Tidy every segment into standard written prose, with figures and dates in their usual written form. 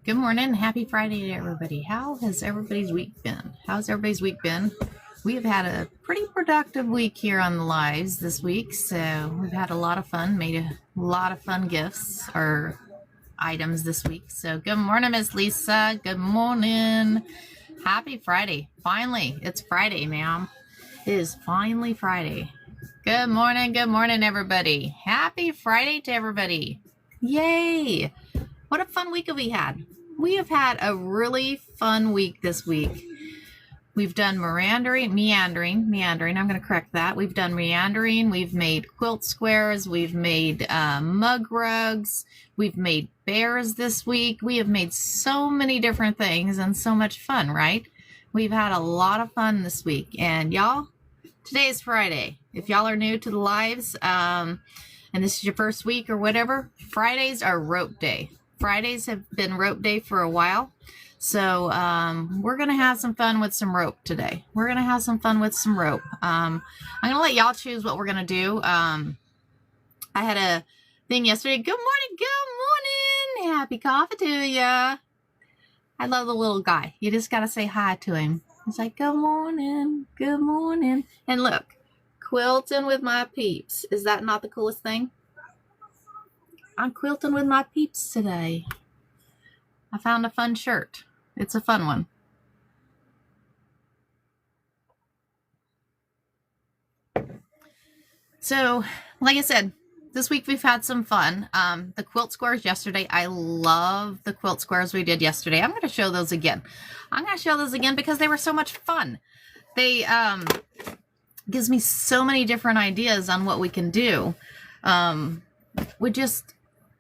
Good morning. Happy Friday to everybody. How has everybody's week been? How's everybody's week been? We have had a pretty productive week here on the lives this week, so we've had a lot of fun, made a lot of fun gifts or items this week. So good morning, Miss Lisa. Good morning. Happy Friday. Finally, it's Friday, ma'am. It is finally Friday. Good morning, everybody. Happy Friday to everybody. Yay! What a fun week have we had. We have had a really fun week this week. We've done meandering. I'm going to correct that. We've done meandering. We've made quilt squares. We've made mug rugs. We've made bears this week. We have made so many different things and so much fun, right? We've had a lot of fun this week. And y'all, today is Friday. If y'all are new to the lives and this is your first week or whatever, Fridays are rope day. Fridays have been rope day for a while. So we're going to have some fun with some rope today. We're going to have some fun with some rope. I'm going to let y'all choose what we're going to do. I had a thing yesterday. Good morning. Happy coffee to ya. I love the little guy. You just got to say hi to him. He's like, good morning. And look, quilting with my peeps. Is that not the coolest thing? I'm quilting with my peeps today. I found a fun shirt. It's a fun one. So, like I said, this week we've had some fun. The quilt squares yesterday, I love the quilt squares we did yesterday. I'm going to show those again. Because they were so much fun. They gives me so many different ideas on what we can do with just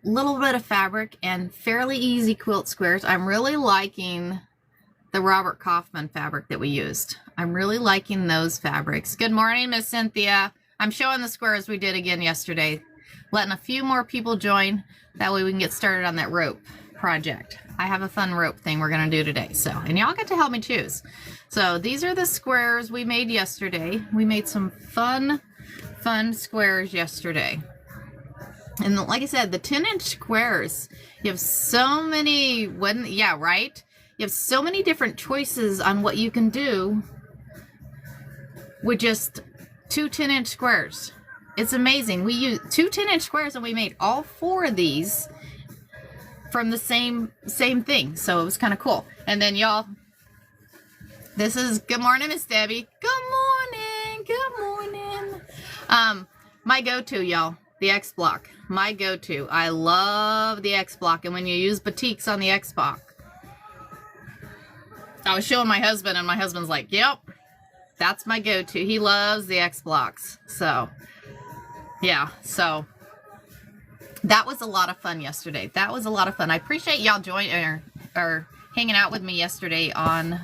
little bit of fabric and fairly easy quilt squares. I'm really liking the Robert Kaufman fabric that we used. I'm really liking those fabrics. Good morning, Miss Cynthia. I'm showing the squares we did again yesterday, letting a few more people join. That way we can get started on that rope project. I have a fun rope thing we're going to do today. So, and y'all get to help me choose. So these are the squares we made yesterday. We made some fun squares yesterday. And like I said, the 10-inch squares, you have so many, right? You have so many different choices on what you can do with just two 10-inch squares. It's amazing. We used two 10-inch squares and we made all four of these from the same thing. So it was kind of cool. And then y'all, this is, good morning, Miss Debbie. Good morning. My go-to, y'all. The X Block, my go-to. I love the X Block, and when you use batiks on the X Block, I was showing my husband, and my husband's like, "Yep, that's my go-to." He loves the X Blocks, so yeah. So that was a lot of fun yesterday. That was a lot of fun. I appreciate y'all joining or hanging out with me yesterday on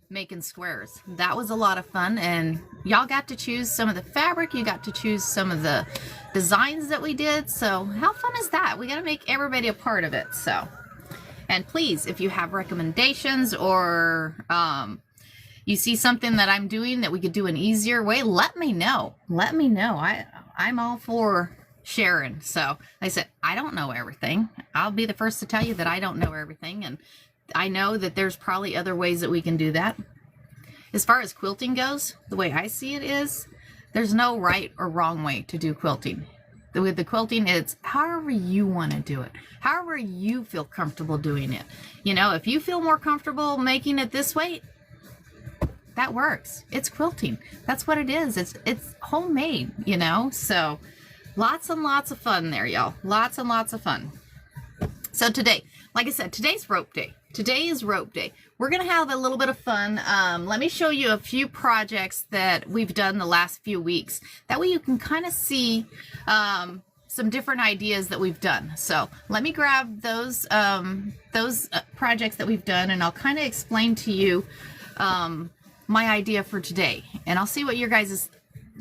making squares. That was a lot of fun, and y'all got to choose some of the fabric. You got to choose some of the designs that we did. So how fun is that? We got to make everybody a part of it. So, and please, if you have recommendations or you see something that I'm doing that we could do an easier way, let me know. I'm all for sharing. So like I said, I don't know everything. I'll be the first to tell you that I don't know everything, and I know that there's probably other ways that we can do that. As far as quilting goes, the way I see it is, there's no right or wrong way to do quilting. With the quilting, it's however you want to do it. However you feel comfortable doing it. You know, if you feel more comfortable making it this way, that works. It's quilting. That's what it is. It's homemade, you know? So lots and lots of fun there, y'all. Lots and lots of fun. So today, like I said, today's rope day. Today is rope day. We're going to have a little bit of fun. Let me show you a few projects that we've done the last few weeks. That way you can kind of see some different ideas that we've done. So let me grab those projects that we've done, and I'll kind of explain to you my idea for today. And I'll see what your guys'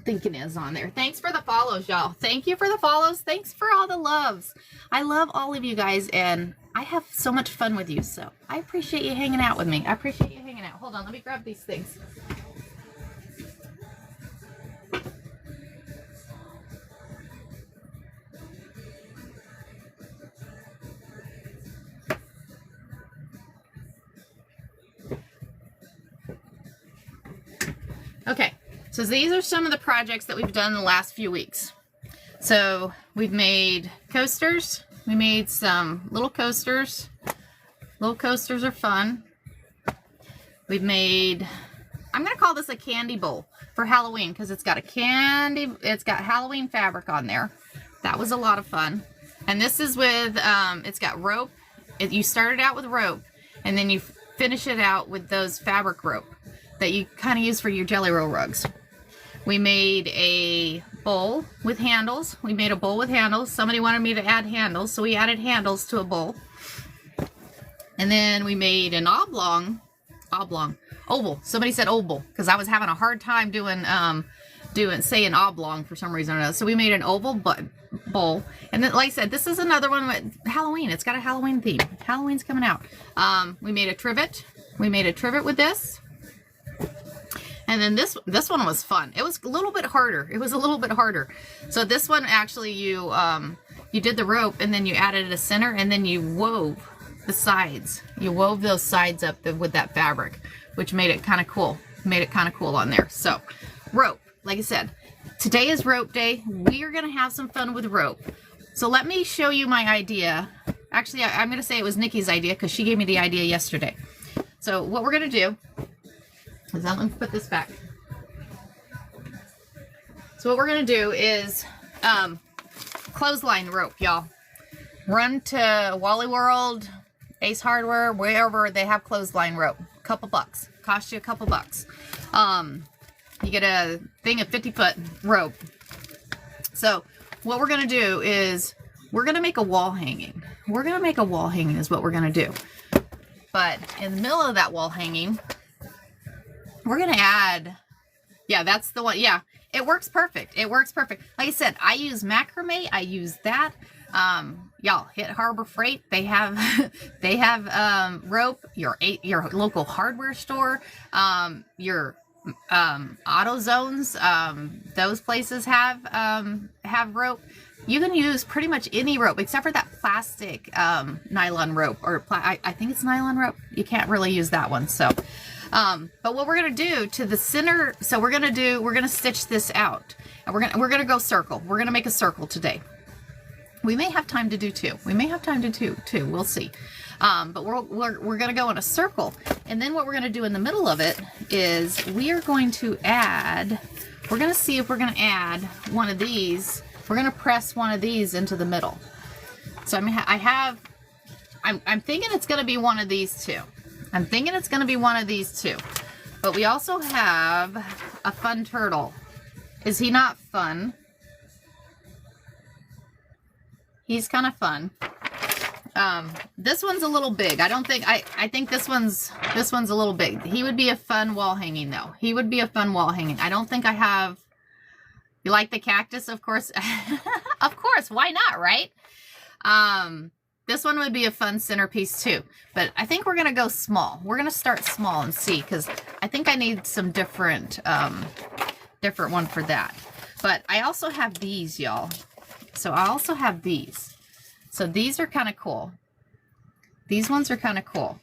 thinking is on there. Thanks for the follows, y'all. Thank you for the follows. Thanks for all the loves. I love all of you guys, and I have so much fun with you, so I appreciate you hanging out with me. I appreciate you hanging out. Hold on, let me grab these things. Okay, so these are some of the projects that we've done in the last few weeks. So we've made coasters. We made some little coasters. Little coasters are fun. We've made, I'm going to call this a candy bowl for Halloween because it's got Halloween fabric on there. That was a lot of fun. And this is with, it's got rope. You started out with rope and then you finish it out with those fabric rope that you kind of use for your Jelly Roll rugs. We made a bowl with handles. We made a bowl with handles. Somebody wanted me to add handles, so we added handles to a bowl. And then we made an oval. Somebody said oval because I was having a hard time saying oblong for some reason or another. So we made an oval bowl. And then, like I said, this is another one with Halloween. It's got a Halloween theme. Halloween's coming out. We made a trivet. We made a trivet with this. And then this one was fun. It was a little bit harder. So this one actually you did the rope and then you added a center and then you wove the sides. You wove those sides up with that fabric, which made it kind of cool. On there. So rope, like I said, today is rope day. We are going to have some fun with rope. So let me show you my idea. Actually, I'm going to say it was Nikki's idea because she gave me the idea yesterday. So what we're going to do is I'm going to put this back. So what we're going to do is clothesline rope, y'all. Run to Wally World, Ace Hardware, wherever they have clothesline rope. A couple bucks. Cost you a couple bucks. You get a thing of 50-foot rope. So what we're going to do is we're going to make a wall hanging. We're going to make a wall hanging is what we're going to do. But in the middle of that wall hanging, we're going to add, yeah, that's the one. Yeah, it works perfect. Like I said, I use macrame. I use that. Y'all hit Harbor Freight. They have, rope, your local hardware store, your, AutoZones, those places have rope. You can use pretty much any rope except for that plastic, nylon rope or I think it's nylon rope. You can't really use that one. So, but what we're going to do to the center, so we're going to stitch this out and we're going to go circle. We're going to make a circle today. We may have time to do two. We'll see. But we're going to go in a circle. And then what we're going to do in the middle of it is we are going to add, we're going to see if we're going to add one of these. We're going to press one of these into the middle. So I'm thinking it's going to be one of these two. But we also have a fun turtle. Is he not fun? He's kind of fun. This one's a little big. I think this one's a little big. He would be a fun wall hanging though. I don't think I have, you like the cactus? Of course. Of course. Why not, right? This one would be a fun centerpiece too, but I think we're going to go small. We're going to start small and see, because I think I need some different one for that. But I also have these, y'all. So I also have these. So these are kind of cool. These ones are kind of cool.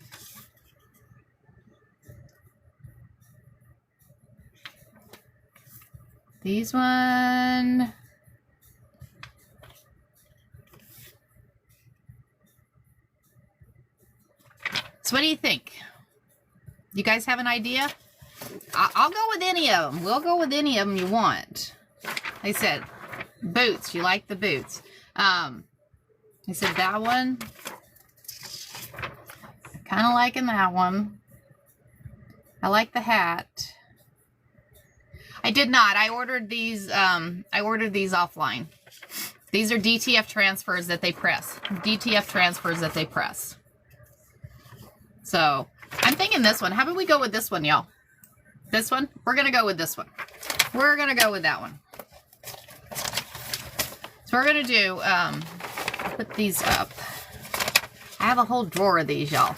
These one. So what do you think? You guys have an idea? I'll go with any of them. We'll go with any of them you want. They said boots. You like the boots. He said that one. Kind of liking that one. I like the hat. I did not. I ordered these offline. These are DTF transfers that they press. So I'm thinking this one. How about we go with this one, y'all? This one? We're going to go with this one. We're going to go with that one. So we're going to do, put these up. I have a whole drawer of these, y'all.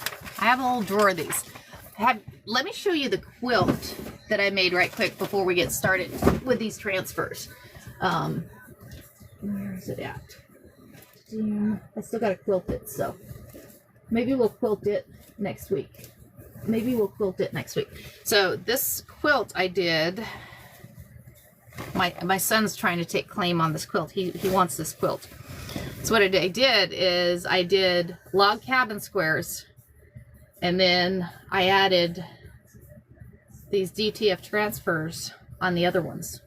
Let me show you the quilt that I made right quick before we get started with these transfers. Where is it at? I still got to quilt it, so maybe we'll quilt it next week. maybe we'll quilt it next week. So this quilt I did, my son's trying to take claim on this quilt. He wants this quilt. So what I did is I did log cabin squares, and then I added these DTF transfers on the other ones.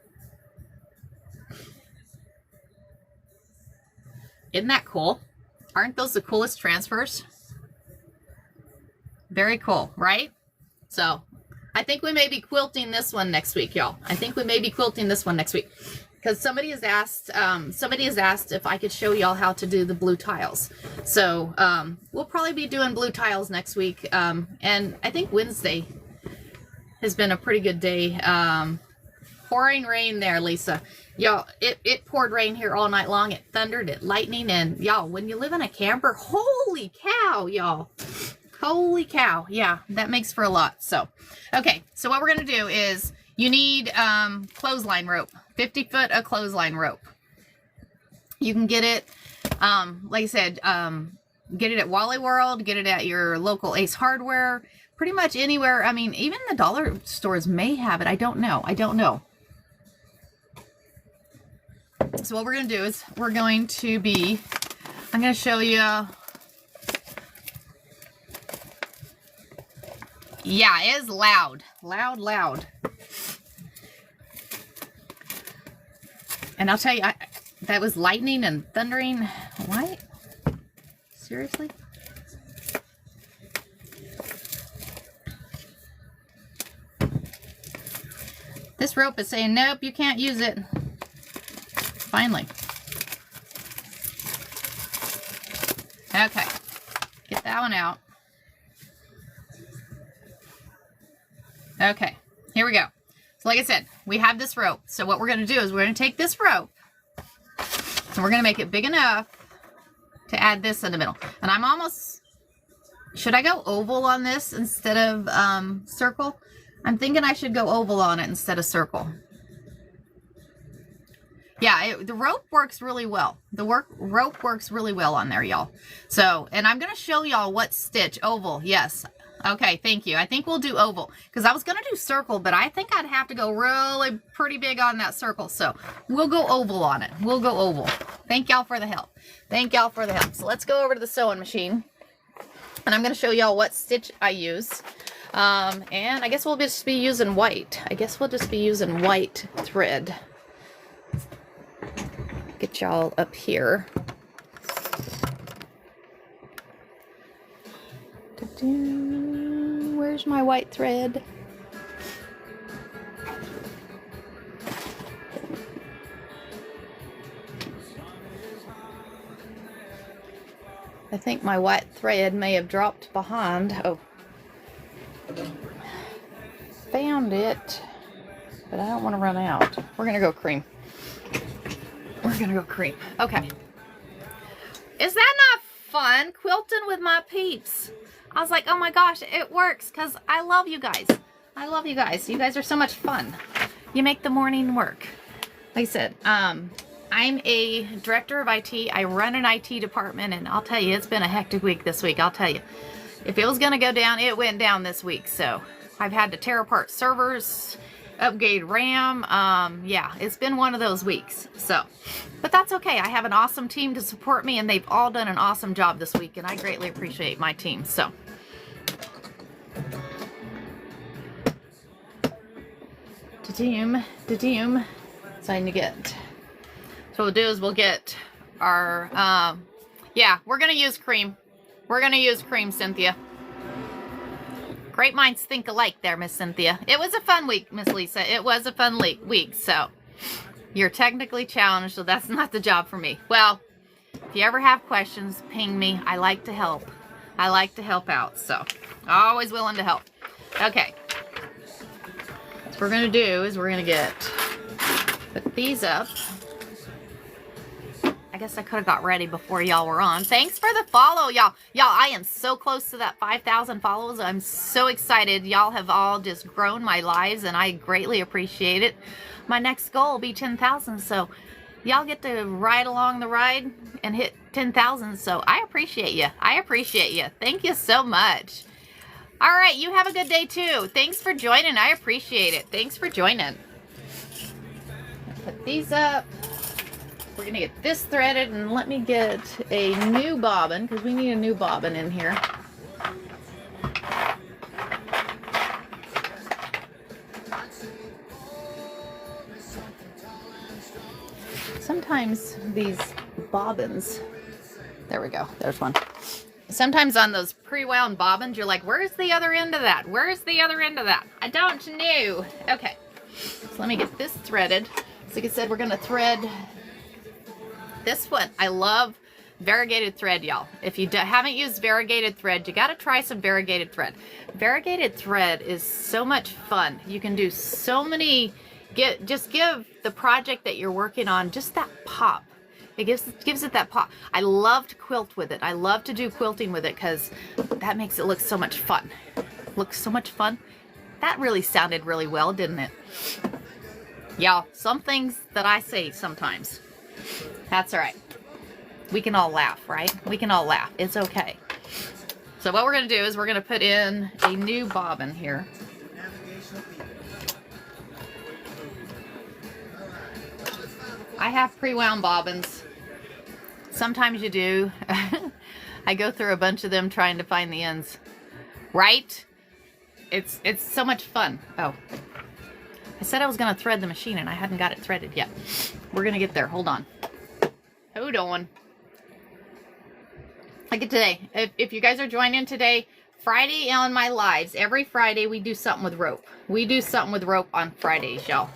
Isn't that cool? Aren't those the coolest transfers? Very cool, right? So I think we may be quilting this one next week, y'all. I think we may be quilting this one next week. Because somebody has asked if I could show y'all how to do the blue tiles. So we'll probably be doing blue tiles next week. And I think Wednesday has been a pretty good day. Pouring rain there, Lisa. Y'all, it poured rain here all night long. It thundered, it lightning, and y'all, when you live in a camper, holy cow, y'all. Holy cow. Yeah, that makes for a lot. So, okay. So what we're going to do is you need clothesline rope. 50 foot of clothesline rope. You can get it, like I said, get it at Wally World, get it at your local Ace Hardware, pretty much anywhere. I mean, even the dollar stores may have it. I don't know. So what we're going to do is I'm going to show you. Yeah, it is loud. Loud. And I'll tell you, that was lightning and thundering. What? Seriously? This rope is saying, nope, you can't use it. Finally. Okay. Get that one out. Okay. Here we go. So like I said, we have this rope. So what we're going to do is we're going to take this rope and we're going to make it big enough to add this in the middle. And I'm almost, should I go oval on this instead of circle? I'm thinking I should go oval on it instead of circle. Yeah, the rope works really well. The rope works really well on there, y'all. So, and I'm going to show y'all what stitch. Oval, yes. Okay, thank you. I think we'll do oval because I was going to do circle, but I think I'd have to go really pretty big on that circle. So we'll go oval on it. We'll go oval. Thank y'all for the help. Thank y'all for the help. So let's go over to the sewing machine and I'm going to show y'all what stitch I use. And I guess we'll just be using white. White thread. Get y'all up here. Where's my white thread? I think my white thread may have dropped behind. Oh. Found it, but I don't want to run out. We're going to go cream. Okay. Is that not fun? Quilting with my peeps. I was like, oh my gosh, it works because I love you guys. You guys are so much fun. You make the morning work. Like I said, I'm a director of IT. I run an IT department, and I'll tell you, it's been a hectic week this week. I'll tell you. If it was going to go down, it went down this week. So I've had to tear apart servers, upgrade RAM. Yeah, it's been one of those weeks. So, but that's okay. I have an awesome team to support me, and they've all done an awesome job this week, and I greatly appreciate my team. So, da-doom. So I need to get, so what we'll do is we'll get our, yeah, we're going to use cream. Cynthia. Great minds think alike there, Miss Cynthia. It was a fun week, Miss Lisa. It was a fun week. So you're technically challenged, so that's not the job for me. Well, if you ever have questions, ping me. I like to help. Out. So always willing to help. Okay. So what we're going to do is we're going to put these up. I guess I could have got ready before y'all were on. Thanks for the follow, y'all. I am so close to that 5,000 follows. I'm so excited. Y'all have all just grown my lives, and I greatly appreciate it. My next goal will be 10,000, so y'all get to ride along the ride and hit 10,000, so I appreciate you. Thank you so much. All right, you have a good day too. Thanks for joining. I appreciate it. Thanks for joining. Put these up. We're gonna get this threaded, and let me get a new bobbin because we need a new bobbin in here. Sometimes these bobbins, there we go, there's one. Sometimes on those pre-wound bobbins, you're like, where's the other end of that? Where's the other end of that? I don't know. Okay, so let me get this threaded. So like I said, we're gonna thread this one. I love variegated thread, y'all. If you haven't used variegated thread, you gotta try some variegated thread. Variegated thread is so much fun. You can do so many, just give the project that you're working on just that pop. It gives it that pop. I love to quilt with it. I love to do quilting with it because that makes it look so much fun. Looks so much fun. That really sounded really well, didn't it? Y'all, some things that I say sometimes, that's all right. We can all laugh, right? We can all laugh. It's okay. So what we're going to do is we're going to put in a new bobbin here. I have pre-wound bobbins. Sometimes you do. I go through a bunch of them trying to find the ends. Right? It's so much fun. Oh. I said I was going to thread the machine and I hadn't got it threaded yet. We're going to get there. Hold on. Hold on. Like today. If you guys are joining today, Friday on my lives, every Friday we do something with rope. We do something with rope on Fridays, y'all.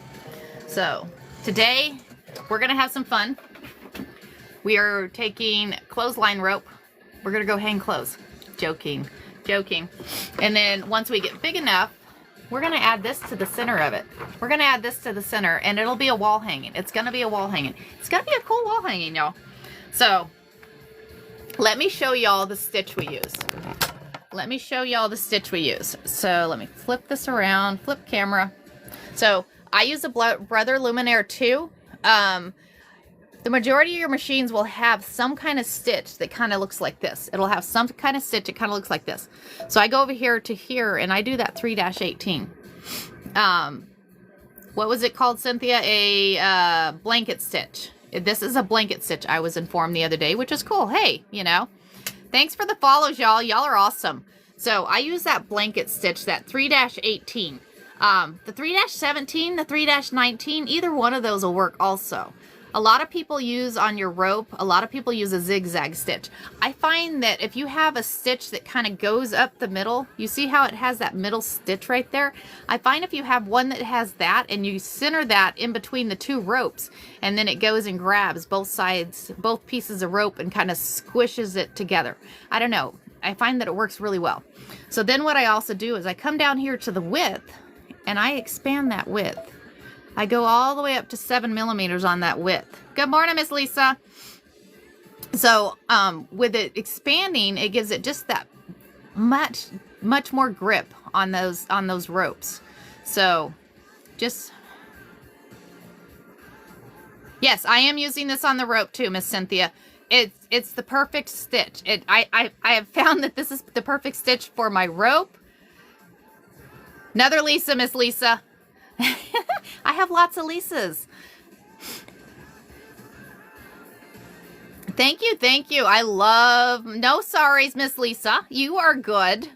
So, today we're going to have some fun. We are taking clothesline rope. We're going to go hang clothes. Joking. Joking. And then once we get big enough, we're going to add this to the center of it. We're going to add this to the center, and it'll be a wall hanging. It's going to be a wall hanging. It's going to be a cool wall hanging, y'all. So, let me show y'all the stitch we use. Let me show y'all the stitch we use. So, let me flip this around. Flip camera. So, I use a Brother Luminaire 2. The majority of your machines will have some kind of stitch that kind of looks like this. It'll have some kind of stitch that kind of looks like this. So I go over here to here and I do that 3-18. What was it called, Cynthia? A blanket stitch. This is a blanket stitch, I was informed the other day, which is cool. Hey, you know, thanks for the follows, y'all. Y'all are awesome. So I use that blanket stitch, that 3-18. The 3-17, the 3-19, either one of those will work also. A lot of people use on your rope, a lot of people use a zigzag stitch. I find that if you have a stitch that kind of goes up the middle, you see how it has that middle stitch right there? I find if you have one that has that and you center that in between the two ropes and then it goes and grabs both sides, both pieces of rope and kind of squishes it together. I don't know. I find that it works really well. So then what I also do is I come down here to the width and I expand that width. I go all the way up to 7 millimeters on that width. Good morning, Miss Lisa. So with it expanding, it gives it just that much more grip on those ropes. So just, yes, I am using this on the rope too, Miss Cynthia. It's the perfect stitch. I have found that this is the perfect stitch for my rope. Another Lisa, Miss Lisa. I have lots of Lisas. Thank you, thank you. I love, no sorries, Miss Lisa. You are good.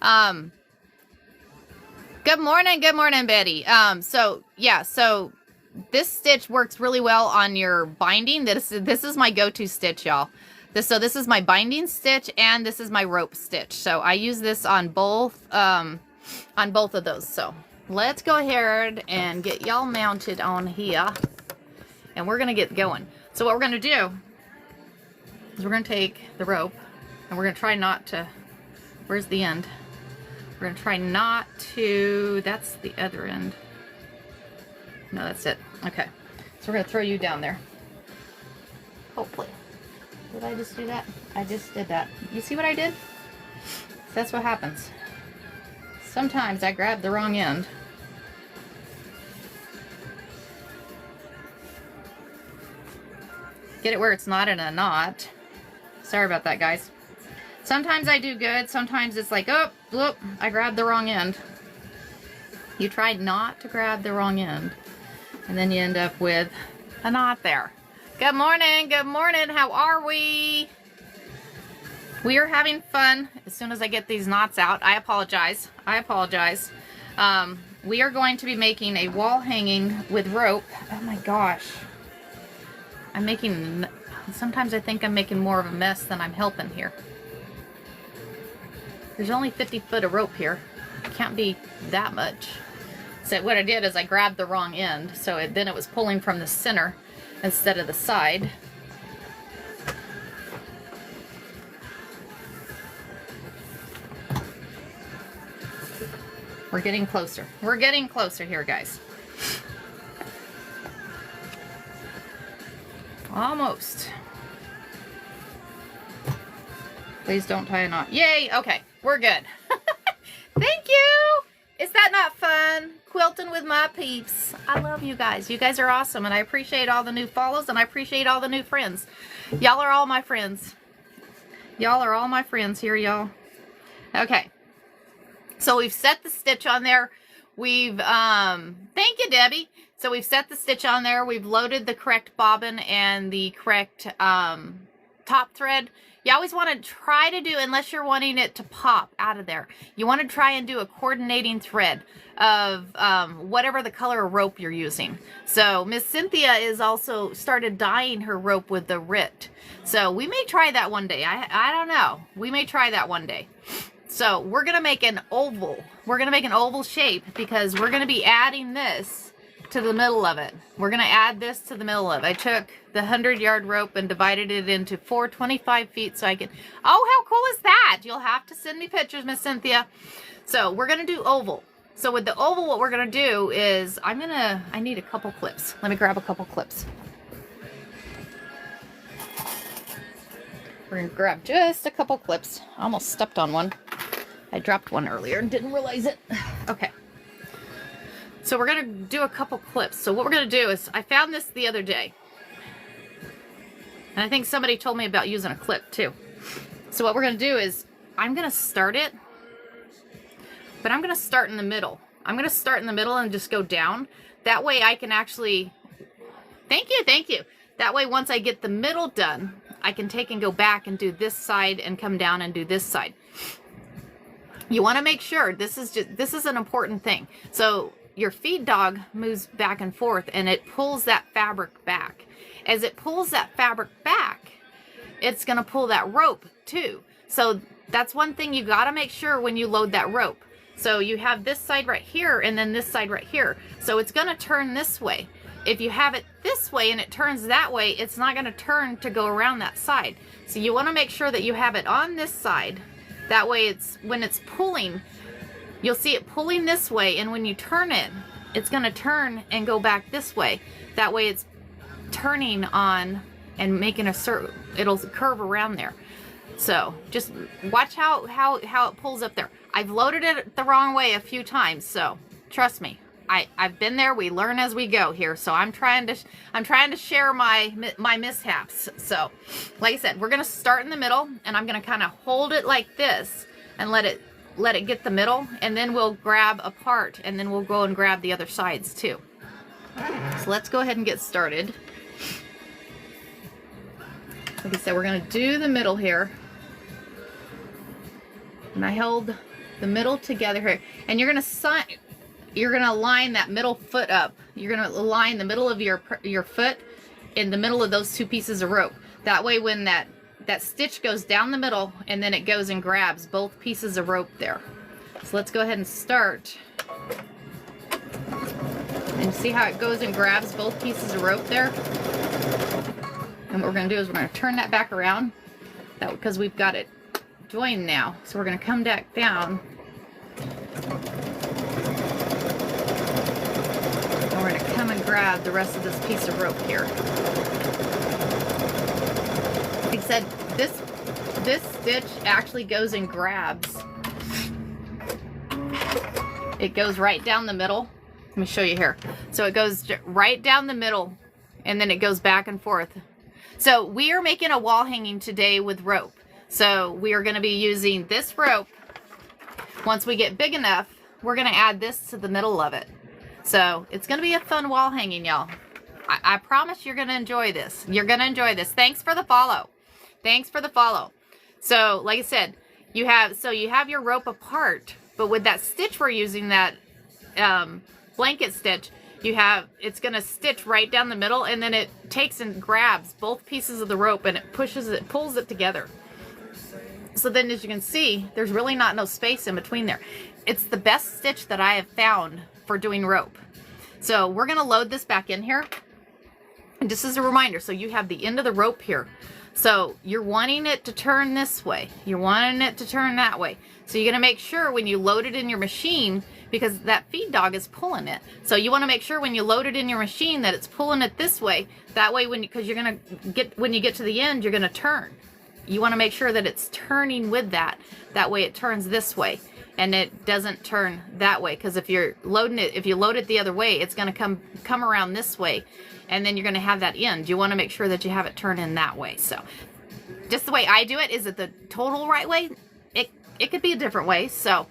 Good morning, Betty. So yeah, so this stitch works really well on your binding. This is my go-to stitch, y'all. This is my binding stitch and this is my rope stitch. So I use this on both of those. So let's go ahead and get y'all mounted on here. And we're going to get going. So what we're going to do is we're going to take the rope and we're going to try not to, where's the end? We're going to try not to, that's the other end. No, that's it. Okay. So we're going to throw you down there. Hopefully. Did I just do that? I just did that. You see what I did? That's what happens. Sometimes I grab the wrong end. Get it where it's not in a knot. Sorry about that, guys. Sometimes I do good. Sometimes it's like, oh, whoop, I grabbed the wrong end. You tried not to grab the wrong end. And then you end up with a knot there. Good morning. Good morning. How are we? We are having fun. As soon as I get these knots out, I apologize. I apologize. We are going to be making a wall hanging with rope. Oh my gosh. Sometimes I think I'm making more of a mess than I'm helping here. There's only 50 foot of rope here. It can't be that much. So what I did is I grabbed the wrong end. So then it was pulling from the center instead of the side. We're getting closer. We're getting closer here, guys. Almost. Please don't tie a knot. Yay! Okay, we're good. Thank you! Is that not fun? Quilting with my peeps. I love you guys. You guys are awesome, and I appreciate all the new follows, and I appreciate all the new friends. Y'all are all my friends. Y'all are all my friends here, y'all. Okay. So we've set the stitch on there. We've, thank you, Debbie. So we've set the stitch on there. We've loaded the correct bobbin and the correct top thread. You always want to try to do, unless you're wanting it to pop out of there, you want to try and do a coordinating thread of whatever the color of rope you're using. So Miss Cynthia is also started dyeing her rope with the RIT. So we may try that one day. I don't know. We may try that one day. So we're going to make an oval. We're going to make an oval shape because we're going to be adding this to the middle of it. We're going to add this to the middle of it. I took the 100-yard rope and divided it into 4 25 feet so I can... Oh, how cool is that? You'll have to send me pictures, Miss Cynthia. So we're going to do oval. So with the oval, what we're going to do is I need a couple clips. Let me grab a couple clips. We're going to grab just a couple clips. I almost stepped on one. I dropped one earlier and didn't realize it. Okay. So we're going to do a couple clips. So what we're going to do is, I found this the other day. And I think somebody told me about using a clip too. So what we're going to do is, I'm going to start it. But I'm going to start in the middle. I'm going to start in the middle and just go down. That way I can actually... Thank you, thank you. That way once I get the middle done, I can take and go back and do this side and come down and do this side. You want to make sure, this is an important thing. So your feed dog moves back and forth and it pulls that fabric back. As it pulls that fabric back, it's going to pull that rope too. So that's one thing you got to make sure when you load that rope. So you have this side right here and then this side right here. So it's going to turn this way. If you have it this way and it turns that way, it's not going to turn to go around that side. So you want to make sure that you have it on this side. That way when it's pulling, you'll see it pulling this way, and when you turn it, it's going to turn and go back this way. That way it's turning on and making a circle. It'll curve around there. So just watch how it pulls up there. I've loaded it the wrong way a few times, so trust me. I've been there. We learn as we go here. So I'm trying to share my mishaps. So like I said, we're going to start in the middle, and I'm going to kind of hold it like this and let it get the middle, and then we'll grab a part, and then we'll go and grab the other sides too. So let's go ahead and get started. Like I said, we're going to do the middle here. And I held the middle together here. And you're going to line that middle foot up. You're going to align the middle of your foot in the middle of those two pieces of rope. That way when that stitch goes down the middle, and then it goes and grabs both pieces of rope there. So let's go ahead and start. And see how it goes and grabs both pieces of rope there? And what we're going to do is we're going to turn that back around, because we've got it joined now. So we're going to come back down. And we're going to come and grab the rest of this piece of rope here. Like I said, this stitch actually goes and grabs. It goes right down the middle. Let me show you here. So it goes right down the middle, and then it goes back and forth. So we are making a wall hanging today with rope. So we are going to be using this rope. Once we get big enough, we're going to add this to the middle of it. So it's going to be a fun wall hanging, y'all. I promise you're going to enjoy this. You're going to enjoy this. Thanks for the follow. Thanks for the follow. So like I said, you have your rope apart, but with that stitch we're using, that blanket stitch, it's going to stitch right down the middle, and then it takes and grabs both pieces of the rope and it pulls it together. So then, as you can see, there's really no space in between there. It's the best stitch that I have found for doing rope. So we're going to load this back in here. And just as a reminder, so you have the end of the rope here. So you're wanting it to turn this way. You're wanting it to turn that way. So you're going to make sure when you load it in your machine, because that feed dog is pulling it. So you want to make sure when you load it in your machine that it's pulling it this way. That way, because you're going to when you get to the end, you're going to turn. You want to make sure that it's turning with that. That way it turns this way and it doesn't turn that way. Because if you load it the other way, it's going to come around this way, and then you're going to have that end. You want to make sure that you have it turn in that way. So just the way I do it. Is it the total right way? It could be a different way. So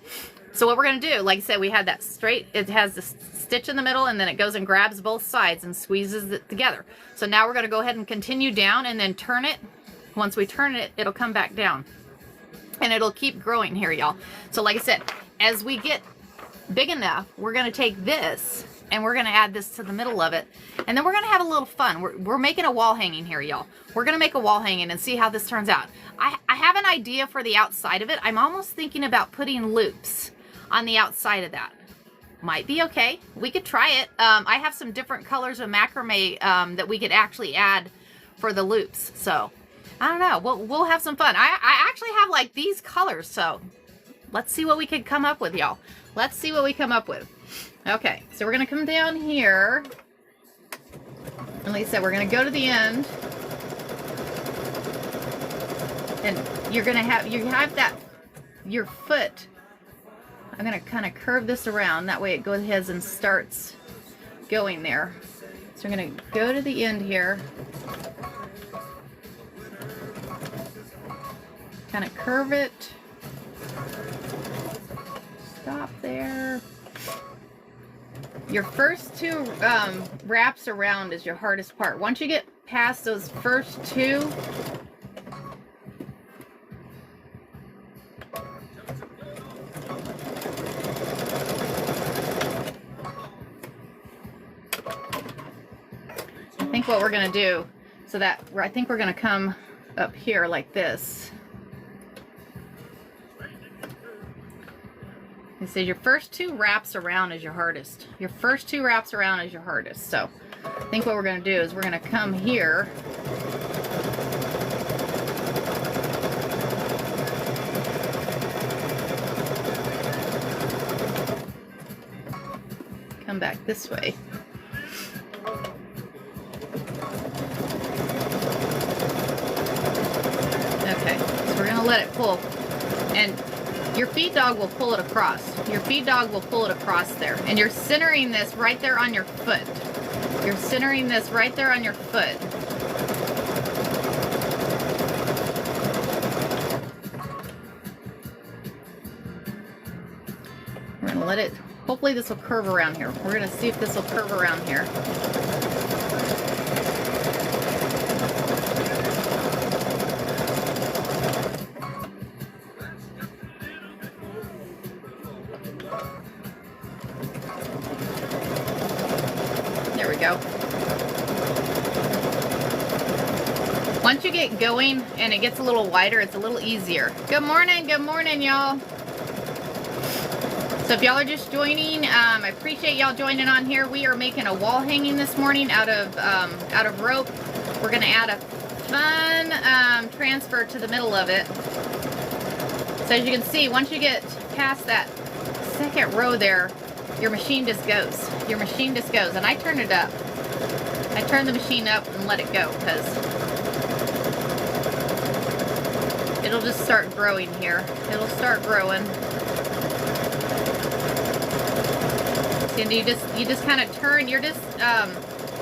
what we're going to do, like I said, we had that straight, it has the stitch in the middle, and then it goes and grabs both sides and squeezes it together. So now we're going to go ahead and continue down and then turn it. Once we turn it, it'll come back down. And it'll keep growing here, y'all. So like I said, as we get big enough, we're going to take this and we're going to add this to the middle of it. And then we're going to have a little fun. We're making a wall hanging here, y'all. We're going to make a wall hanging and see how this turns out. I have an idea for the outside of it. I'm almost thinking about putting loops on the outside of that. Might be okay. We could try it. I have some different colors of macrame that we could actually add for the loops. So I don't know. We'll have some fun. I actually have like these colors, so let's see what we could come up with, y'all. Let's see what we come up with. Okay, so we're gonna come down here, and like I said, we're gonna go to the end, and you're gonna have your foot. I'm gonna kind of curve this around. That way, it goes ahead and starts going there. So I'm gonna go to the end here. Kind of curve it. Stop there. Your first two wraps around is your hardest part. Once you get past those first two, I think what we're going to do, I think we're going to come up here like this. You see, your first two wraps around is your hardest. Your first two wraps around is your hardest. So I think what we're going to do is we're going to come here. Come back this way. Okay, so we're going to let it pull. And your feed dog will pull it across. Your feed dog will pull it across there. And you're centering this right there on your foot. You're centering this right there on your foot. We're going to let it, hopefully this will curve around here. We're going to see if this will curve around here. Go. Once you get going and it gets a little wider, it's a little easier. Good morning, y'all. So if y'all are just joining, I appreciate y'all joining on here. We are making a wall hanging this morning out of rope. We're gonna add a fun transfer to the middle of it. So as you can see, once you get past that second row there, your machine just goes. Your machine just goes. And I turn it up. I turn the machine up and let it go because it'll just start growing here. It'll start growing. And you just kind of turn. You're just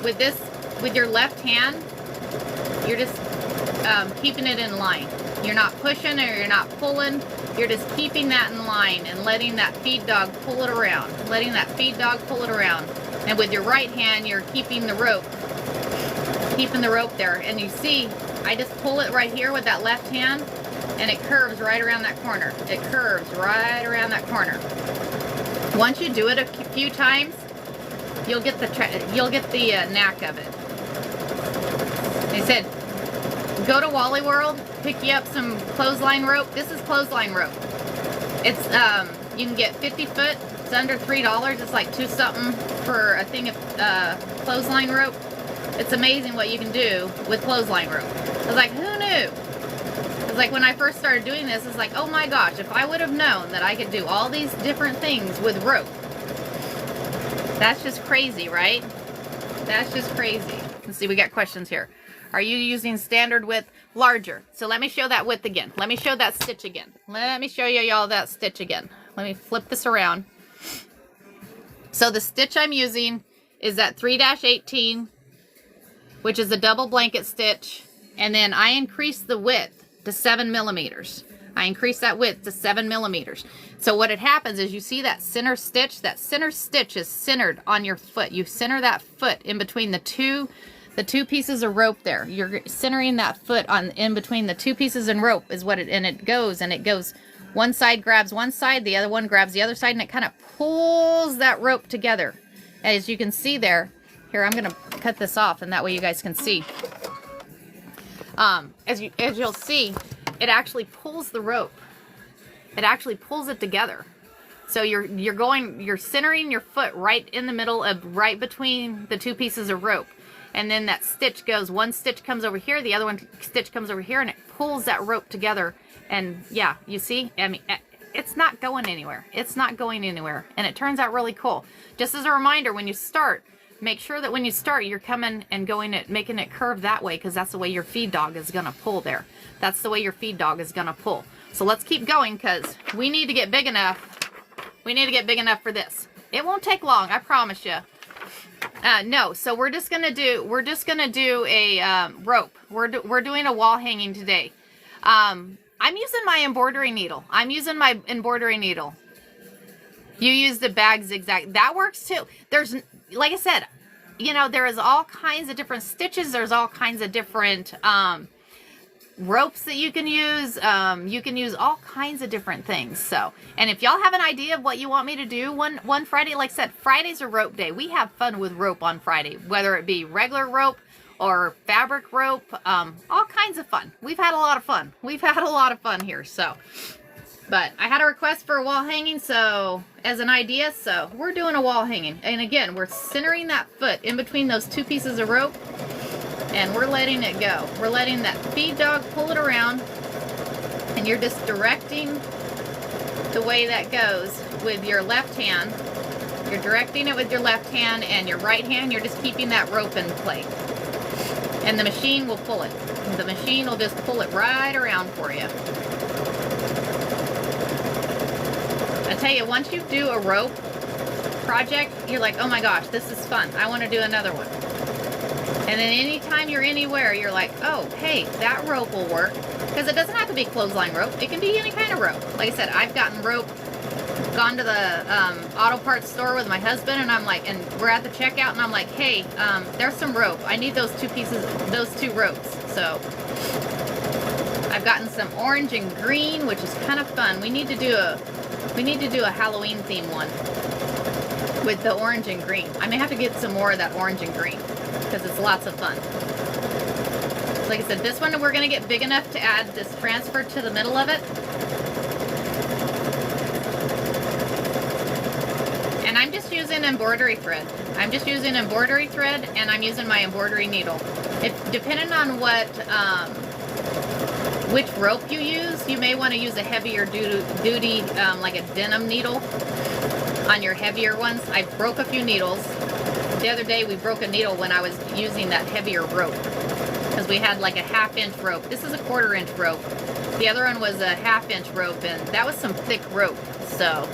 with your left hand, you're just keeping it in line. You're not pushing or you're not pulling. You're just keeping that in line and letting that feed dog pull it around. Letting that feed dog pull it around. And with your right hand, you're keeping the rope. Keeping the rope there. And you see, I just pull it right here with that left hand, and it curves right around that corner. It curves right around that corner. Once you do it a few times, you'll get the knack of it. They said, go to Wally World, pick you up some clothesline rope. This is clothesline rope. It's you can get 50 foot. It's under $3. It's like $2 something for a thing of clothesline rope. It's amazing what you can do with clothesline rope. I was like, who knew? It's like when I first started doing this, it's like, oh my gosh, if I would have known that I could do all these different things with rope. That's just crazy, right? That's just crazy. Let's see, we got questions here. Are you using standard width? Larger. So let me show that width again. Let me show that stitch again. Let me show y'all that stitch again. Let me flip this around. So the stitch I'm using is that 3-18, which is a double blanket stitch. And then I increased the width to 7 millimeters. I increased that width to 7 millimeters. So what it happens is you see that center stitch? That center stitch is centered on your foot. You center that foot in between the two pieces of rope there. You're centering that foot on in between the two pieces of rope is what it goes. One side grabs one side, the other one grabs the other side, and it kind of pulls that rope together. As you can see there. Here, I'm gonna cut this off, and that way you guys can see. As you'll see, it actually pulls the rope. It actually pulls it together. So you're centering your foot right in the middle of right between the two pieces of rope. And then that stitch goes, one stitch comes over here, the other one stitch comes over here, and it pulls that rope together. And yeah, you see, I mean, it's not going anywhere. It's not going anywhere. And it turns out really cool. Just as a reminder, when you start, make sure that when you start, you're coming and making it curve that way, because that's the way your feed dog is going to pull there. That's the way your feed dog is going to pull. So let's keep going, because we need to get big enough. We need to get big enough for this. It won't take long, I promise you. No, so we're just gonna do a rope. We're doing a wall hanging today. I'm using my embroidery needle. You use the bag zigzag. That works too. There's, like I said, you know, there is all kinds of different stitches. There's all kinds of different ropes that you can use. You can use all kinds of different things. So, and if y'all have an idea of what you want me to do one Friday, like I said, Friday's a rope day. We have fun with rope on Friday, whether it be regular rope or fabric rope, all kinds of fun. We've had a lot of fun. We've had a lot of fun here. So, but I had a request for a wall hanging, so as an idea, so we're doing a wall hanging. And again, we're centering that foot in between those two pieces of rope. And we're letting it go. We're letting that feed dog pull it around, and you're just directing the way that goes with your left hand. You're directing it with your left hand, and your right hand, you're just keeping that rope in place. And the machine will pull it. The machine will just pull it right around for you. I tell you, once you do a rope project, you're like, oh my gosh, this is fun. I want to do another one. And then anytime you're anywhere, you're like, oh, hey, that rope will work. Because it doesn't have to be clothesline rope. It can be any kind of rope. Like I said, I've gotten rope, gone to the auto parts store with my husband, and I'm like, and we're at the checkout, and I'm like, hey, there's some rope. I need those two ropes. So I've gotten some orange and green, which is kind of fun. We need to do a Halloween theme one with the orange and green. I may have to get some more of that orange and green, because it's lots of fun. Like I said, this one we're going to get big enough to add this transfer to the middle of it. And I'm just using embroidery thread. I'm just using embroidery thread, and I'm using my embroidery needle. Depending on which rope you use, you may want to use a heavier duty, like a denim needle on your heavier ones. I broke a few needles. The other day we broke a needle when I was using that heavier rope, because we had like a 1/2-inch rope. This is a 1/4-inch rope. The other one was a 1/2-inch rope, and that was some thick rope. So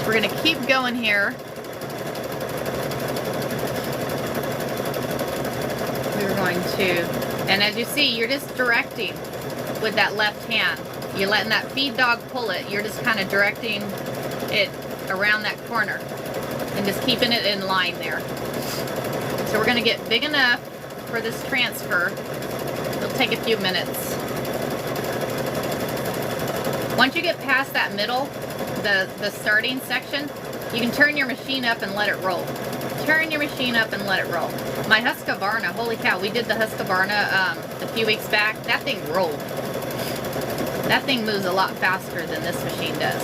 we're going to keep going here. We're going to And as you see, you're just directing with that left hand. You're letting that feed dog pull it. You're just kind of directing it around that corner and just keeping it in line there. So we're going to get big enough for this transfer. It'll take a few minutes. Once you get past that middle, the starting section, you can turn your machine up and let it roll. Turn your machine up and let it roll. My Husqvarna, holy cow, we did the Husqvarna a few weeks back. That thing rolled. That thing moves a lot faster than this machine does.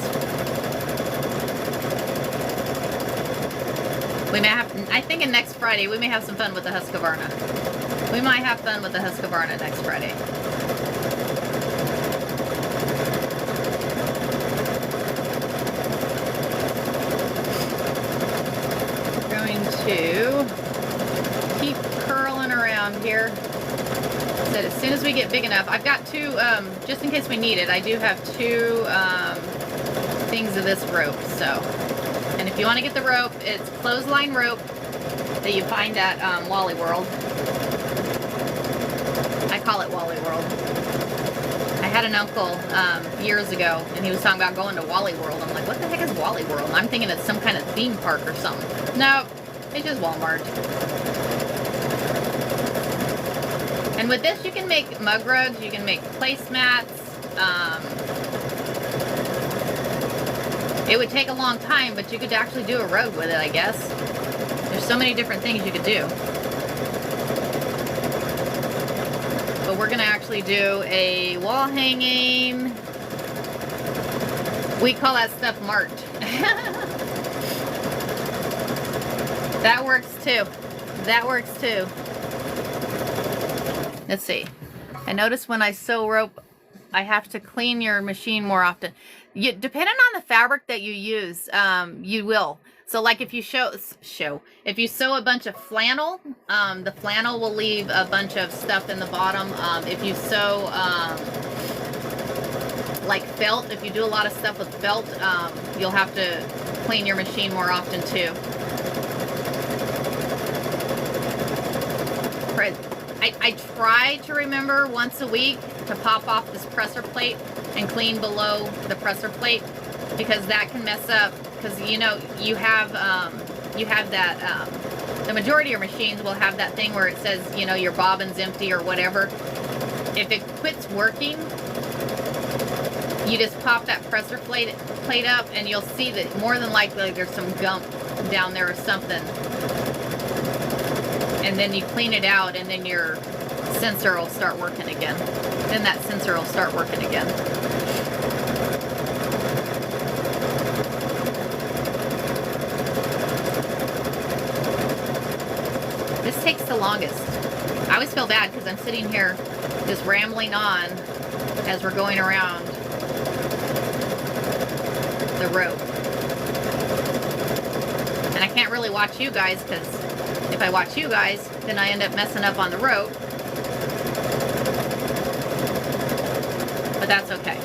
We may have, I think in next Friday, we may have some fun with the Husqvarna. We might have fun with the Husqvarna next Friday. To keep curling around here. So as soon as we get big enough, I've got two, just in case we need it, I do have two things of this rope. So, and if you want to get the rope, it's clothesline rope that you find at Wally World. I call it Wally World. I had an uncle years ago, and he was talking about going to Wally World. I'm like, what the heck is Wally World? And I'm thinking it's some kind of theme park or something. No. It's just Walmart. And with this, you can make mug rugs, you can make placemats. It would take a long time, but you could actually do a rug with it, I guess. There's so many different things you could do. But we're going to actually do a wall hanging. We call that stuff Mart. That works too. That works too. Let's see. I notice when I sew rope, I have to clean your machine more often. Depending on the fabric that you use, you will. So like if you if you sew a bunch of flannel, the flannel will leave a bunch of stuff in the bottom. If you sew like felt, if you do a lot of stuff with felt, you'll have to clean your machine more often too. I try to remember once a week to pop off this presser plate and clean below the presser plate, because that can mess up, because you know you have that the majority of machines will have that thing where it says, you know, your bobbin's empty or whatever. If it quits working, you just pop that presser plate up and you'll see that more than likely there's some gump down there or something. And then you clean it out, and then your sensor will start working again. Then that sensor will start working again. This takes the longest. I always feel bad because I'm sitting here just rambling on as we're going around the rope. And I can't really watch you guys, because if I watch you guys, then I end up messing up on the rope. But that's okay.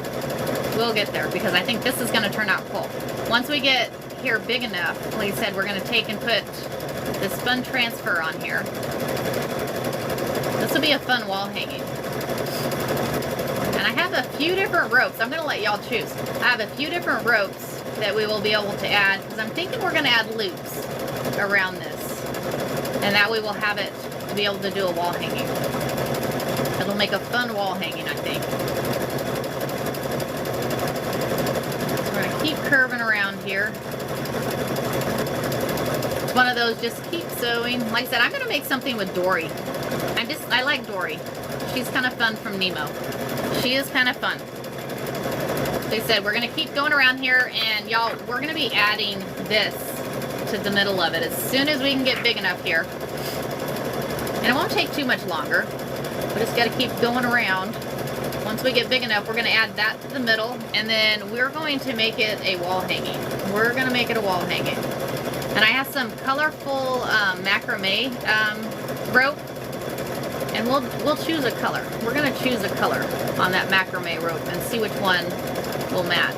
We'll get there, because I think this is going to turn out cool. Once we get here big enough, like I said, we're going to take and put this fun transfer on here. This will be a fun wall hanging. And I have a few different ropes. I'm going to let y'all choose. I have a few different ropes that we will be able to add, because I'm thinking we're going to add loops around this. And that way we'll have it to be able to do a wall hanging. It'll make a fun wall hanging, I think. So we're going to keep curving around here. It's one of those, just keep sewing. Like I said, I'm going to make something with Dory. I like Dory. She's kind of fun from Nemo. She is kind of fun. Like I said, we're going to keep going around here, and y'all, we're going to be adding this to the middle of it as soon as we can get big enough here. And it won't take too much longer. We just got to keep going around. Once we get big enough, we're going to add that to the middle, and then we're going to make it a wall hanging. We're going to make it a wall hanging. And I have some colorful macrame rope, and we'll choose a color. We're going to choose a color on that macrame rope and see which one will match.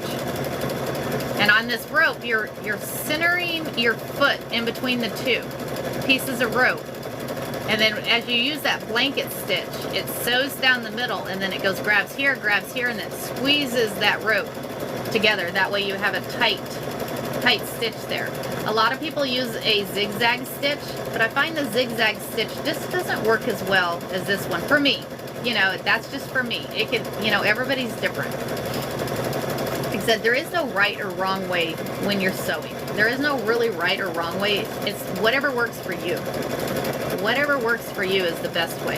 And on this rope, you're centering your foot in between the two pieces of rope. And then as you use that blanket stitch, it sews down the middle, and then it goes grabs here, and then squeezes that rope together. That way you have a tight stitch there. A lot of people use a zigzag stitch, but I find the zigzag stitch just doesn't work as well as this one for me. You know, that's just for me. It could, you know, everybody's different. Like I said, there is no right or wrong way when you're sewing. There is no really right or wrong way. It's whatever works for you. Whatever works for you is the best way.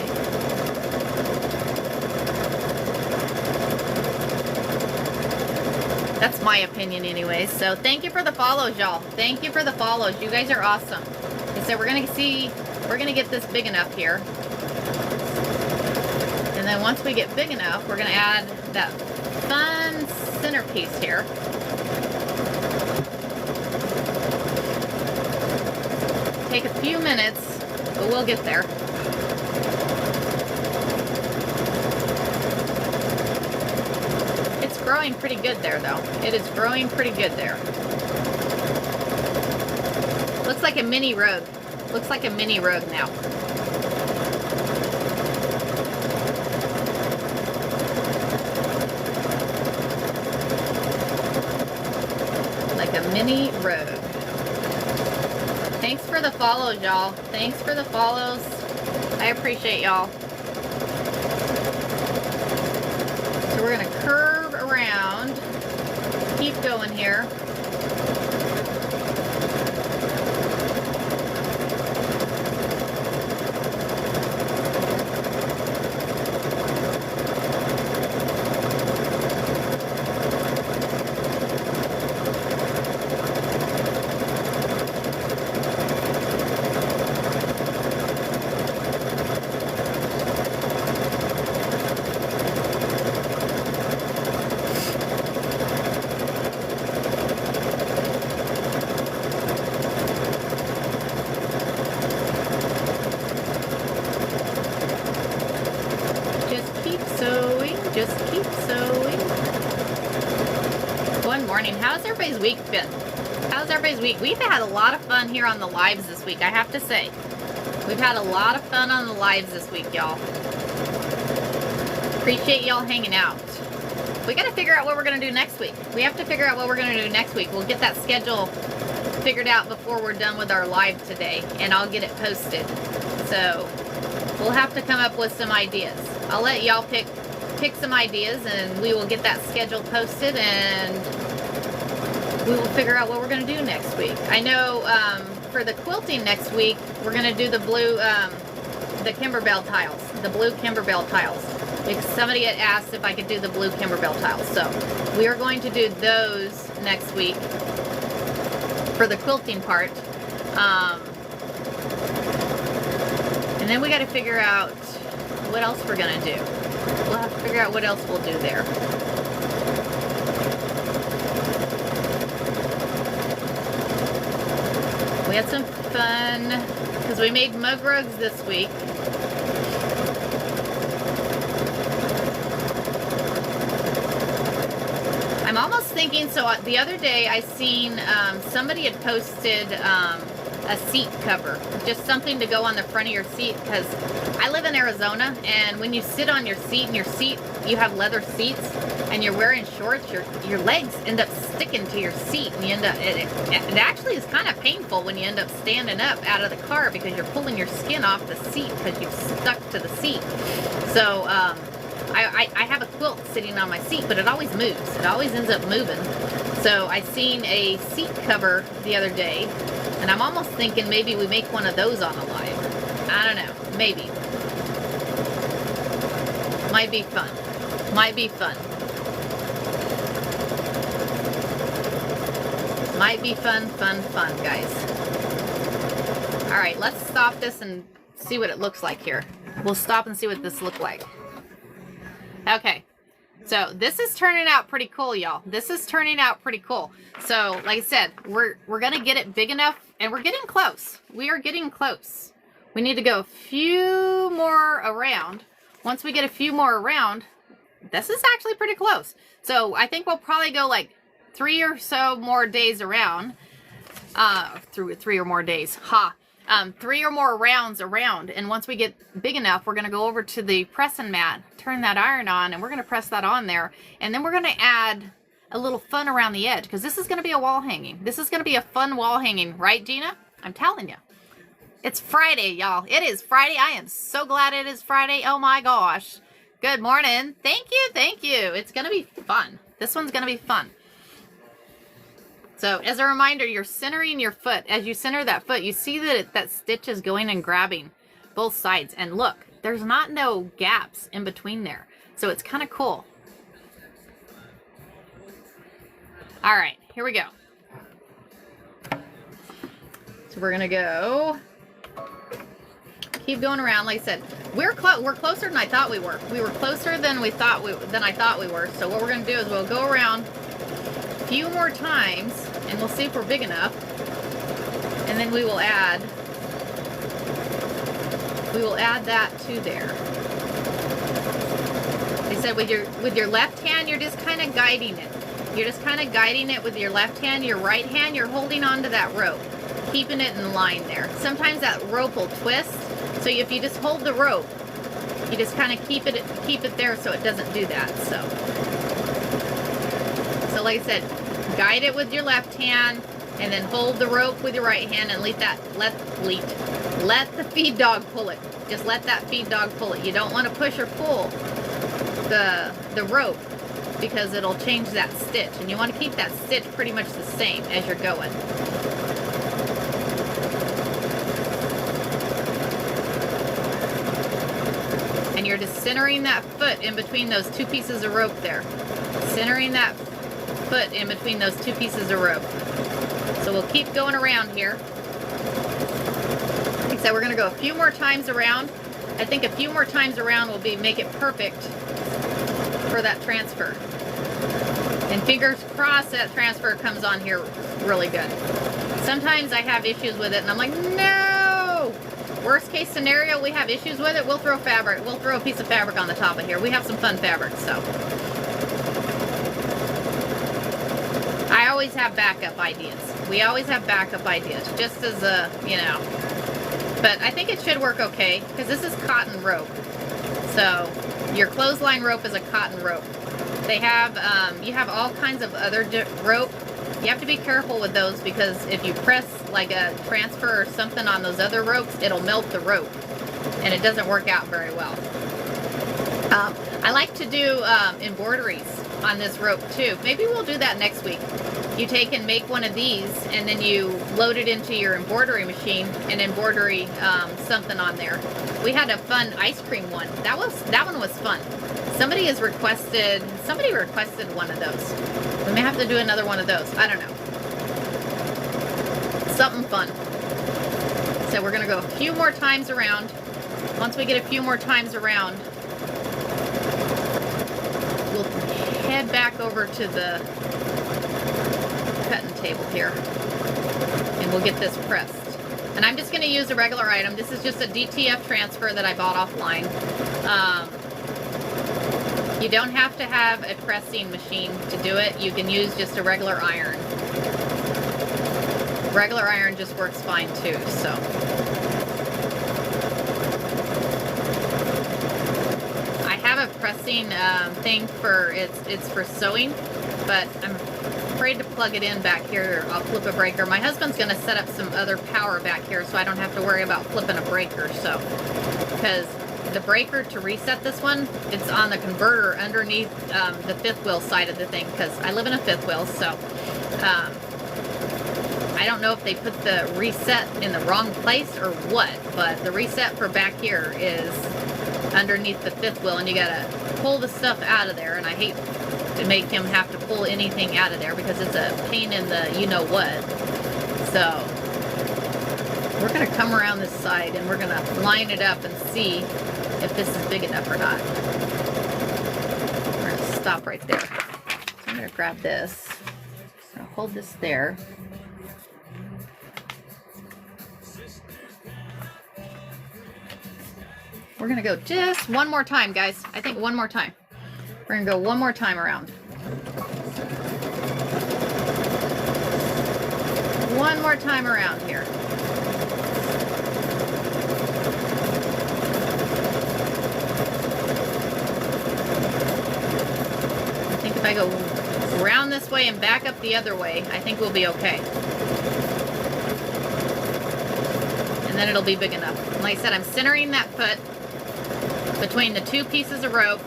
That's my opinion anyways. So thank you for the follows, y'all. Thank you for the follows. You guys are awesome. And so we're going to get this big enough here. And then once we get big enough, we're going to add that fun centerpiece here. Take a few minutes, but we'll get there. It's growing pretty good there, though. It is growing pretty good there. Looks like a mini rogue. Looks like a mini rogue now. Like a mini rogue. Thanks for the follows, y'all. Thanks for the follows. I appreciate y'all. So we're going to curve around. Keep going here. Just keep sewing. Good morning. How's everybody's week been? How's everybody's week? We've had a lot of fun here on the lives this week, I have to say. We've had a lot of fun on the lives this week, y'all. Appreciate y'all hanging out. We got to figure out what we're going to do next week. We have to figure out what we're going to do next week. We'll get that schedule figured out before we're done with our live today, and I'll get it posted. So we'll have to come up with some ideas. I'll let y'all pick some ideas, and we will get that schedule posted, and we will figure out what we're going to do next week. I know for the quilting next week, we're going to do the blue, the Kimberbell tiles, the blue Kimberbell tiles. Because somebody had asked if I could do the blue Kimberbell tiles. So we are going to do those next week for the quilting part. And then we got to figure out what else we're going to do. We'll have to figure out what else we'll do there. We had some fun because we made mug rugs this week. I'm almost thinking, so the other day I seen somebody had posted a seat cover, just something to go on the front of your seat, because I live in Arizona, and when you sit on your seat, and you have leather seats, and you're wearing shorts, your legs end up sticking to your seat, and you end up, it actually is kind of painful when you end up standing up out of the car because you're pulling your skin off the seat because you've stuck to the seat. So I have a quilt sitting on my seat, but it always moves. It always ends up moving. So I seen a seat cover the other day, and I'm almost thinking maybe we make one of those on a live. I don't know. Maybe. Might be fun. Might be fun. Might be fun, guys. All right, let's stop this and see what it looks like here. We'll stop and see what this looks like. Okay, so this is turning out pretty cool, y'all. This is turning out pretty cool. So, like I said, we're gonna get it big enough, and we're getting close. We are getting close. We need to go a few more around. Once we get a few more around, this is actually pretty close. So I think we'll probably go like 3 or so more days around. Through 3 or more days. Ha. 3 or more rounds around. And once we get big enough, we're going to go over to the pressing mat, turn that iron on, and we're going to press that on there. And then we're going to add a little fun around the edge, because this is going to be a wall hanging. This is going to be a fun wall hanging, right, Gina? I'm telling you. It's Friday, y'all. It is Friday. I am so glad it is Friday. Oh my gosh. Good morning. Thank you. Thank you. It's going to be fun. This one's going to be fun. So as a reminder, you're centering your foot. As you center that foot, you see that that stitch is going and grabbing both sides. And look, there's no gaps in between there. So it's kind of cool. All right, here we go. So we're gonna go, keep going around. Like I said, we're closer than I thought we were. We were closer than I thought we were. So what we're gonna do is we'll go around a few more times, and we'll see if we're big enough. And then we will add that to there. Like I said, with your left hand, you're just kind of guiding it. You're just kind of guiding it with your left hand. Your right hand, you're holding on to that rope, keeping it in line there. Sometimes that rope will twist, so if you just hold the rope, you just kind of keep it there so it doesn't do that. So like I said, guide it with your left hand, and then hold the rope with your right hand, and let the feed dog pull it. Just let that feed dog pull it. You don't want to push or pull the rope, because it'll change that stitch, and you want to keep that stitch pretty much the same as you're going. And you're just centering that foot in between those 2 pieces of rope there. Centering that foot in between those 2 pieces of rope. So we'll keep going around here. Like I said, we're going to go a few more times around. I think a few more times around will make it perfect for that transfer. And fingers crossed that transfer comes on here really good. Sometimes I have issues with it, and I'm like, no! Worst case scenario, we have issues with it, we'll throw fabric. We'll throw a piece of fabric on the top of here. We have some fun fabric, so. I always have backup ideas. We always have backup ideas, just as a, But I think it should work okay, because this is cotton rope. So your clothesline rope is a cotton rope. They have, you have all kinds of other rope. You have to be careful with those, because if you press like a transfer or something on those other ropes, it'll melt the rope, and it doesn't work out very well. I like to do embroideries on this rope too. Maybe we'll do that next week. You take and make one of these, and then you load it into your embroidery machine and embroidery something on there. We had a fun ice cream one. That one was fun. Somebody requested one of those. We may have to do another one of those. I don't know. Something fun. So we're gonna go a few more times around. Once we get a few more times around, we'll head back over to the cutting table here, and we'll get this pressed. And I'm just going to use a regular item. This is just a DTF transfer that I bought offline. You don't have to have a pressing machine to do it. You can use just a regular iron. Regular iron just works fine too, so. I have a pressing thing for, it's for sewing, but I'm afraid to plug it in back here. I'll flip a breaker. My husband's going to set up some other power back here, so I don't have to worry about flipping a breaker. So, because the breaker to reset this one, it's on the converter underneath the fifth wheel side of the thing, because I live in a fifth wheel, so I don't know if they put the reset in the wrong place or what, but the reset for back here is underneath the fifth wheel, and you gotta pull the stuff out of there, and I hate to make him have to pull anything out of there because it's a pain in the you-know-what. So we're going to come around this side, and we're going to line it up and see if this is big enough or not. We're going to stop right there. So I'm going to grab this. I'm going to hold this there. We're going to go just one more time, guys. I think one more time. We're going to go one more time around. One more time around here. I go around this way and back up the other way, I think we'll be okay. And then it'll be big enough. Like I said, I'm centering that foot between the two pieces of rope,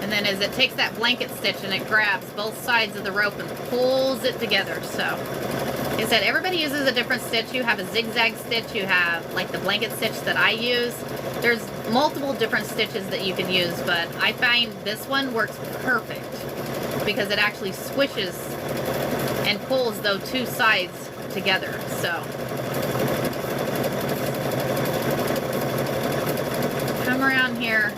and then as it takes that blanket stitch and it grabs both sides of the rope and pulls it together. So, like I said, everybody uses a different stitch. You have a zigzag stitch, you have like the blanket stitch that I use. There's multiple different stitches that you can use, but I find this one works perfect because it actually squishes and pulls those two sides together. So, come around here.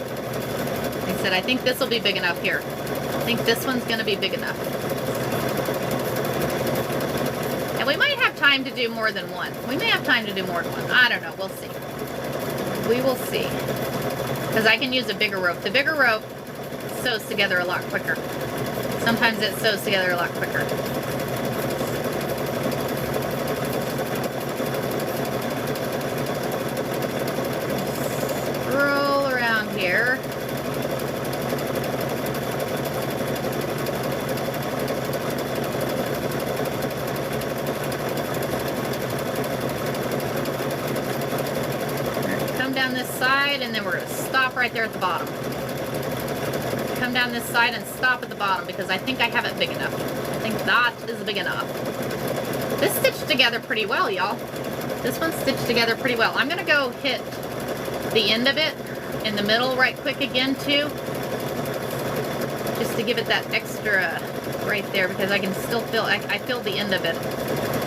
Like I said, I think this will be big enough here. I think this one's going to be big enough. And we might have time to do more than one. We may have time to do more than one. I don't know. We'll see. We will see. Because I can use a bigger rope. The bigger rope sews together a lot quicker. Sometimes it sews together a lot quicker. Roll around here. Down this side, and then we're going to stop right there at the bottom. Come down this side and stop at the bottom because I think I have it big enough. I think that is big enough. This stitched together pretty well, y'all. This one's stitched together pretty well. I'm going to go hit the end of it in the middle right quick again too, just to give it that extra right there because I can still feel, I feel the end of it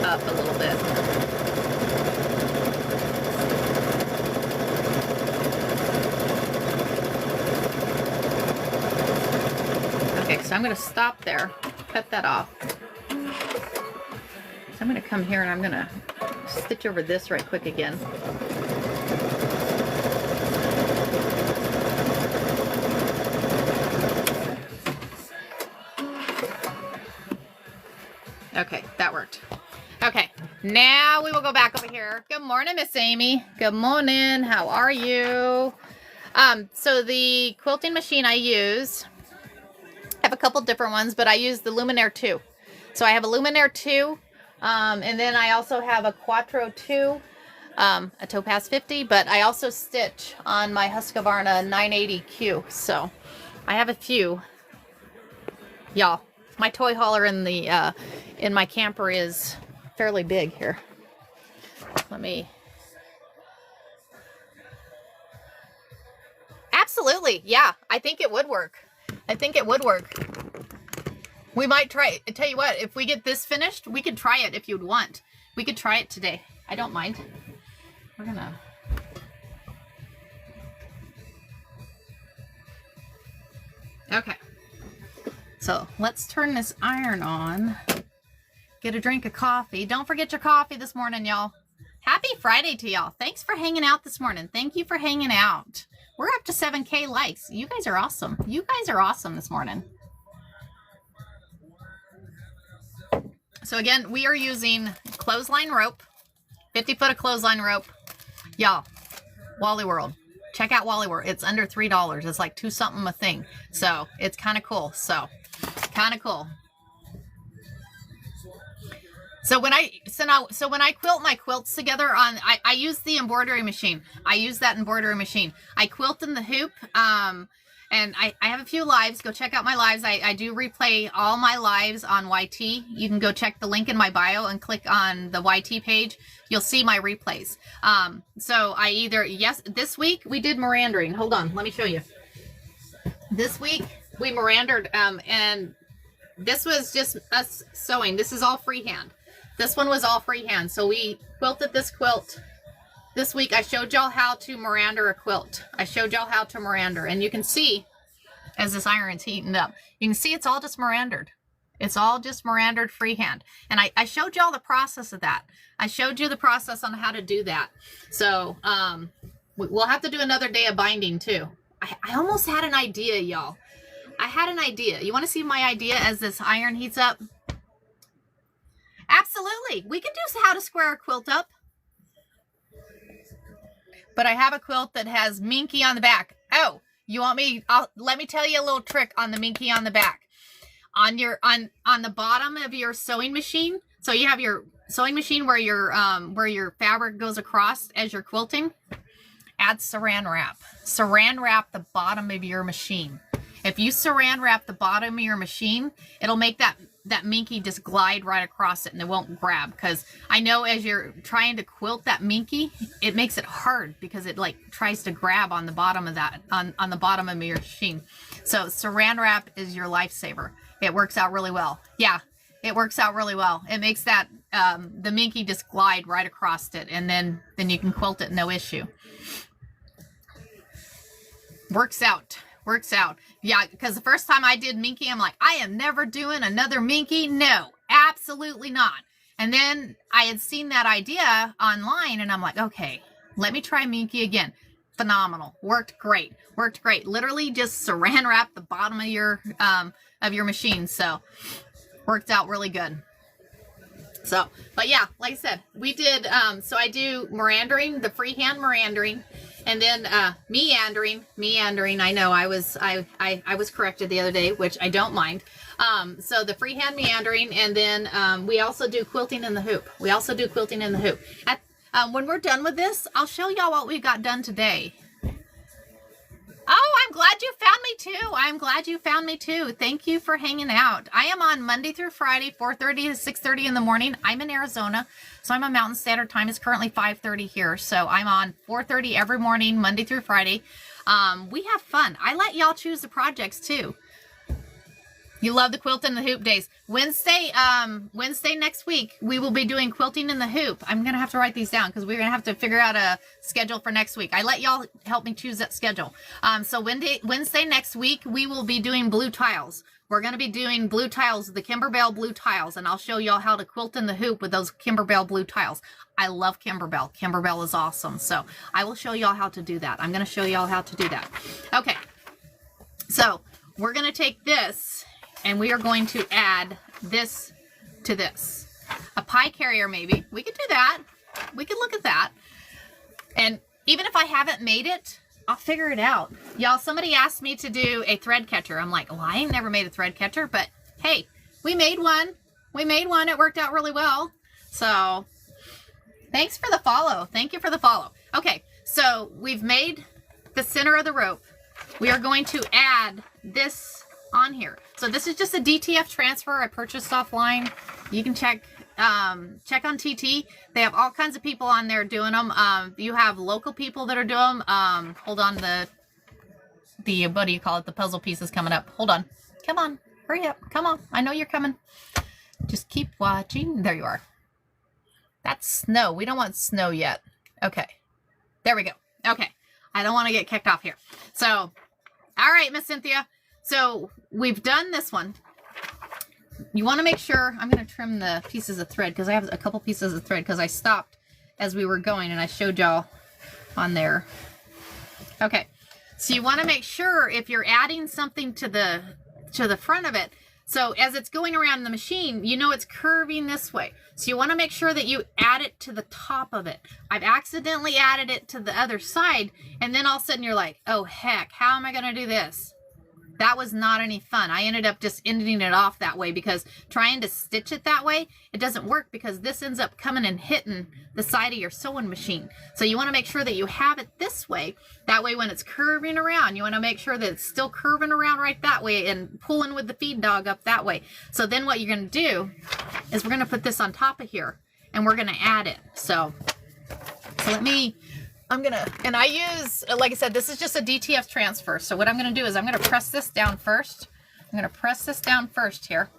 up a little bit. So I'm going to stop there, cut that off. So I'm going to come here and I'm going to stitch over this right quick again. Okay, that worked. Okay, now we will go back over here. Good morning, Miss Amy. Good morning. How are you? So the quilting machine I use, I have a couple different ones, but I use the Luminaire 2. So I have a Luminaire 2, and then I also have a Quattro 2, a Topaz 50, but I also stitch on my Husqvarna 980Q. So I have a few. Y'all, my toy hauler in the in my camper is fairly big here. Let me. Absolutely, yeah, I think it would work. I think it would work. We might try it. I tell you what, if we get this finished, we could try it if you'd want. We could try it today. I don't mind. We're gonna. Okay. So let's turn this iron on. Get a drink of coffee. Don't forget your coffee this morning, y'all. Happy Friday to y'all. Thanks for hanging out this morning. Thank you for hanging out. We're up to 7K likes. You guys are awesome. You guys are awesome this morning. So again, we are using clothesline rope, 50 foot of clothesline rope. Y'all, Wally World. Check out Wally World. It's under $3. It's like $2 something a thing. So it's kind of cool. So kind of cool. So when I quilt my quilts together on, I use the embroidery machine. I use that embroidery machine. I quilt in the hoop, and I have a few lives. Go check out my lives. I do replay all my lives on YT. You can go check the link in my bio and click on the YT page. You'll see my replays. So I either, yes, this week we did Mirandering. Hold on, let me show you. This week we Mirandered, and this was just us sewing. This is all freehand. This one was all freehand. So we quilted this quilt. This week I showed y'all how to Mirander a quilt. I showed y'all how to Mirander. And you can see, as this iron's heating up, you can see it's all just Mirandered. It's all just Mirandered freehand. And I showed y'all the process of that. I showed you the process on how to do that. So we'll have to do another day of binding too. I almost had an idea, y'all. I had an idea. You want to see my idea as this iron heats up? Absolutely. We can do how to square a quilt up. But I have a quilt that has Minky on the back. Oh, you want me? Let me tell you a little trick on the Minky on the back. on the bottom of your sewing machine. So you have your sewing machine where your fabric goes across as you're quilting. Add saran wrap. Saran wrap the bottom of your machine. If you saran wrap the bottom of your machine, it'll make that minky just glide right across it and it won't grab. Because I know as you're trying to quilt that minky, it makes it hard because it like tries to grab on the bottom of that, on the bottom of your machine. So saran wrap is your lifesaver. It works out really well. Yeah, it works out really well. It makes that, the minky just glide right across it, and then you can quilt it no issue. Works out. Yeah, because the first time I did minky, I'm like, I am never doing another minky. No, absolutely not. And then I had seen that idea online, and I'm like, okay, let me try minky again. Phenomenal. Worked great. Literally just saran wrap the bottom of your machine. So worked out really good. So, but yeah, like I said, we did, so I do meandering, the freehand meandering, and then meandering. I know I was corrected the other day, which I don't mind. So the freehand meandering, and then we also do quilting in the hoop. When we're done with this, I'll show y'all what we got done today. Oh, I'm glad you found me too. Thank you for hanging out. I am on Monday through Friday, 4:30 to 6:30 in the morning. I'm in Arizona, so I'm on Mountain Standard Time. It's currently 5:30 here, so I'm on 4:30 every morning, Monday through Friday. We have fun. I let y'all choose the projects too. You love the quilt in the hoop days. Wednesday next week, we will be doing quilting in the hoop. I'm going to have to write these down because we're going to have to figure out a schedule for next week. I let y'all help me choose that schedule. So Wednesday next week, we will be doing blue tiles. We're going to be doing blue tiles, the Kimberbell blue tiles, and I'll show y'all how to quilt in the hoop with those Kimberbell blue tiles. I love Kimberbell. Kimberbell is awesome. So I will show y'all how to do that. I'm going to show y'all how to do that. Okay. So we're going to take this, and we are going to add this to this. A pie carrier, maybe. We could do that. We could look at that. And even if I haven't made it, I'll figure it out. Y'all, somebody asked me to do a thread catcher. I'm like, well, I ain't never made a thread catcher, but hey, we made one. It worked out really well. So thanks for the follow. Thank you for the follow. Okay, so we've made the center of the rope. We are going to add this on here. So this is just a DTF transfer I purchased offline. You can check on TT. They have all kinds of people on there doing them. You have local people that are doing them. Hold on, what do you call it? The puzzle pieces coming up. Hold on. Come on. Hurry up. Come on. I know you're coming. Just keep watching. There you are. That's snow. We don't want snow yet. Okay. There we go. Okay. I don't want to get kicked off here. So, all right, Miss Cynthia. So we've done this one. You want to make sure, I'm going to trim the pieces of thread because I have a couple pieces of thread because I stopped as we were going and I showed y'all on there. Okay. So you want to make sure if you're adding something to the front of it, so as it's going around the machine, you know it's curving this way. So you want to make sure that you add it to the top of it. I've accidentally added it to the other side, and then all of a sudden you're like, oh heck, how am I going to do this? That was not any fun. I ended up just ending it off that way because trying to stitch it that way, it doesn't work because this ends up coming and hitting the side of your sewing machine. So you want to make sure that you have it this way. That way when it's curving around, you want to make sure that it's still curving around right that way and pulling with the feed dog up that way. So then what you're going to do is we're going to put this on top of here and we're going to add it. So let me... and I use, like I said, this is just a DTF transfer. So what I'm going to do is I'm going to press this down first. I'm going to press this down first here.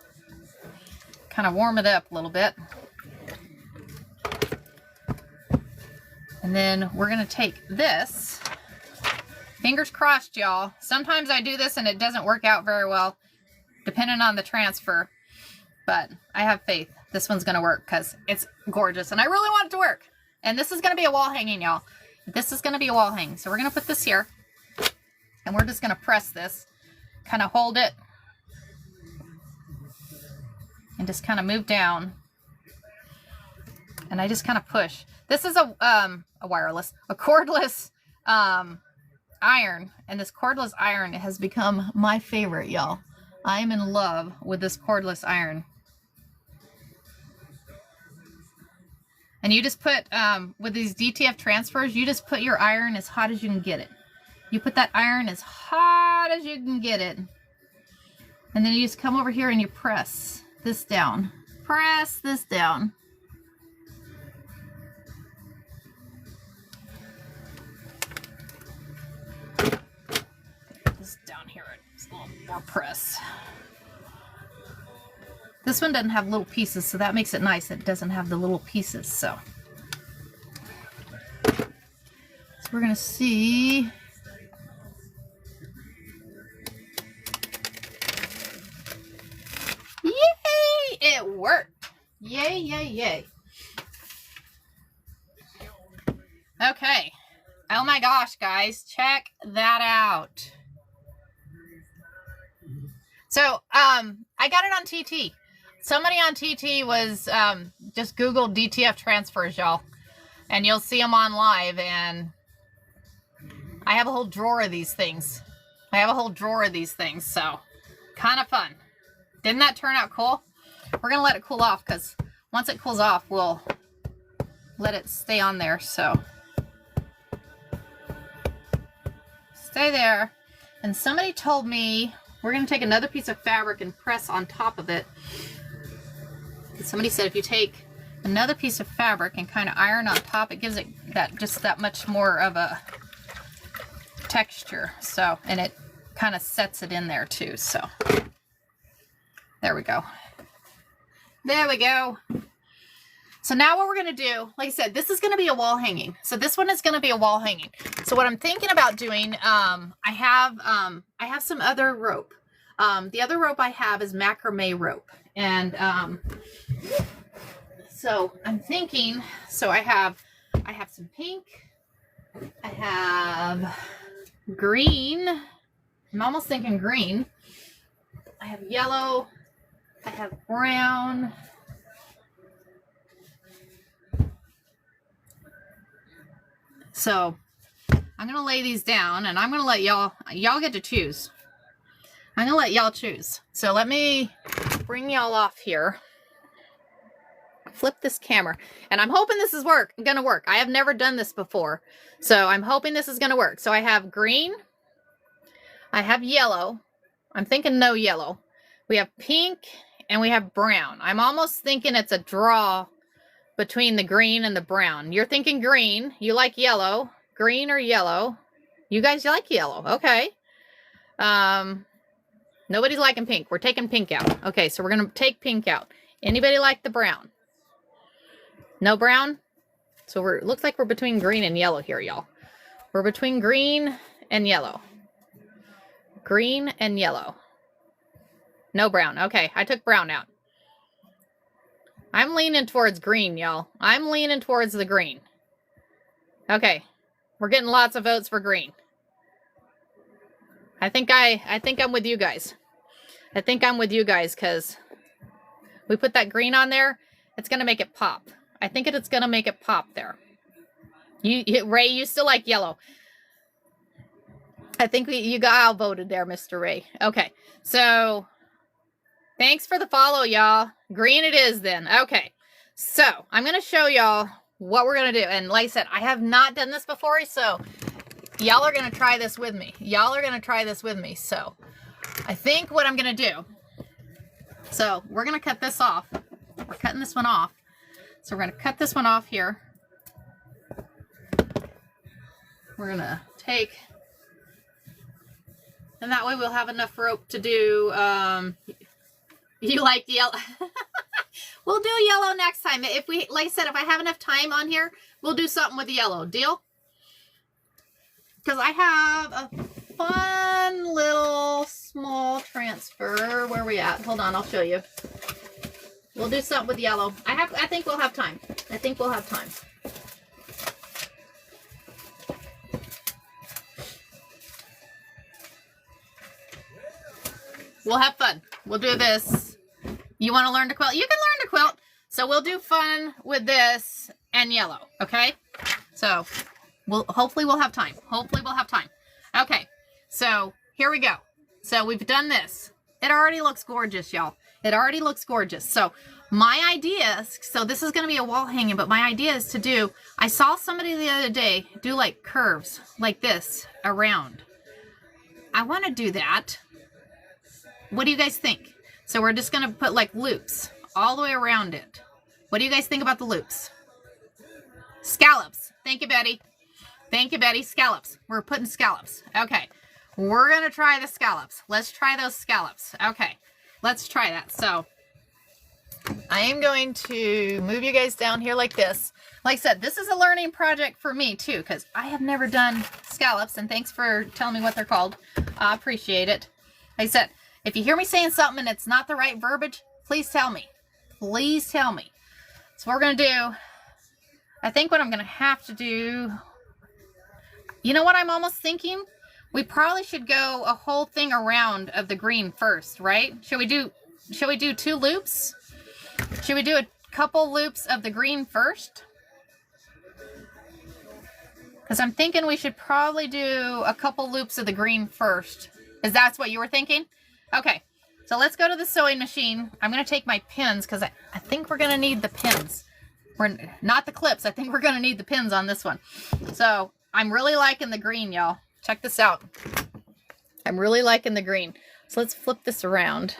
Kind of warm it up a little bit. And then we're going to take this. Fingers crossed, y'all. Sometimes I do this and it doesn't work out very well, depending on the transfer. But I have faith. This one's going to work because it's gorgeous. And I really want it to work. And this is going to be a wall hanging, y'all. This is going to be a wall hang. So we're going to put this here. And we're just going to press this. Kind of hold it. And just kind of move down. And I just kind of push. This is a cordless iron. And this cordless iron has become my favorite, y'all. I am in love with this cordless iron. And you just put, with these DTF transfers, you just put your iron as hot as you can get it. You put that iron as hot as you can get it. And then you just come over here and you press this down. Press this down. This down here, it's a little more press. This one doesn't have little pieces, so that makes it nice. It doesn't have the little pieces, so we're gonna see. Yay! It worked. Yay, yay, yay. Okay. Oh my gosh, guys, check that out. So, I got it on TT. Somebody on TT was, just Google DTF transfers, y'all. And you'll see them on live, and I have a whole drawer of these things. So kind of fun. Didn't that turn out cool? We're going to let it cool off, because once it cools off, we'll let it stay on there, so. Stay there. And somebody told me we're going to take another piece of fabric and press on top of it. Somebody said if you take another piece of fabric and kind of iron on top, it gives it that much more of a texture. So, and it kind of sets it in there too. So there we go. There we go. So now what we're going to do, like I said, this is going to be a wall hanging. So this one is going to be a wall hanging. So what I'm thinking about doing, I have some other rope. The other rope I have is macrame rope. And so I'm thinking, so I have some pink, I have green, I'm almost thinking green, I have yellow, I have brown, so I'm going to lay these down and I'm going to let y'all get to choose. I'm going to let y'all choose. So let me bring y'all off here. Flip this camera. And I'm hoping this is going to work. I have never done this before. So I'm hoping this is going to work. So I have green. I have yellow. I'm thinking no yellow. We have pink and we have brown. I'm almost thinking it's a draw between the green and the brown. You're thinking green. You like yellow. Green or yellow. You guys like yellow. Okay. Nobody's liking pink. We're taking pink out. Okay, so we're going to take pink out. Anybody like the brown? No brown? So looks like we're between green and yellow here, y'all. We're between green and yellow. Green and yellow. No brown. Okay, I took brown out. I'm leaning towards green, y'all. I'm leaning towards the green. Okay, we're getting lots of votes for green. I think I'm with you guys. I think I'm with you guys because we put that green on there. It's going to make it pop. I think it's going to make it pop there. Ray, you still like yellow. I think you got outvoted there, Mr. Ray. Okay, so thanks for the follow, y'all. Green it is then. Okay, so I'm going to show y'all what we're going to do. And like I said, I have not done this before, so y'all are going to try this with me. So I think what I'm going to do, so we're going to cut this off. We're cutting this one off. So we're going to cut this one off here. We're going to take, and that way we'll have enough rope to do, you like yellow? We'll do yellow next time. If we, like I said, if I have enough time on here, we'll do something with yellow. Deal? Because I have a fun little small transfer. Where are we at? Hold on, I'll show you. We'll do something with yellow. I think we'll have time. We'll have fun. We'll do this. You want to learn to quilt? You can learn to quilt. So we'll do fun with this and yellow. Okay? So hopefully we'll have time. Okay. So here we go. So we've done this. It already looks gorgeous, y'all. It already looks gorgeous. So my idea, so this is going to be a wall hanging, but my idea is to do, I saw somebody the other day do like curves like this around. I want to do that. What do you guys think? So we're just going to put like loops all the way around it. What do you guys think about the loops? Scallops. Thank you, Betty. Thank you, Betty. Scallops. We're putting scallops. Okay. We're going to try the scallops. Let's try those scallops. Okay. Let's try that. So I am going to move you guys down here like this. Like I said, this is a learning project for me too, because I have never done scallops, and thanks for telling me what they're called. I appreciate it. Like I said, if you hear me saying something and it's not the right verbiage, please tell me. Please tell me. So what we're going to do, I think what I'm going to have to do, you know what I'm almost thinking? We probably should go a whole thing around of the green first, right? Should we do 2 loops? Should we do a couple loops of the green first? Because I'm thinking we should probably do a couple loops of the green first. Is that what you were thinking? Okay, so let's go to the sewing machine. I'm going to take my pins because I think we're going to need the pins. Not the clips. I think we're going to need the pins on this one. So I'm really liking the green, y'all. Check this out. I'm really liking the green. So let's flip this around.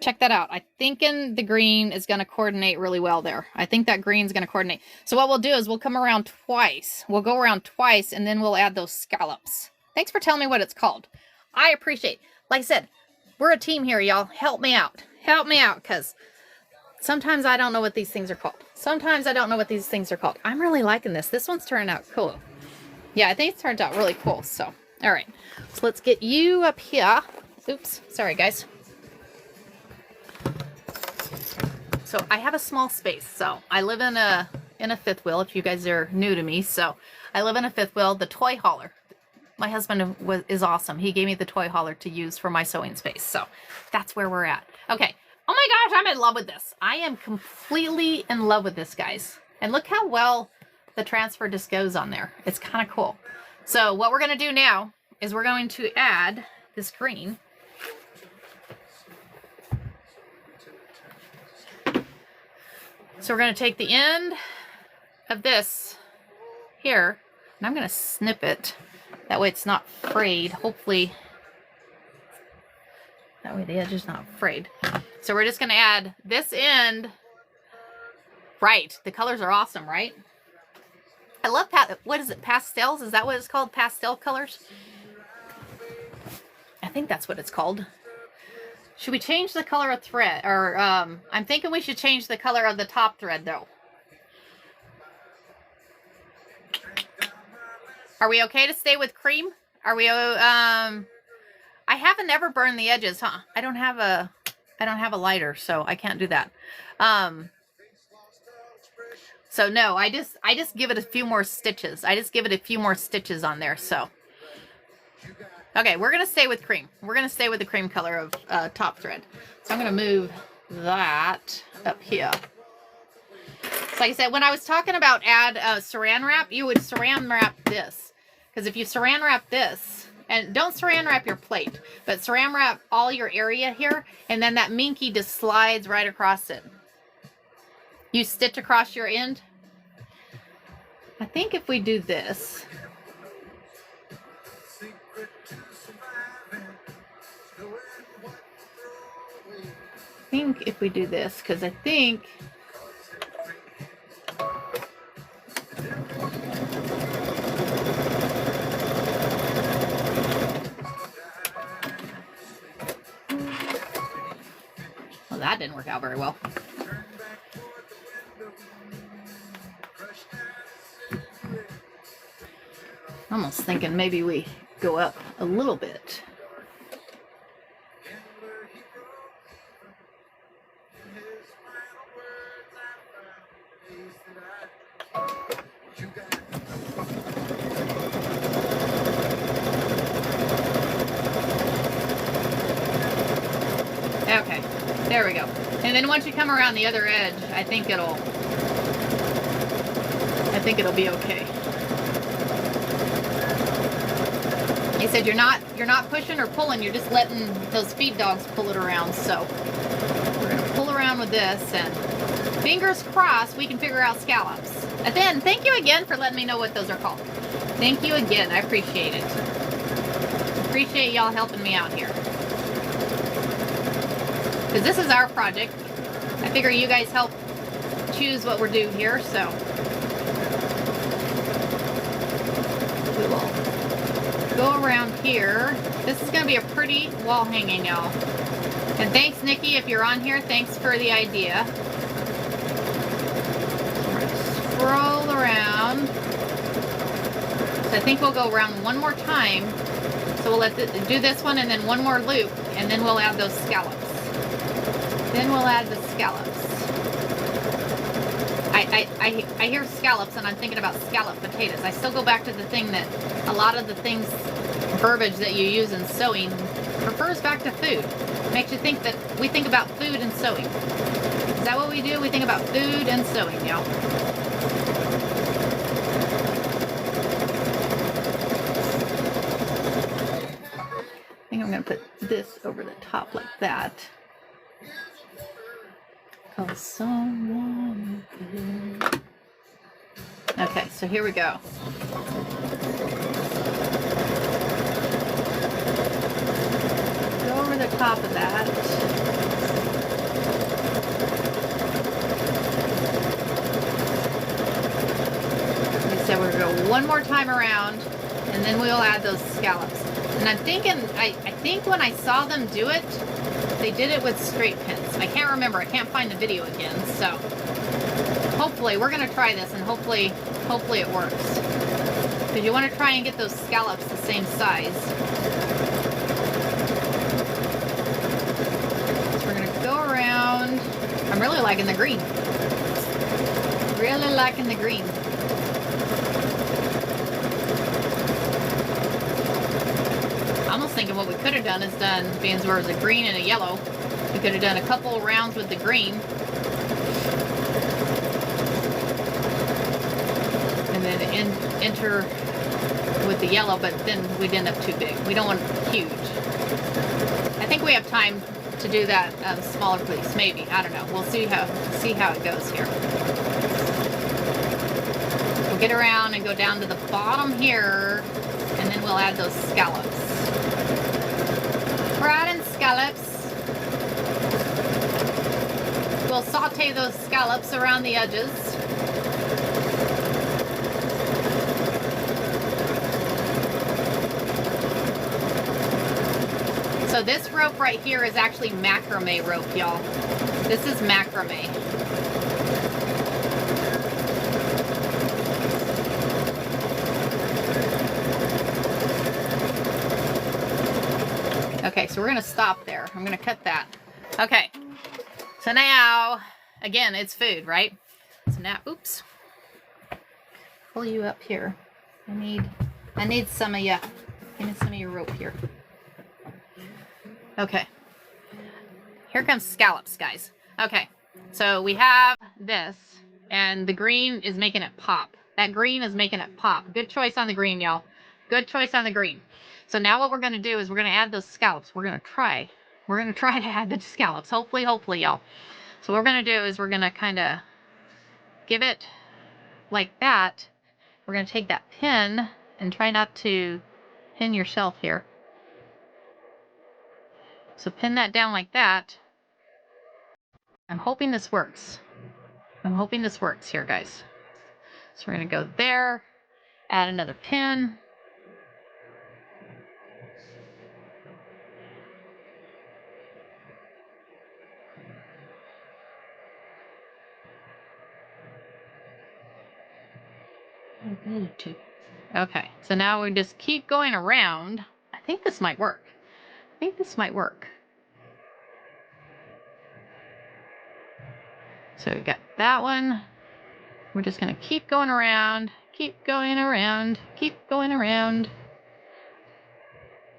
Check that out. I'm thinking the green is going to coordinate really well there. I think that green is going to coordinate. So what we'll do is we'll come around twice. We'll go around twice, and then we'll add those scallops. Thanks for telling me what it's called. I appreciate it. Like I said, we're a team here, y'all. Help me out. Help me out, because sometimes I don't know what these things are called. Sometimes I don't know what these things are called. I'm really liking this. This one's turned out cool. Yeah, I think it's turned out really cool. So, all right. So let's get you up here. Oops. Sorry, guys. So I have a small space. So I live in a fifth wheel, if you guys are new to me. So I live in a fifth wheel, the toy hauler. My husband is awesome. He gave me the toy hauler to use for my sewing space. So that's where we're at. Okay. Oh my gosh, I'm in love with this. I am completely in love with this, guys. And look how well the transfer disc goes on there. It's kind of cool. So what we're going to do now is we're going to add this green. So we're going to take the end of this here, and I'm going to snip it. That way it's not frayed. Hopefully, that way the edge is not frayed. So we're just going to add this end. Right. The colors are awesome, right? I love, what is it, pastels? Is that what it's called? Pastel colors? I think that's what it's called. Should we change the color of thread? Or, I'm thinking we should change the color of the top thread, though. Are we okay to stay with cream? Are we, I haven't ever burned the edges, huh? I don't have a lighter, so I can't do that. So no, I just give it a few more stitches. I just give it a few more stitches on there, so. Okay, we're going to stay with cream. We're going to stay with the cream color of top thread. So I'm going to move that up here. So like I said, when I was talking about add saran wrap, you would saran wrap this. Because if you saran wrap this, and don't saran wrap your plate, but saran wrap all your area here, and then that minky just slides right across it. You stitch across your end. I think if we do this, because I think well, that didn't work out very well. Almost thinking maybe we go up a little bit. Okay, there we go. And then once you come around the other edge, I think it'll be okay. They said you're not pushing or pulling, you're just letting those feed dogs pull it around. So we're gonna pull around with this, and fingers crossed we can figure out scallops. And then thank you again for letting me know what those are called. Thank you again, I appreciate it. Appreciate y'all helping me out here. Because this is our project. I figure you guys help choose what we're doing here, so we will go around here. This is gonna be a pretty wall hanging, y'all. And thanks, Nikki, if you're on here, thanks for the idea. So we're gonna scroll around. So I think we'll go around one more time. So we'll do this one and then one more loop, and then we'll add those scallops. Then we'll add the scallops. I hear scallops and I'm thinking about scallop potatoes. I still go back to the thing that a lot of the things, verbiage that you use in sewing refers back to food. Makes you think that we think about food and sewing. Is that what we do? We think about food and sewing, y'all. I think I'm gonna put this over the top like that. Cause someone. Okay, so here we go. Go over the top of that. Like I said, we're gonna go one more time around, and then we'll add those scallops. And I'm thinking, I think when I saw them do it, they did it with straight pins. I can't remember. I can't find the video again. So hopefully we're gonna try this, and hopefully it works. Because you want to try and get those scallops the same size. So we're gonna go around. I'm really liking the green. Really liking the green. Almost thinking what we could have done is being there was a green and a yellow, we could have done a couple rounds with the green and then enter with the yellow, but then we'd end up too big. We don't want huge. I think we have time to do that smaller piece, maybe. I don't know. We'll see how it goes here. We'll get around and go down to the bottom here, and then we'll add those scallops. We're adding scallops. We'll saute those scallops around the edges. So this rope right here is actually macrame rope, y'all. This is macrame. Okay, so we're gonna stop there. I'm gonna cut that. Okay, so now, again, it's food, right? So now, oops. Pull you up here. I need some of you. I need some of your rope here. Okay. Here comes scallops, guys. Okay, so we have this, and the green is making it pop. That green is making it pop. Good choice on the green, y'all. Good choice on the green. So now what we're going to do is we're going to add those scallops. We're going to try to add the scallops. Hopefully, y'all. So what we're going to do is we're going to kind of give it like that. We're going to take that pin and try not to pin yourself here. So pin that down like that. I'm hoping this works. I'm hoping this works here, guys. So we're going to go there, add another pin. Okay, so now we just keep going around. I think this might work. So we got that one. We're just going to keep going around, And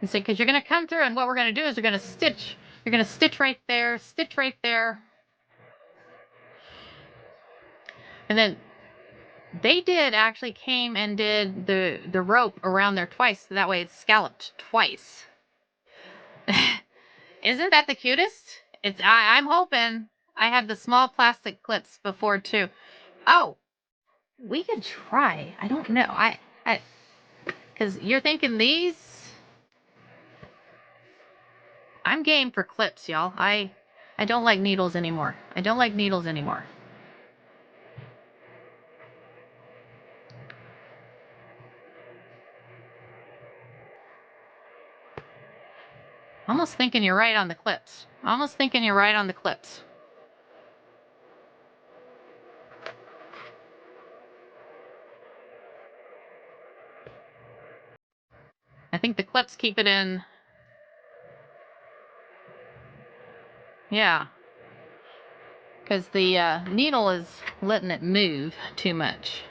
so, because you're going to come through, and what we're going to do is we're going to stitch. You're going to stitch right there, And then They did actually came and did the rope around there twice, so that way it's scalloped twice. Isn't that the cutest? I'm hoping. I have the small plastic clips before too. Oh, we could try. I don't know. Because you're thinking these. I'm game for clips, y'all. I don't like needles anymore. I don't like needles anymore. Almost thinking you're right on the clips. Almost thinking you're right on the clips. I think the clips keep it in. Yeah. Because the needle is letting it move too much.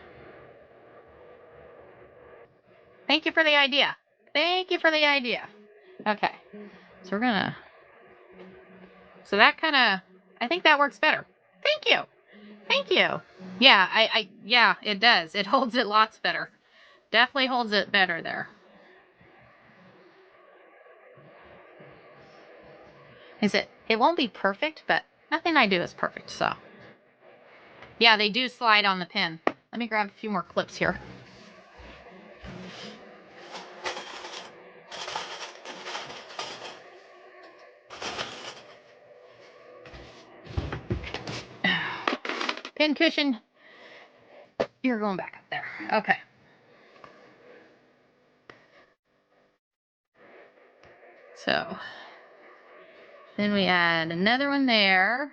Thank you for the idea. Thank you for the idea. Okay. So we're gonna. So that kind of. I think that works better. Thank you. Thank you. Yeah, yeah, it does. It holds it lots better. Definitely holds it better there. It won't be perfect, but nothing I do is perfect, so. Yeah, they do slide on the pin. Let me grab a few more clips here. Pin cushion. You're going back up there. Okay. So then we add another one there.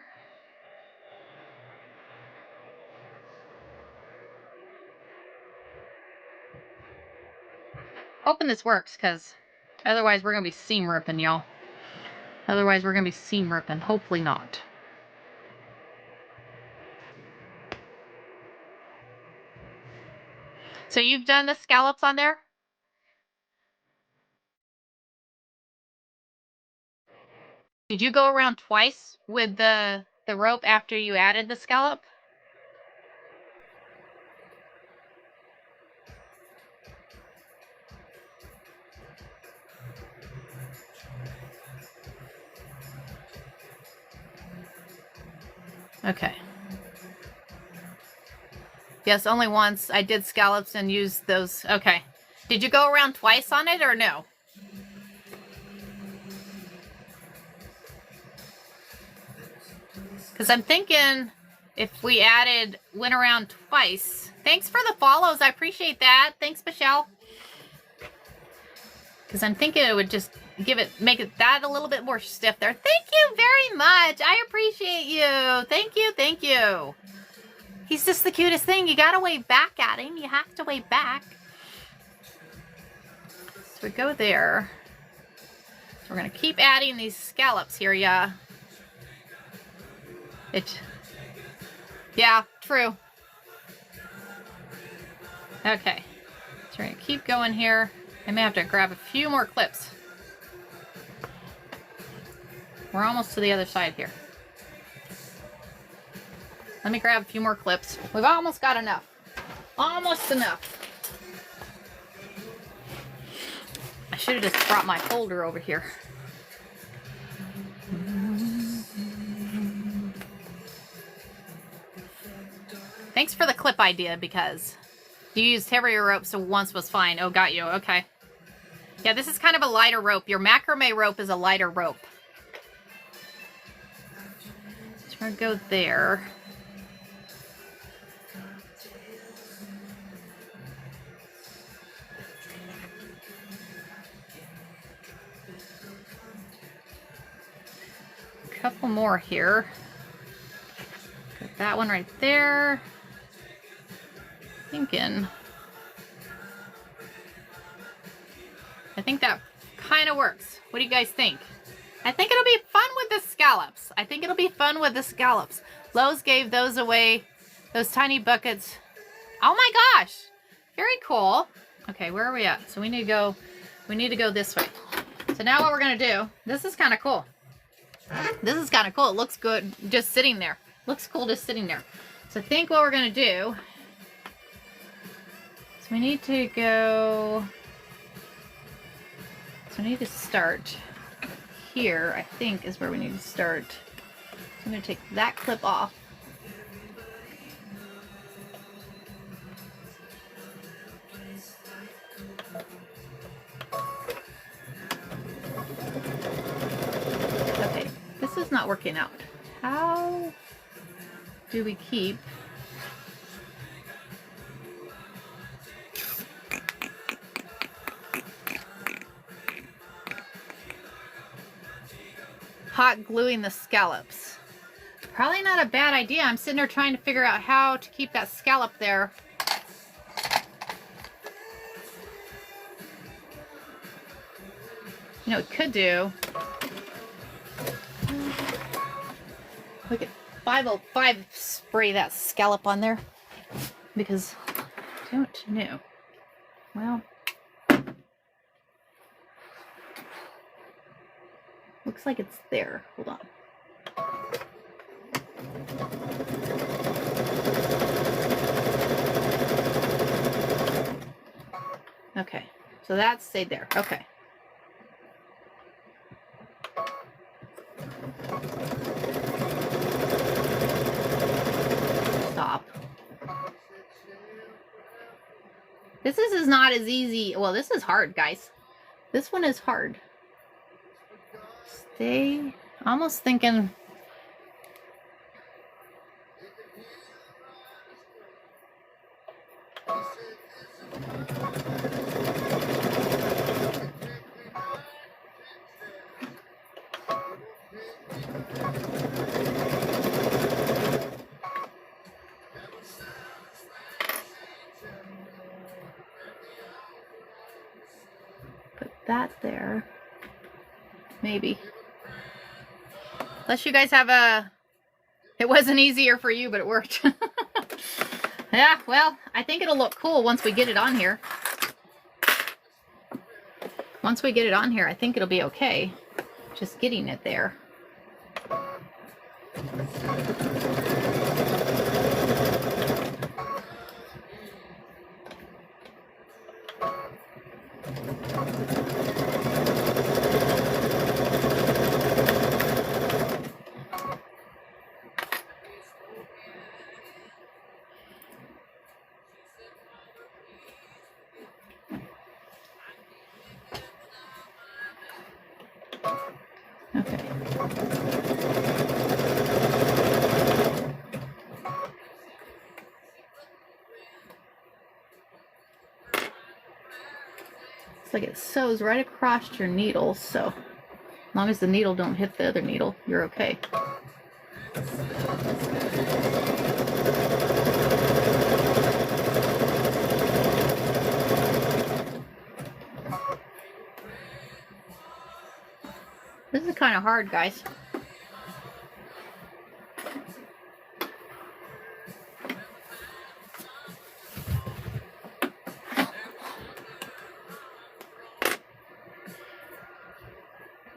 Hoping this works, because otherwise we're going to be seam ripping, y'all. Otherwise we're going to be seam ripping. Hopefully not. So you've done the scallops on there? Did you go around twice with the rope after you added the scallop? Okay. Yes, only once. I did scallops and used those. Okay. Did you go around twice on it or no? Because I'm thinking if we went around twice. Thanks for the follows. I appreciate that. Thanks, Michelle. Because I'm thinking it would just make it that a little bit more stiff there. Thank you very much. I appreciate you. Thank you. Thank you. He's just the cutest thing. You gotta wave back at him. You have to wave back. So we go there. So we're gonna keep adding these scallops here, yeah. Yeah, true. Okay. So we're gonna keep going here. I may have to grab a few more clips. We're almost to the other side here. Let me grab a few more clips. We've almost got enough. Almost enough. I should have just brought my folder over here. Thanks for the clip idea, because you used heavier rope, so once was fine. Oh, got you. Okay. Yeah, this is kind of a lighter rope. Your macrame rope is a lighter rope. So we're going to go there. A couple more here. Put that one right there. Thinking. I think that kind of works. What do you guys think? I think it'll be fun with the scallops. I think it'll be fun with the scallops. Lowe's gave those away, those tiny buckets. Oh my gosh, very cool. Okay, where are we at? So we need to go this way. So now what we're gonna do, this is kind of cool. This is kind of cool. It looks good just sitting there. Looks cool just sitting there. So I think what we're gonna do we need to go, so we need to start here, I think is where we need to start. So I'm going to take that clip off. Okay, this is not working out. How do we keep hot gluing the scallops? Probably not a bad idea. I'm sitting there trying to figure out how to keep that scallop there. You know, we could do, we could 505 spray that scallop on there, because I don't know. Well, looks like it's there. Hold on. Okay, so that stayed there. Okay. Stop. This is not as easy. Well, this is hard, guys. This one is hard. Stay. Almost thinking. Put that there. Maybe. Unless you guys have a... It wasn't easier for you, but it worked. Yeah, well, I think it'll look cool once we get it on here. Once we get it on here, I think it'll be okay. Just getting it there. Okay. It's like it sews right across your needle, so as long as the needle don't hit the other needle, you're okay. This is kind of hard, guys.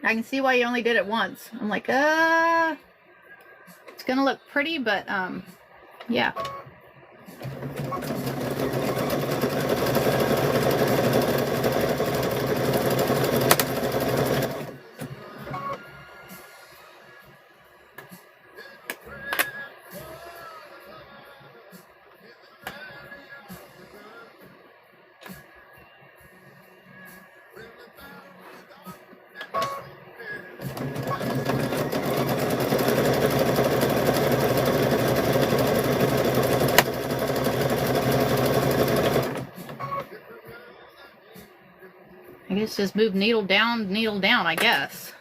I can see why you only did it once. I'm like, it's gonna look pretty, but yeah. I guess just move needle down, I guess.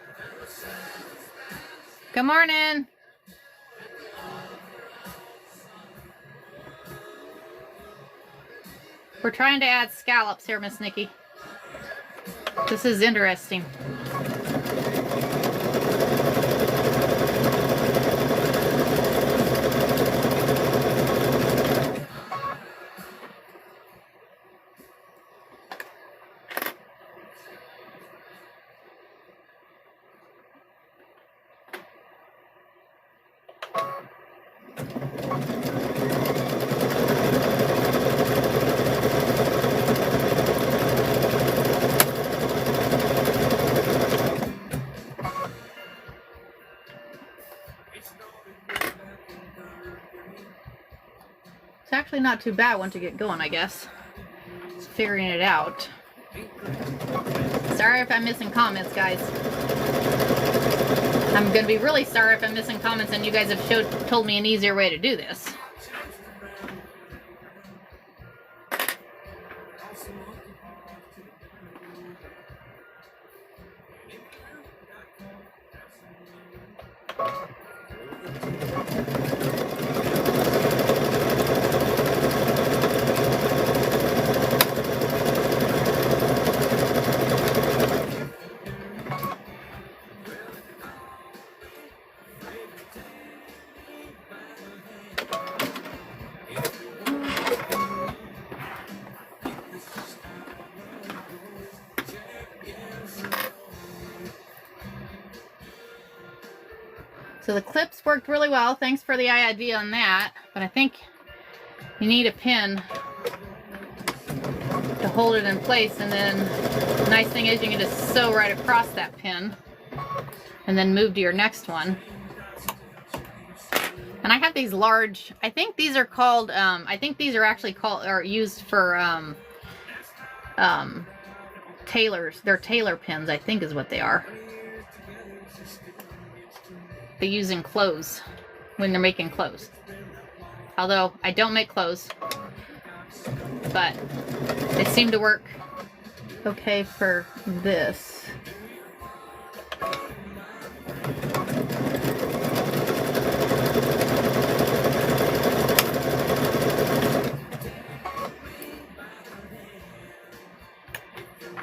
Good morning. We're trying to add scallops here, Miss Nikki. This is interesting. It's actually not too bad once you get going, I guess. Just figuring it out. Sorry if I'm missing comments, guys. I'm going to be really sorry if I'm missing comments and you guys have told me an easier way to do this. So the clips worked really well. Thanks for the idea on that. But I think you need a pin to hold it in place. And then the nice thing is you can just sew right across that pin and then move to your next one. And I have these large, I think these are called, I think these are actually called, or used for tailors. They're tailor pins, I think is what they are. They use in clothes when they're making clothes. Although I don't make clothes, but they seem to work okay for this.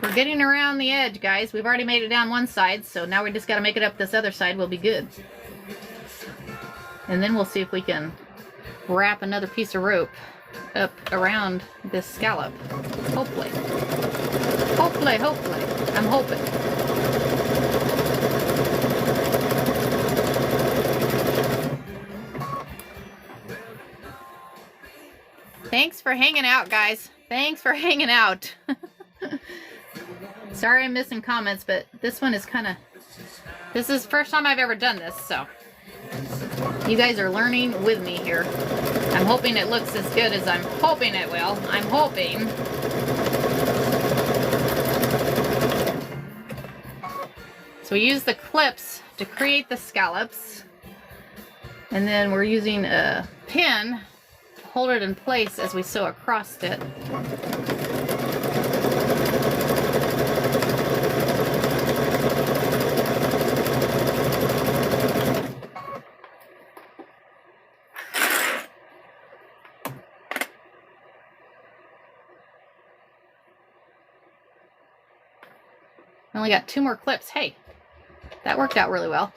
We're getting around the edge, guys. We've already made it down one side, so now we just got to make it up this other side. We'll be good. And then we'll see if we can wrap another piece of rope up around this scallop. Hopefully. Hopefully, hopefully. I'm hoping. Thanks for hanging out, guys. Thanks for hanging out. Sorry I'm missing comments, but this one is kind of... This is the first time I've ever done this, so... You guys are learning with me here. I'm hoping it looks as good as I'm hoping it will. I'm hoping. So we use the clips to create the scallops. And then we're using a pin to hold it in place as we sew across it. I only got 2 more clips. Hey, that worked out really well.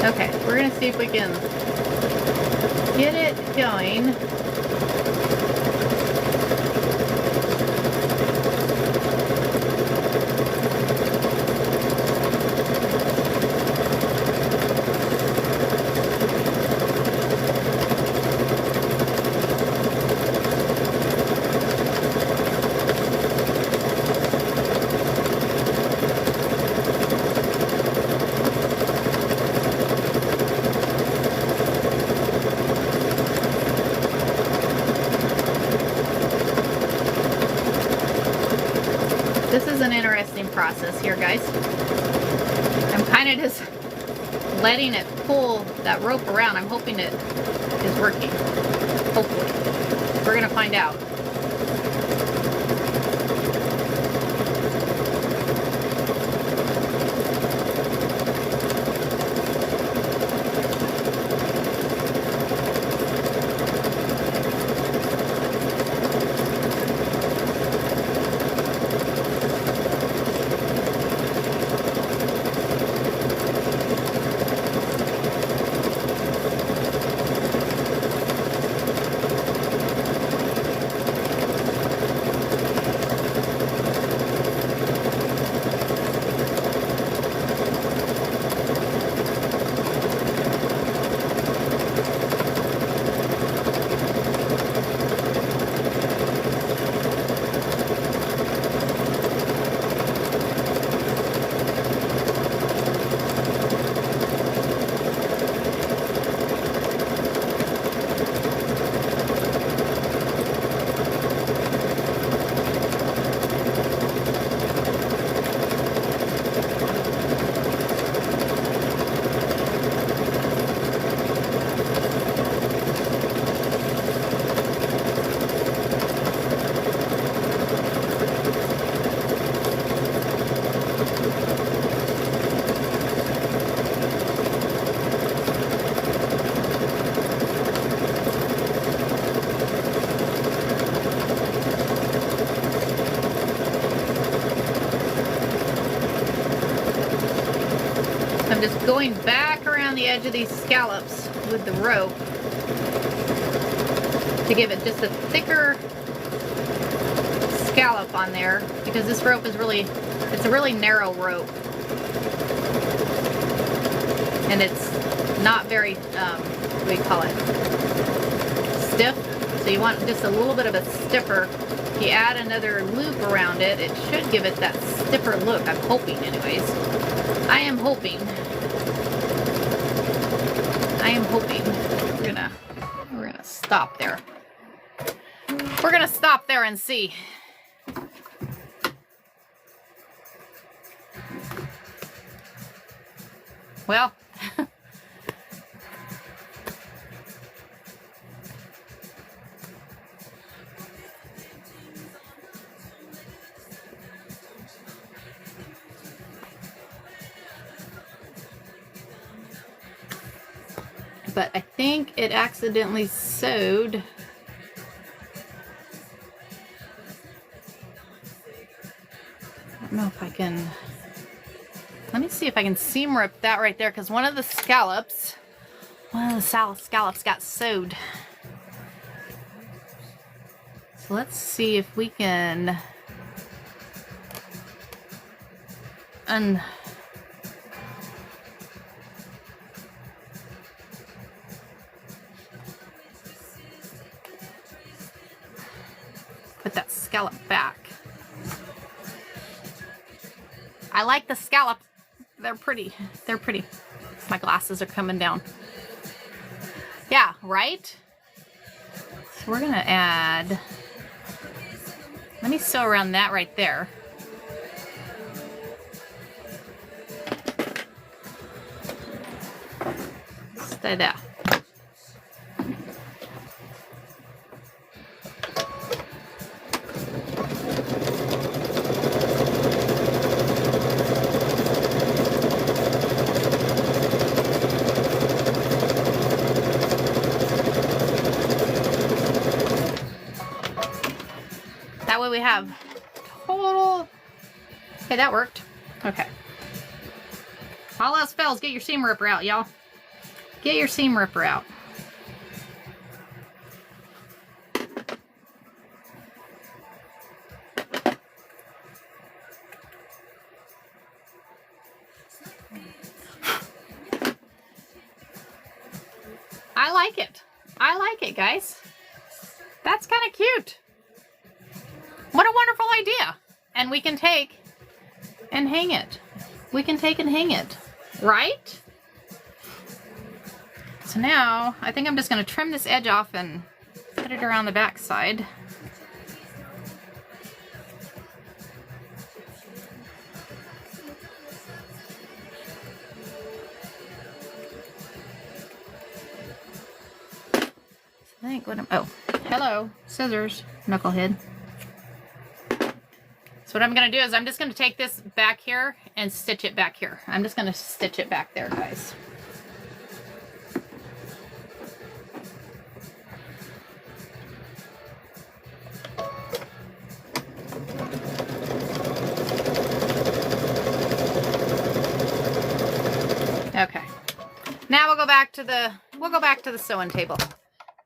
Okay, we're going to see if we can get it going. This is an interesting process here, guys. I'm kind of just letting it pull that rope around. I'm hoping it is working. Hopefully. We're going to find out. I'm just going back around the edge of these scallops with the rope to give it just a thicker scallop on there, because this rope is it's a really narrow rope. And it's not very, what do you call it, stiff. So you want just a little bit of a stiffer. If you add another loop around it, it should give it that stiffer look. I'm hoping anyways. I am hoping. We're gonna stop there. We're gonna stop there and see. Well, but I think it accidentally sewed. I don't know if I can. Let me see if I can seam rip that right there, because one of the scallops got sewed. So let's see if we can put that scallop back. I like the scallop. They're pretty. They're pretty. My glasses are coming down. Yeah, right? So we're gonna add, let me sew around that right there. Stay there. That way we have total. Okay, that worked. Okay. All else fails, get your seam ripper out, y'all. Get your seam ripper out. I like it. I like it, guys. That's kind of cute. What a wonderful idea. And we can take and hang it. We can take and hang it, right? So now I think I'm just going to trim this edge off and put it around the back side. I think what I'm, oh, hello, scissors, knucklehead. So what I'm going to do is I'm just going to take this back here and stitch it back here. I'm just going to stitch it back there, guys. Okay. Now we'll go back to the sewing table.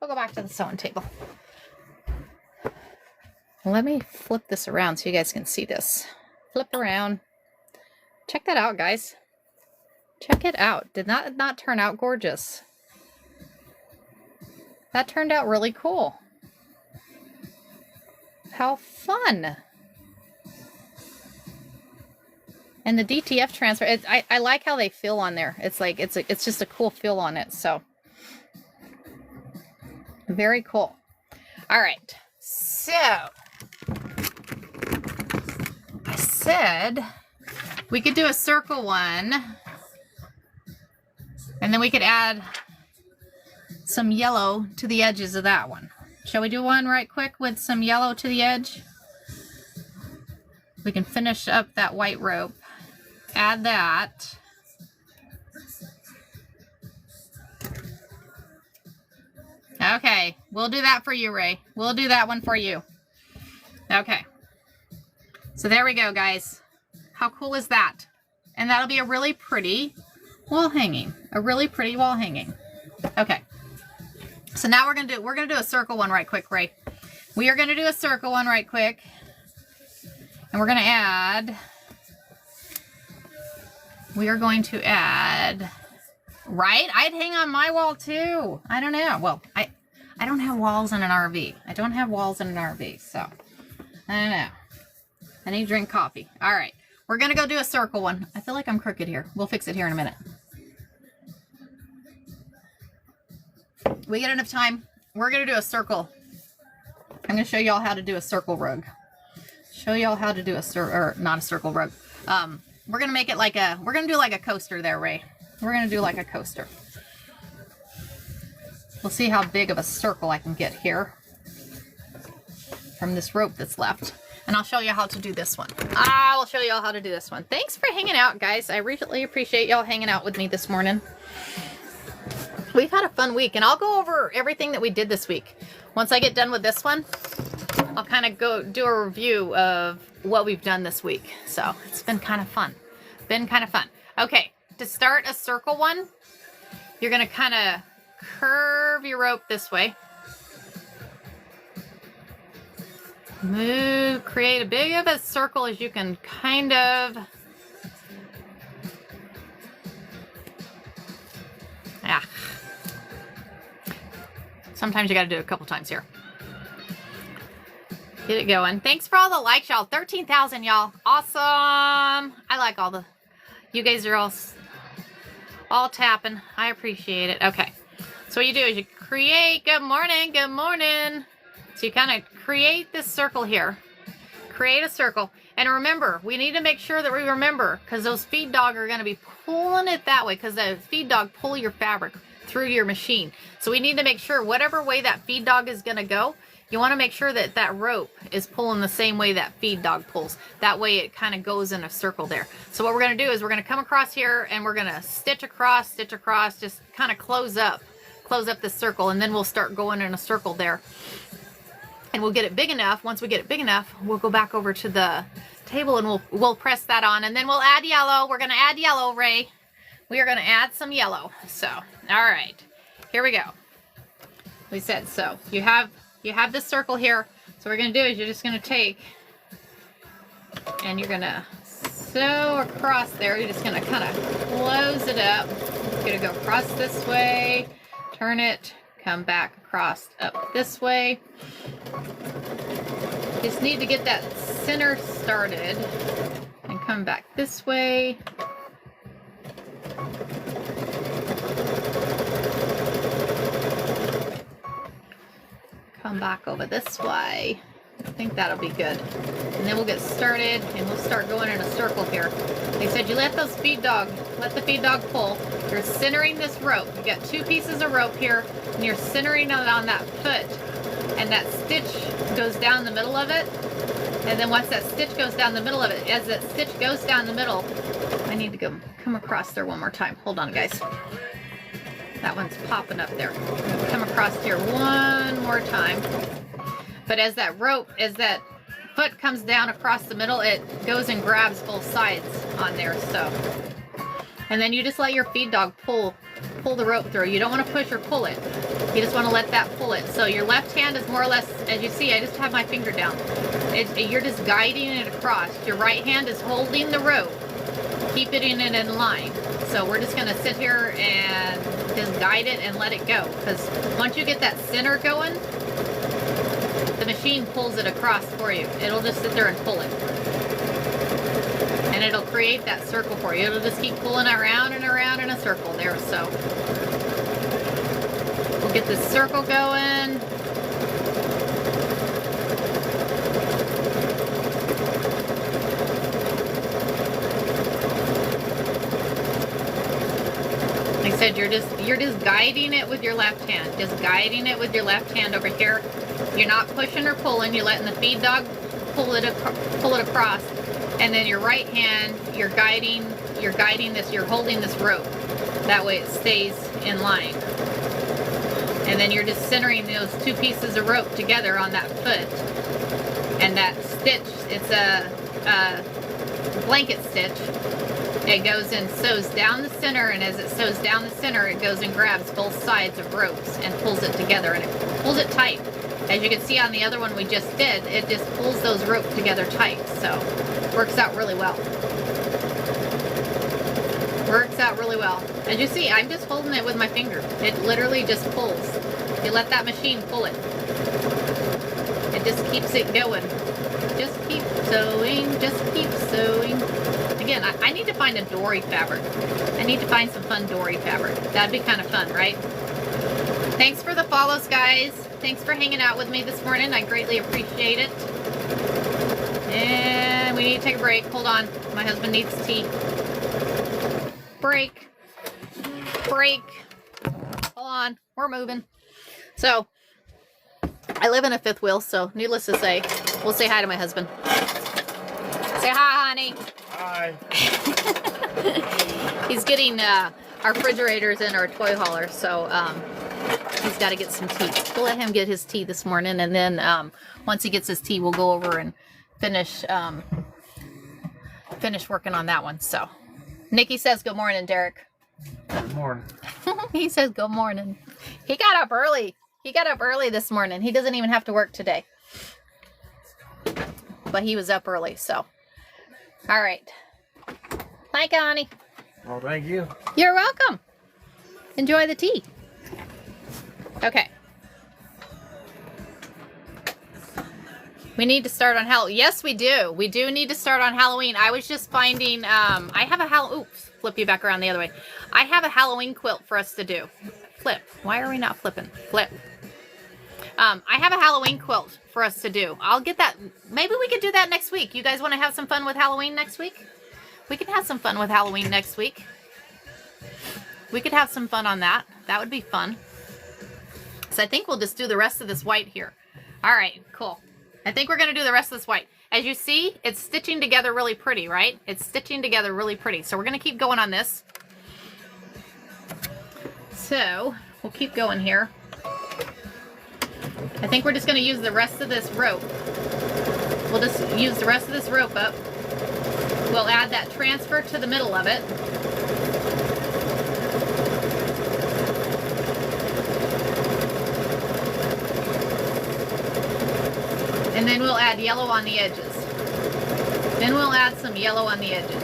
We'll go back to the sewing table. Let me flip this around so you guys can see this. Flip around. Check that out, guys. Check it out. Did not turn out gorgeous? That turned out really cool. How fun. And the DTF transfer, I like how they feel on there. It's like, it's just a cool feel on it. So very cool. All right. So I said we could do a circle one, and then we could add some yellow to the edges of that one. Shall we do one right quick with some yellow to the edge? We can finish up that white rope. Add that. Okay, we'll do that for you, Ray. We'll do that one for you. Okay. So there we go, guys. How cool is that? And that'll be a really pretty wall hanging, a really pretty wall hanging. Okay. So now we're gonna do a circle one right quick, Ray. We are gonna do a circle one right quick. And we're gonna add, right? I'd hang on my wall too. I don't know. Well, I don't have walls in an RV. I don't have walls in an RV, so I don't know. I need to drink coffee. All right. We're gonna go do a circle one. I feel like I'm crooked here. We'll fix it here in a minute. We get enough time. We're gonna do a circle. I'm gonna show y'all how to do a circle rug. Show y'all how to do not a circle rug. We're gonna make it like we're gonna do like a coaster there, Ray. We're gonna do like a coaster. We'll see how big of a circle I can get here from this rope that's left. And I'll show you how to do this one. I will show y'all how to do this one. Thanks for hanging out, guys. I really appreciate y'all hanging out with me this morning. We've had a fun week, and I'll go over everything that we did this week. Once I get done with this one, I'll kind of go do a review of what we've done this week. So it's been kind of fun. Okay, to start a circle one, you're going to kind of curve your rope this way. Create a big of a circle as you can kind of. Sometimes you got to do it a couple times here. Get it going. Thanks for all the likes, y'all. 13,000, y'all. Awesome. I like all the, you guys are all tapping. I appreciate it. Okay. So what you do is you create, good morning. So you kind of create this circle here. Create a circle. And remember, we need to make sure that we remember, because those feed dog are going to be pulling it that way, because the feed dog pull your fabric through your machine. So we need to make sure whatever way that feed dog is going to go, you want to make sure that that rope is pulling the same way that feed dog pulls. That way it kind of goes in a circle there. So what we're going to do is we're going to come across here and we're going to stitch across, just kind of close up this circle, and then we'll start going in a circle there. And we'll get it big enough. Once we get it big enough, we'll go back over to the table and we'll press that on, and then we'll add yellow. We're going to add yellow, Ray. We are going to add some yellow. So, all right, here we go. We said, so you have this circle here. So what we're going to do is you're just going to take and you're going to sew across there. You're just going to kind of close it up. It's going to go across this way, turn it, come back across up this way. Just need to get that center started and come back this way. Come back over this way. I think that'll be good. And then we'll get started and we'll start going in a circle here. They said you let the feed dog pull. You're centering this rope. You got two pieces of rope here and you're centering it on that foot. And that stitch goes down the middle of it. And then once that stitch goes down the middle of it, as that stitch goes down the middle, I need to come across there one more time. Hold on, guys. That one's popping up there. Come across here one more time. But as that foot comes down across the middle, it goes and grabs both sides on there. So, and then you just let your feed dog pull the rope through. You don't want to push or pull it. You just want to let that pull it. So your left hand is more or less, as you see, I just have my finger down. You're just guiding it across. Your right hand is holding the rope, keeping it in line. So we're just going to sit here and just guide it and let it go. Because once you get that center going, the machine pulls it across for you. It'll just sit there and pull it. And it'll create that circle for you. It'll just keep pulling around and around in a circle there. So we'll get this circle going. Like I said, you're just guiding it with your left hand. Just guiding it with your left hand over here. You're not pushing or pulling. You're letting the feed dog pull it across. And then your right hand, you're guiding this, you're holding this rope. That way it stays in line. And then you're just centering those two pieces of rope together on that foot. And that stitch, it's a blanket stitch. It goes and sews down the center, and as it sews down the center, it goes and grabs both sides of ropes and pulls it together, and it pulls it tight. As you can see on the other one we just did, it just pulls those ropes together tight, so works out really well. Works out really well. As you see, I'm just holding it with my finger. It literally just pulls. You let that machine pull it. It just keeps it going. Just keep sewing, just keep sewing. Again, I need to find a dory fabric. I need to find some fun dory fabric. That'd be kind of fun, right? Thanks for the follows, guys. Thanks for hanging out with me this morning. I greatly appreciate it. And we need to take a break. Hold on. My husband needs tea. Break. Break. Hold on. We're moving. So, I live in a fifth wheel, so needless to say, we'll say hi to my husband. Say hi, honey. Hi. He's getting our refrigerators in our toy hauler, so he's got to get some tea. We'll let him get his tea this morning, and then once he gets his tea, we'll go over and finish working on that one. So, Nikki says good morning, Derek. Good morning. He says good morning. He got up early. He got up early this morning. He doesn't even have to work today. But he was up early, so. All right. Hi, Connie. Well, thank you. You're welcome. Enjoy the tea. Okay. We need to start on Halloween. Yes, we do. We do need to start on Halloween. I was just finding, I have a oops, flip you back around the other way. I have a Halloween quilt for us to do. Flip. Why are we not flipping? Flip. I have a Halloween quilt for us to do. I'll get that. Maybe we could do that next week. You guys want to have some fun with Halloween next week? We can have some fun with Halloween next week. We could have some fun on that. That would be fun. So I think we'll just do the rest of this white here. All right, cool. I think we're going to do the rest of this white. As you see, it's stitching together really pretty, right? It's stitching together really pretty. So we're going to keep going on this. So we'll keep going here. I think we're just going to use the rest of this rope. We'll just use the rest of this rope up. We'll add that transfer to the middle of it. And then we'll add yellow on the edges. Then we'll add some yellow on the edges.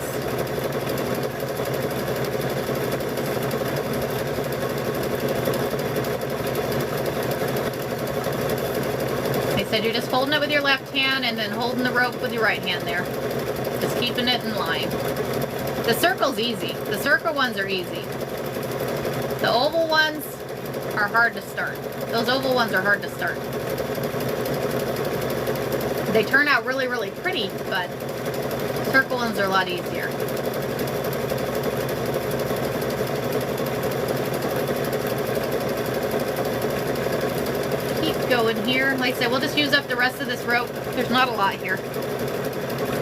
I said you're just holding it with your left hand and then holding the rope with your right hand there. Just keeping it in line. The circle's easy. The circle ones are easy. The oval ones are hard to start. Those oval ones are hard to start. They turn out really, really pretty, but circle ones are a lot easier. Keep going here. Like I said, we'll just use up the rest of this rope. There's not a lot here.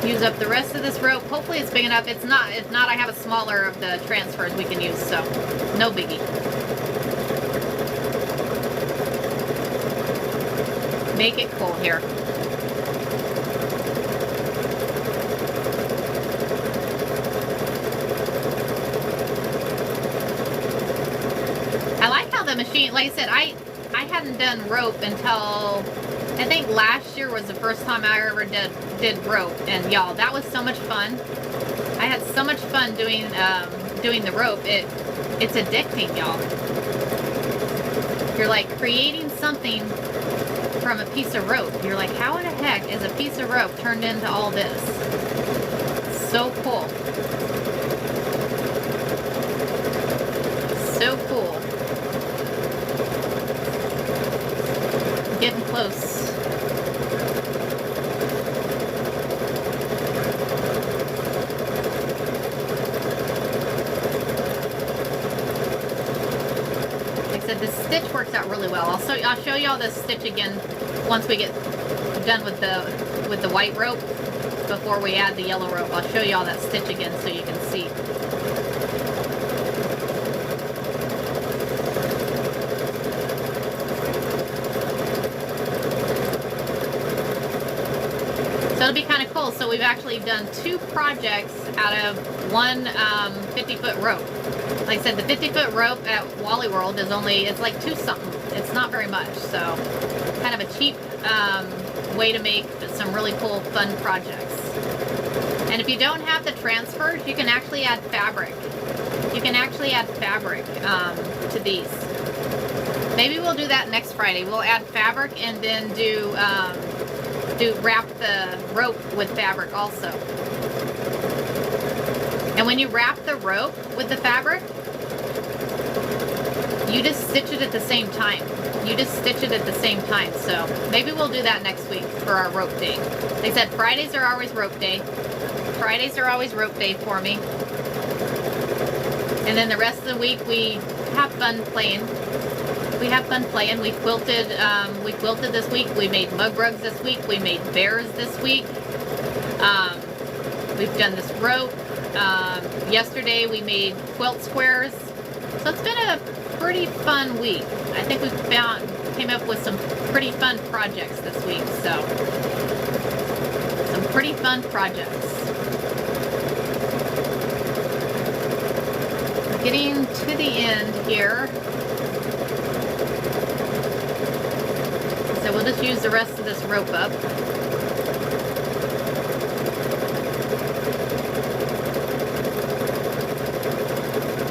Use up the rest of this rope. Hopefully it's big enough. If not, I have a smaller of the transfers we can use, so no biggie. Make it cool here. I like how the machine, like I said, I hadn't done rope until I think last year was the first time I ever did rope, and y'all, that was so much fun. I had so much fun doing the rope. It's addicting, y'all. You're like creating something from a piece of rope. You're like, how in the heck is a piece of rope turned into all this? So cool. So cool. Getting close. Like I said, the stitch works out really well. I'll show y'all the stitch again once we get done with the white rope before we add the yellow rope. I'll show y'all that stitch again so you can see. So it'll be kind of cool. So we've actually done 2 projects out of one 50-foot rope. Like I said, the 50-foot rope at Wally World is only, it's like 2 something. It's not very much. So kind of a cheap way to make some really cool, fun projects. And if you don't have the transfers, you can actually add fabric. You can actually add fabric to these. Maybe we'll do that next Friday. We'll add fabric and then do wrap the rope with fabric also. And when you wrap the rope with the fabric, you just stitch it at the same time. You just stitch it at the same time. So maybe we'll do that next week for our rope day. Like I said, Fridays are always rope day. Fridays are always rope day for me. And then the rest of the week we have fun playing. We have fun playing. We quilted this week. We made mug rugs this week. We made bears this week. We've done this rope. Yesterday we made quilt squares. So it's been a pretty fun week. I think we came up with some pretty fun projects this week. So some pretty fun projects. Getting to the end here. So we'll just use the rest of this rope up.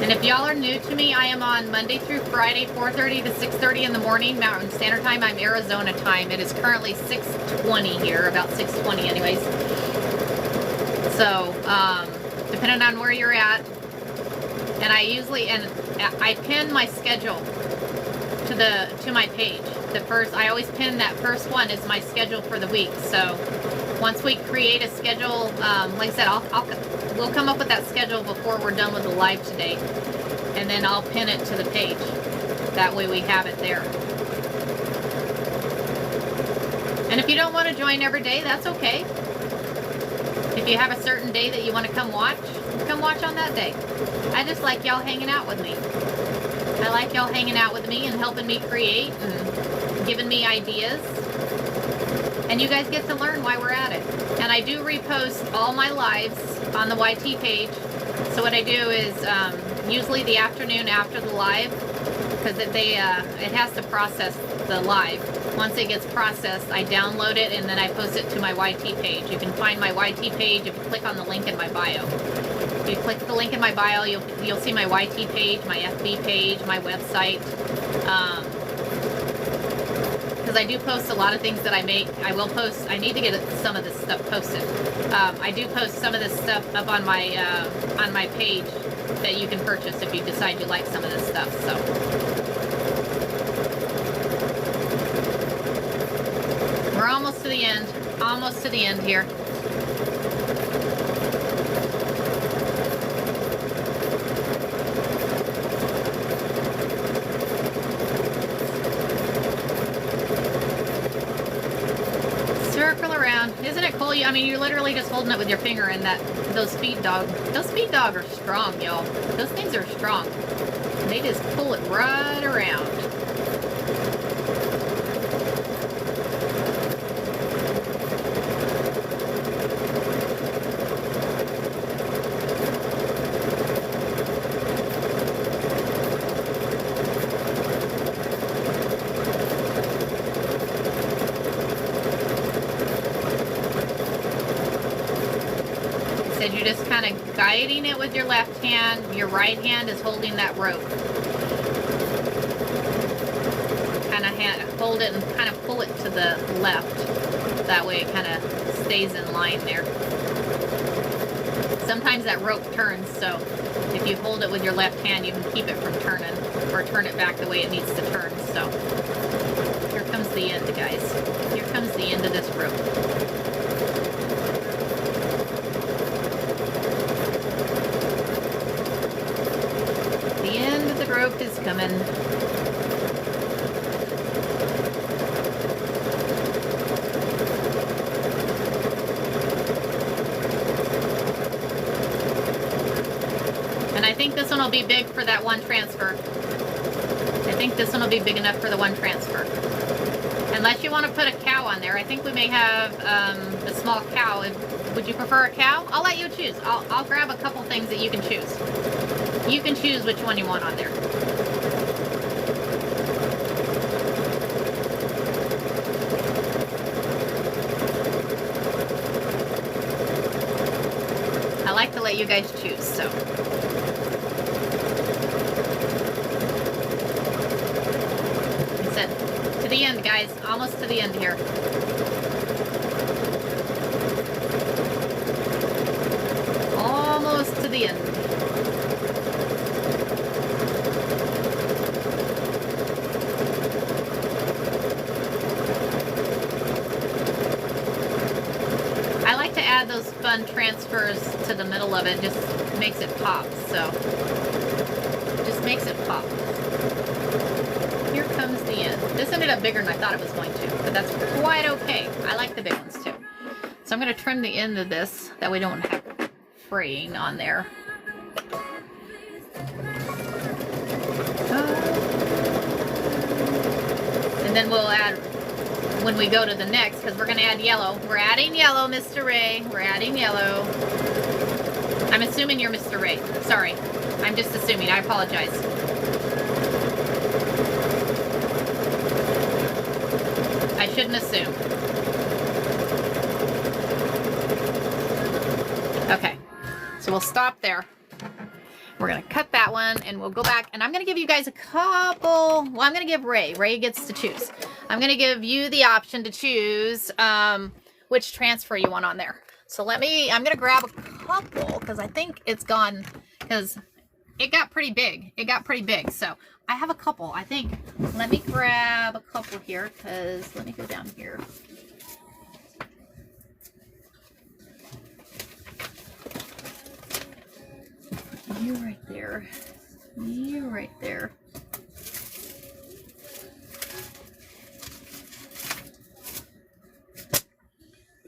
And if y'all are new to me, I am on Monday through Friday, 4:30 to 6:30 in the morning, Mountain Standard Time. I'm Arizona time. It is currently 6:20 here, about 6:20 anyways. So, depending on where you're at, and I pin my schedule to my page. I always pin that first one as my schedule for the week. So once we create a schedule, like I said, we'll come up with that schedule before we're done with the live today, and then I'll pin it to the page. That way we have it there. And if you don't want to join every day, that's okay. If you have a certain day that you want to come watch on that day. I just like y'all hanging out with me. I like y'all hanging out with me and helping me create and giving me ideas. And you guys get to learn why we're at it. And I do repost all my lives on the YT page. So what I do is usually the afternoon after the live, because it has to process the live. Once it gets processed, I download it and then I post it to my YT page. You can find my YT page if you click on the link in my bio. If you click the link in my bio, you'll see my YT page, my FB page, my website. Because I do post a lot of things that I make. I need to get some of this stuff posted. I do post some of this stuff up on my page that you can purchase if you decide you like some of this stuff. So. We're almost to the end. Almost to the end here. Circle around. Isn't it cool? I mean, you're literally just holding it with your finger, and those speed dog are strong, y'all. Those things are strong. And they just pull it right around. You're just kind of guiding it with your left hand. Your right hand is holding that rope. Kind of hold it and kind of pull it to the left. That way it kind of stays in line there. Sometimes that rope turns, so if you hold it with your left hand, you can keep it from turning or turn it back the way it needs to turn. So here comes the end, guys. Here comes the end of this rope. Rope is coming. And I think this one will be big for that one transfer. I think this one will be big enough for the one transfer. Unless you want to put a cow on there. I think we may have a small cow. Would you prefer a cow? I'll let you choose. I'll grab a couple things that you can choose. You can choose which one you want on there. I like to let you guys choose, so. To the end, guys. Almost to the end here. Almost to the end. I like to add those fun transfers to the middle of it. Just makes it pop, so. Just makes it pop. Here comes the end. This ended up bigger than I thought it was going to, but that's quite okay. I like the big ones too. So I'm going to trim the end of this, that we don't have fraying on there. And then we'll add, when we go to the next, because we're going to add yellow. We're adding yellow, Mr. Ray. We're adding yellow. I'm assuming you're Mr. Ray. Sorry. I'm just assuming. I apologize. I shouldn't assume. Okay, so we'll stop there. We're gonna cut that one and we'll go back and I'm gonna give you guys a couple, well, I'm gonna give Ray gets to choose. I'm gonna give you the option to choose which transfer you want on there. So I'm gonna grab a couple because I think it's gone, because it got pretty big. It got pretty big, so I have a couple. I think, let me grab a couple here, because let me go down here. You right there. You right there.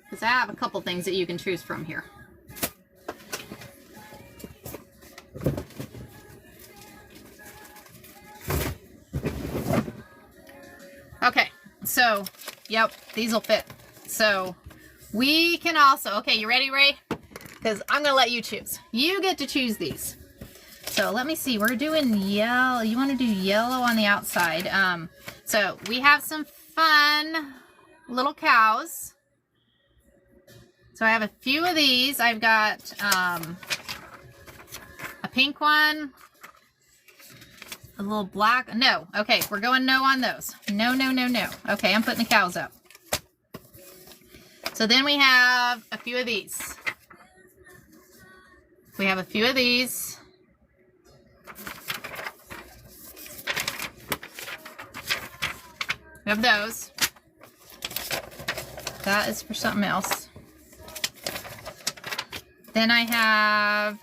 Because I have a couple things that you can choose from here. Okay, so, yep, these will fit. So, we can also, okay, you ready, Ray? Because I'm going to let you choose. You get to choose these. So, let me see, we're doing yellow. You want to do yellow on the outside. So, we have some fun little cows. So, I have a few of these. I've got a pink one. A little black. No. Okay, we're going no on those. No, no, no, no. Okay, I'm putting the cows up. So then we have a few of these. We have a few of these. We have those. That is for something else. Then I have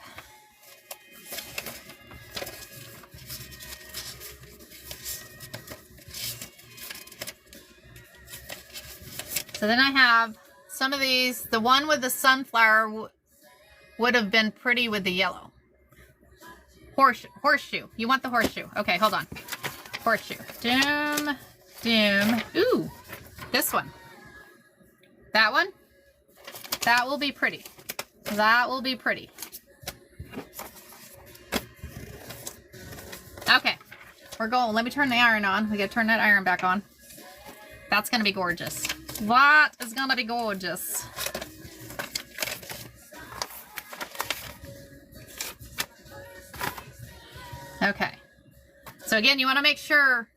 some of these. The one with the sunflower would have been pretty with the yellow. Horseshoe. You want the horseshoe. Okay, hold on. Horseshoe. Doom. Doom. Ooh, this one. That one. That will be pretty. That will be pretty. Okay. We're going. Let me turn the iron on. We gotta turn that iron back on. That's gonna be gorgeous. That is gonna be gorgeous. Okay. So again, you want to make sure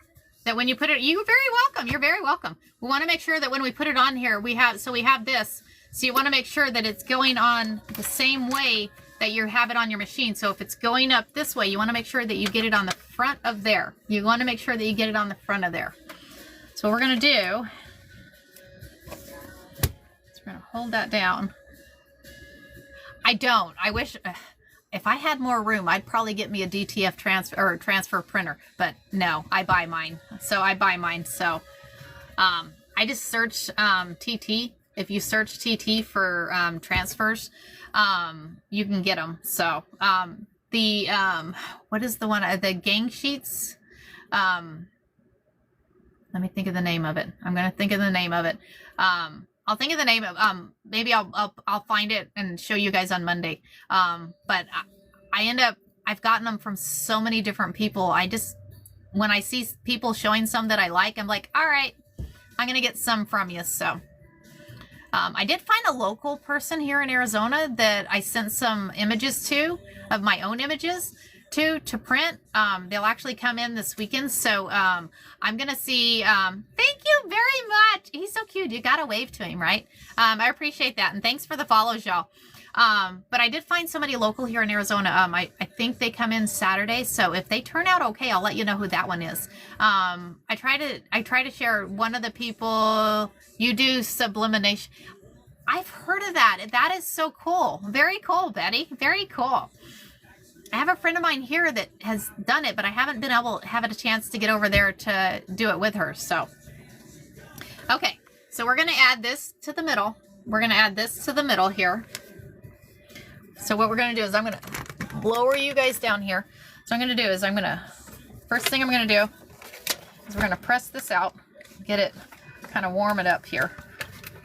that when you put it, you're very welcome. You're very welcome. We want to make sure that when we put it on here, we have this. So you want to make sure that it's going on the same way that you have it on your machine. So if it's going up this way, you want to make sure that you get it on the front of there. You want to make sure that you get it on the front of there. So what we're going to do is we're going to hold that down. I don't. I wish, if I had more room, I'd probably get me a DTF transfer printer, but no, I buy mine. So I buy mine. So I just search TT. If you search TT for transfers, you can get them. So what is the one? The gang sheets. Let Let me think of the name of it. I'm gonna think of the name of it. I'll think of the name of maybe I'll find it and show you guys on Monday. But I've gotten them from so many different people. When I see people showing some that I like, I'm like, all right, I'm gonna get some from you. So I did find a local person here in Arizona that I sent some images to, of my own images to print. They'll actually come in this weekend. So I'm gonna see. Thank you very much. He's so cute. You gotta wave to him, right? I appreciate that, and thanks for the follows, y'all. But I did find somebody local here in Arizona. I think they come in Saturday. So if they turn out okay, I'll let you know who that one is. I try to share one of the people. You do sublimation. I've heard of that. That is so cool. Very cool, Betty. Very cool. I have a friend of mine here that has done it, but I haven't been able to have a chance to get over there to do it with her. So, okay. So we're going to add this to the middle. We're going to add this to the middle here. So what we're going to do is I'm going to lower you guys down here. So I'm going to do is first thing I'm going to do is we're going to press this out, get it, kind of warm it up here.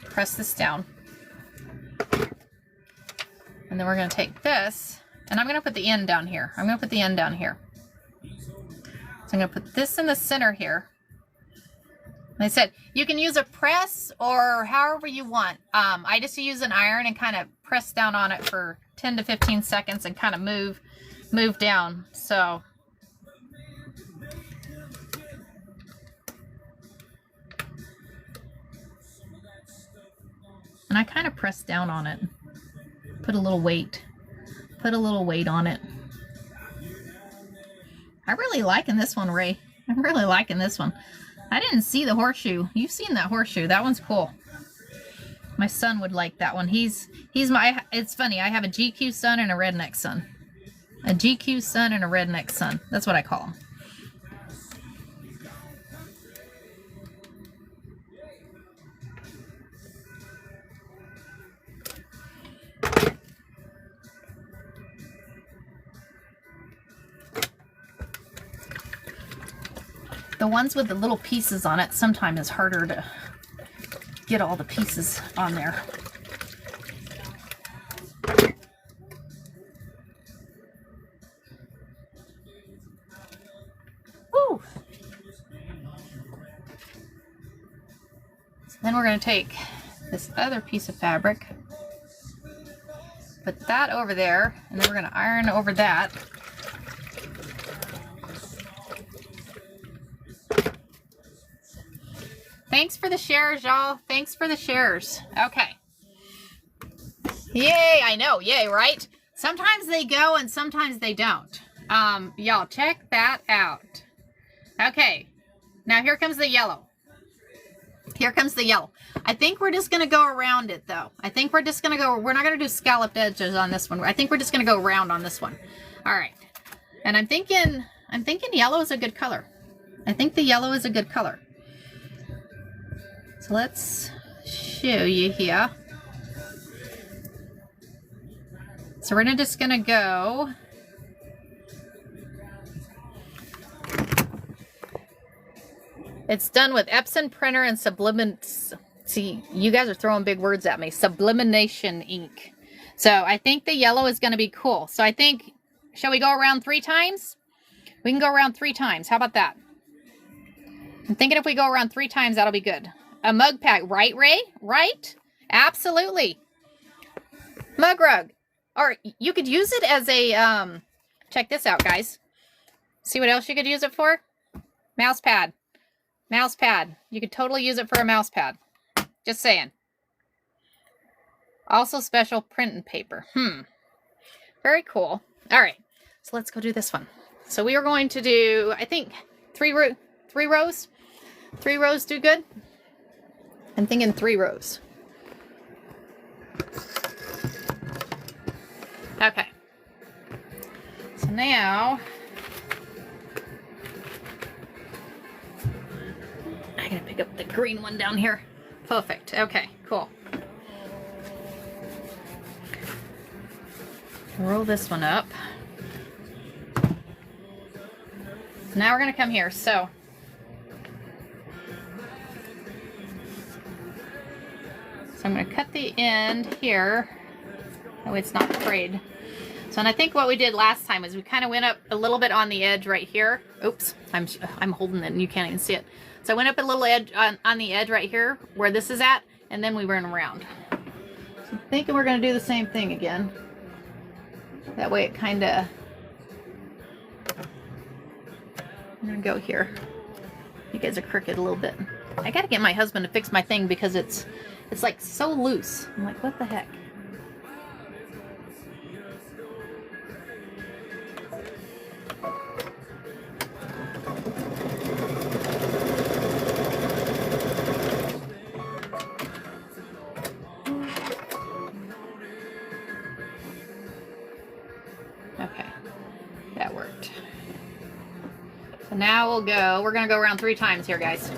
Press this down. And then we're going to take this, and I'm going to put the end down here. I'm going to put the end down here. So I'm going to put this in the center here. Like I said, you can use a press or however you want. I just use an iron and kind of press down on it for 10 to 15 seconds and kind of move down. So and I kind of press down on it. Put a little weight on it. I'm really liking this one, Ray. I'm really liking this one. I didn't see the horseshoe. You've seen that horseshoe. That one's cool. My son would like that one. It's funny. I have a GQ son and a redneck son. A GQ son and a redneck son. That's what I call them. The ones with the little pieces on it sometimes is harder to get all the pieces on there. Woo! So then we're going to take this other piece of fabric, put that over there, and then we're going to iron over that. Thanks for the shares, y'all. Thanks for the shares. Okay. Yay, I know. Yay, right? Sometimes they go and sometimes they don't. Y'all, check that out. Okay. Now here comes the yellow. Here comes the yellow. I think we're just going to go around it, though. I think we're just going to go... We're not going to do scalloped edges on this one. I think we're just going to go round on this one. All right. And I'm thinking yellow is a good color. I think the yellow is a good color. So let's show you here. So we're just gonna go. It's done with Epson printer and see, you guys are throwing big words at me. Sublimation ink. So I think the yellow is gonna be cool. So I think, shall we go around 3 times? We can go around 3 times. How about that? I'm thinking if we go around 3 times, that'll be good. A mug pack, right, Ray? Right? Absolutely. Mug rug. Or you could use it as a, check this out, guys. See what else you could use it for? Mouse pad. Mouse pad. You could totally use it for a mouse pad. Just saying. Also special print and paper. Very cool. All right. So let's go do this one. So we are going to do, I think, 3 rows. 3 rows do good. I'm thinking 3 rows. Okay. So now I'm gonna pick up the green one down here. Perfect. Okay, cool. Roll this one up. Now we're gonna come here. So So I'm going to cut the end here. That way it's not frayed. So, and I think what we did last time is we kind of went up a little bit on the edge right here. Oops, I'm holding it and you can't even see it. So I went up a little edge on the edge right here where this is at, and then we went around. So I'm thinking we're going to do the same thing again. That way it kind of, I'm going to go here. You guys are crooked a little bit. I got to get my husband to fix my thing because it's like so loose. I'm like, what the heck? Okay, that worked. So now we're gonna go around 3 times here, guys.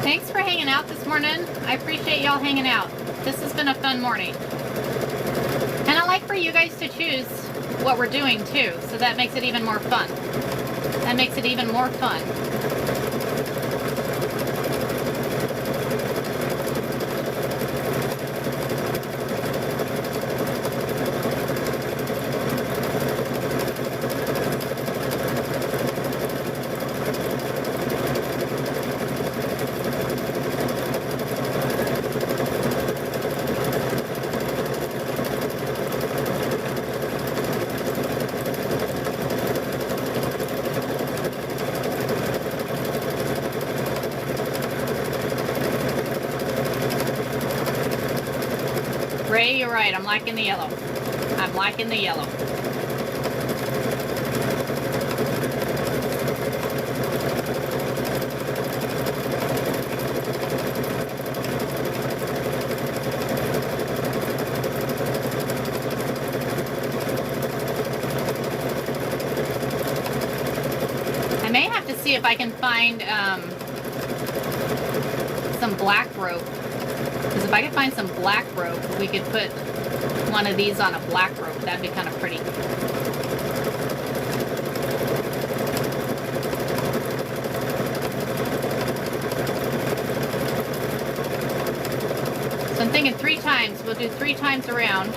Thanks for hanging out this morning. I appreciate y'all hanging out. This has been a fun morning. And I like for you guys to choose what we're doing too, so that makes it even more fun. That makes it even more fun. Ray, you're right. I'm liking the yellow. I'm liking the yellow. I may have to see if I can find some black rope. Because if I could find some black rope, we could put one of these on a black rope. That'd be kind of pretty. So I'm thinking 3 times. We'll do 3 times around.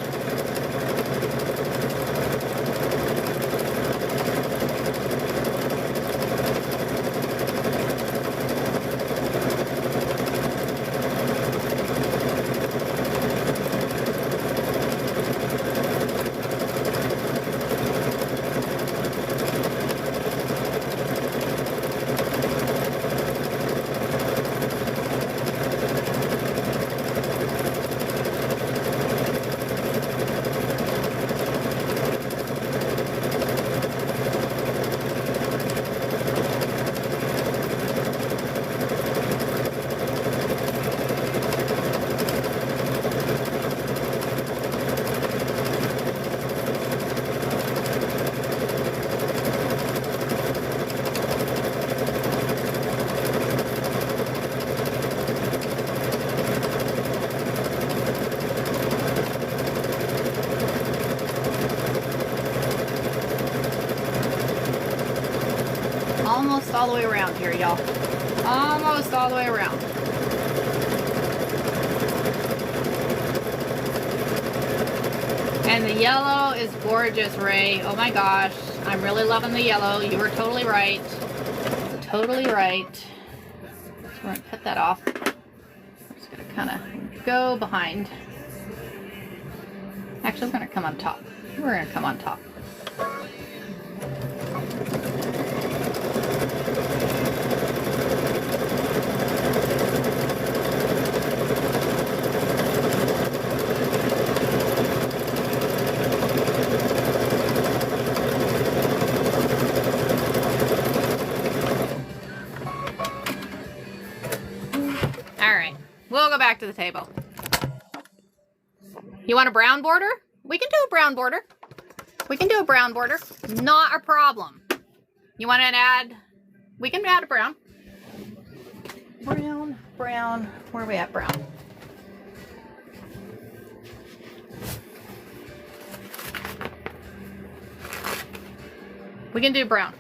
Almost all the way around here, y'all. Almost all the way around. And the yellow is gorgeous, Ray. Oh my gosh. I'm really loving the yellow. You were totally right. Totally right. So we're going to cut that off. I'm just going to kind of go behind. Actually, we're going to come on top. We're going to come on top. back to the table. You want a brown border? We can do a brown border. We can do a brown border. Not a problem. You want to add? We can add a brown. Brown, brown. Where are we at, brown? We can do brown.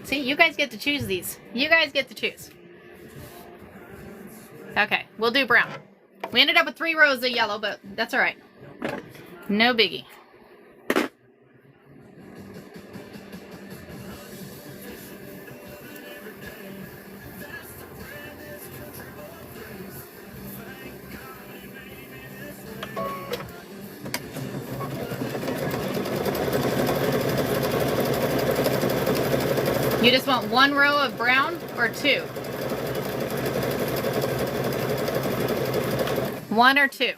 See, you guys get to choose these. You guys get to choose. Okay, we'll do brown. We ended up with 3 rows of yellow, but that's all right. No biggie. You just want 1 row of brown or 2? 1 or 2?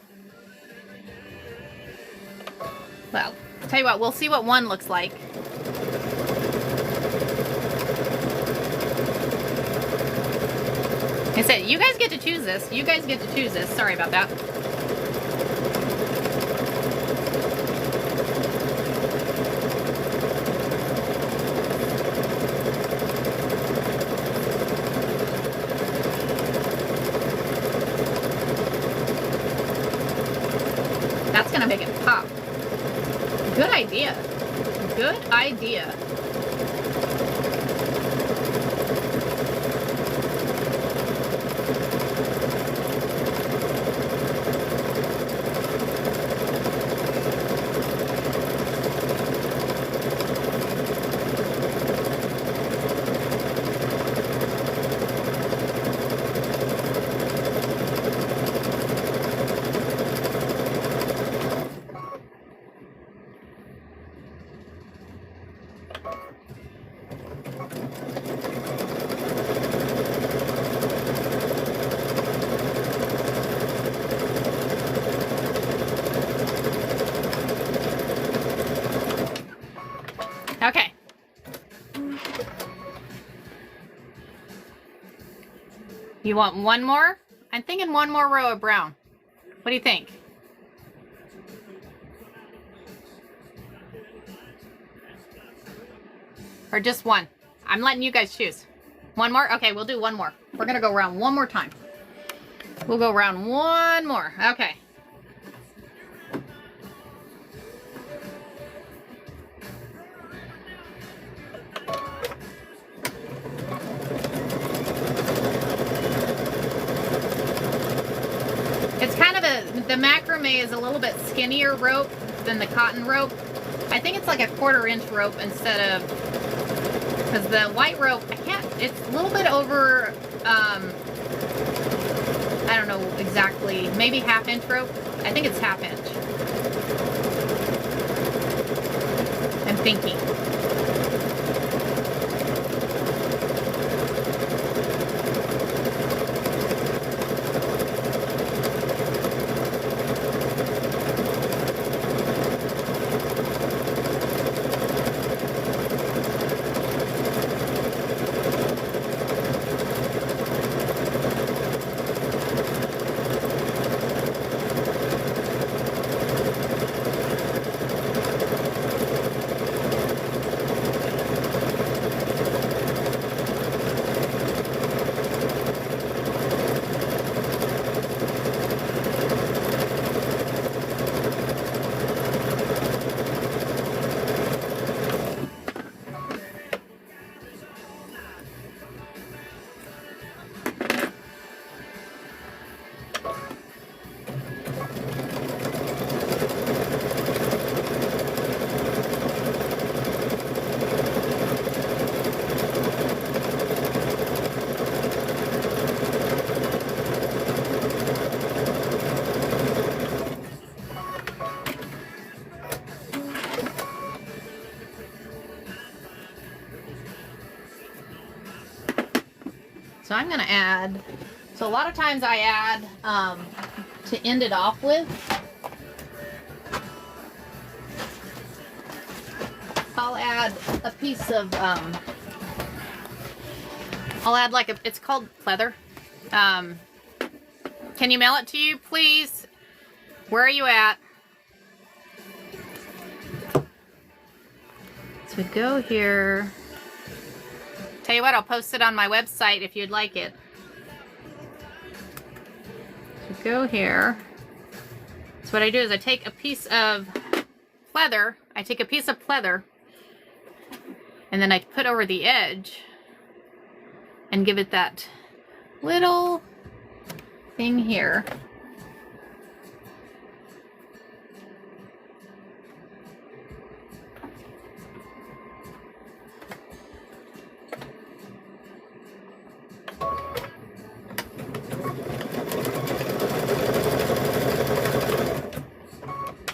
Well, I'll tell you what, we'll see what 1 looks like. Like I said, you guys get to choose this. You guys get to choose this. Sorry about that. That's gonna make it pop. Good idea. Good idea. Okay. You want 1 more? I'm thinking 1 more row of brown. What do you think? Or just 1? I'm letting you guys choose. 1 more? Okay, we'll do 1 more. We're gonna go around 1 more time. We'll go around 1 more. Okay. It's kind of the macrame is a little bit skinnier rope than the cotton rope. I think it's like a 1/4 inch rope instead of, because the white rope, it's a little bit over, I don't know exactly, maybe 1/2 inch rope. I think it's 1/2 inch. I'm thinking. So I'm going to add, so a lot of times I add, to end it off with, I'll add a piece of I'll add like it's called pleather. Can you mail it to you, please? Where are you at? So go here. Tell you what, I'll post it on my website if you'd like it. So go here. So what I do is I take a piece of pleather. And then I put over the edge and give it that little thing here.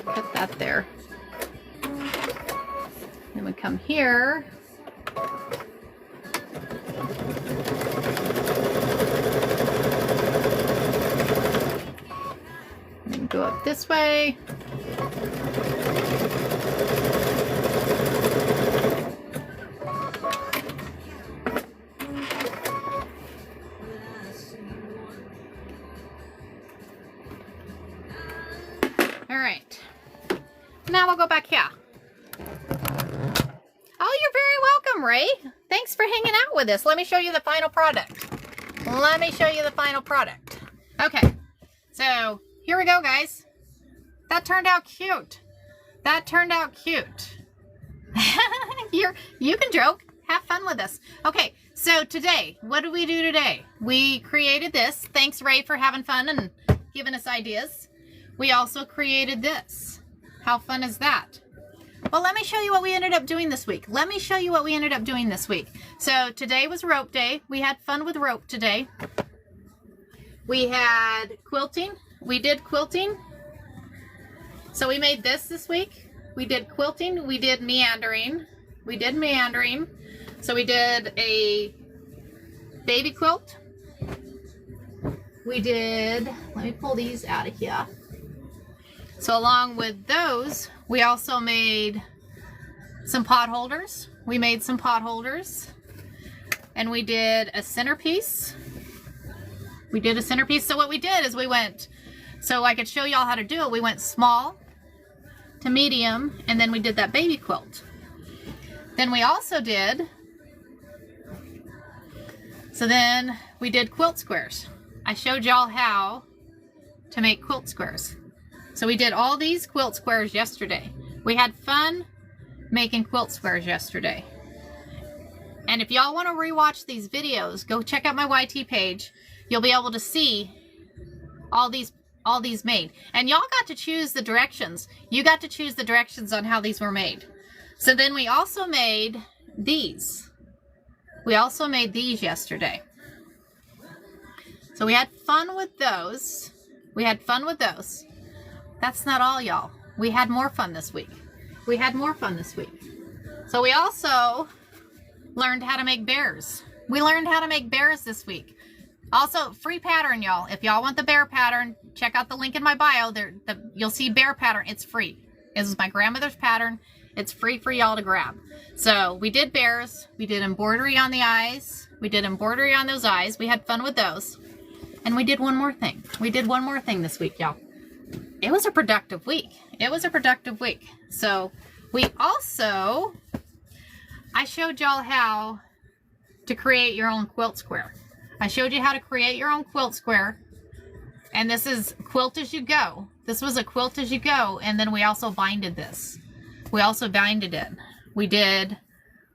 Put that there. Then we come here. And go up this way. All right. Now we'll go back here. Oh, you're very welcome, Ray. Thanks for hanging out with us. Let me show you the final product. Okay, so here we go, guys. That turned out cute. You can joke. Have fun with us. Okay, so today, what did we do today? We created this. Thanks, Ray, for having fun and giving us ideas. We also created this. How fun is that? Well, let me show you what we ended up doing this week. So today was rope day. We had fun with rope today. We had quilting. We did quilting. So we made this week. We did quilting. We did meandering. So we did a baby quilt. We did, let me pull these out of here. So along with those, we also made some pot holders. And we did a centerpiece. So what we did is we went, so I could show y'all how to do it, we went small to medium, and then we did that baby quilt. Then we also did, then we did quilt squares. I showed y'all how to make quilt squares. So we did all these quilt squares yesterday. We had fun making quilt squares yesterday. And if y'all want to rewatch these videos, go check out my YT page. You'll be able to see all these made. And y'all got to choose the directions. You got to choose the directions on how these were made. So then we also made these. Yesterday. So we had fun with those. That's not all, y'all. We had more fun this week. So we also learned how to make bears. This week. Also, free pattern, y'all. If y'all want the bear pattern, check out the link in my bio. You'll see bear pattern. It's free. This is my grandmother's pattern. It's free for y'all to grab. So we did bears. We did embroidery on the eyes. We did embroidery on those eyes. We had fun with those. And we did one more thing. This week, y'all. It was a productive week. So we also, I showed y'all how to create your own quilt square. And this is quilt as you go. This was a quilt as you go. And then we also binded this. We did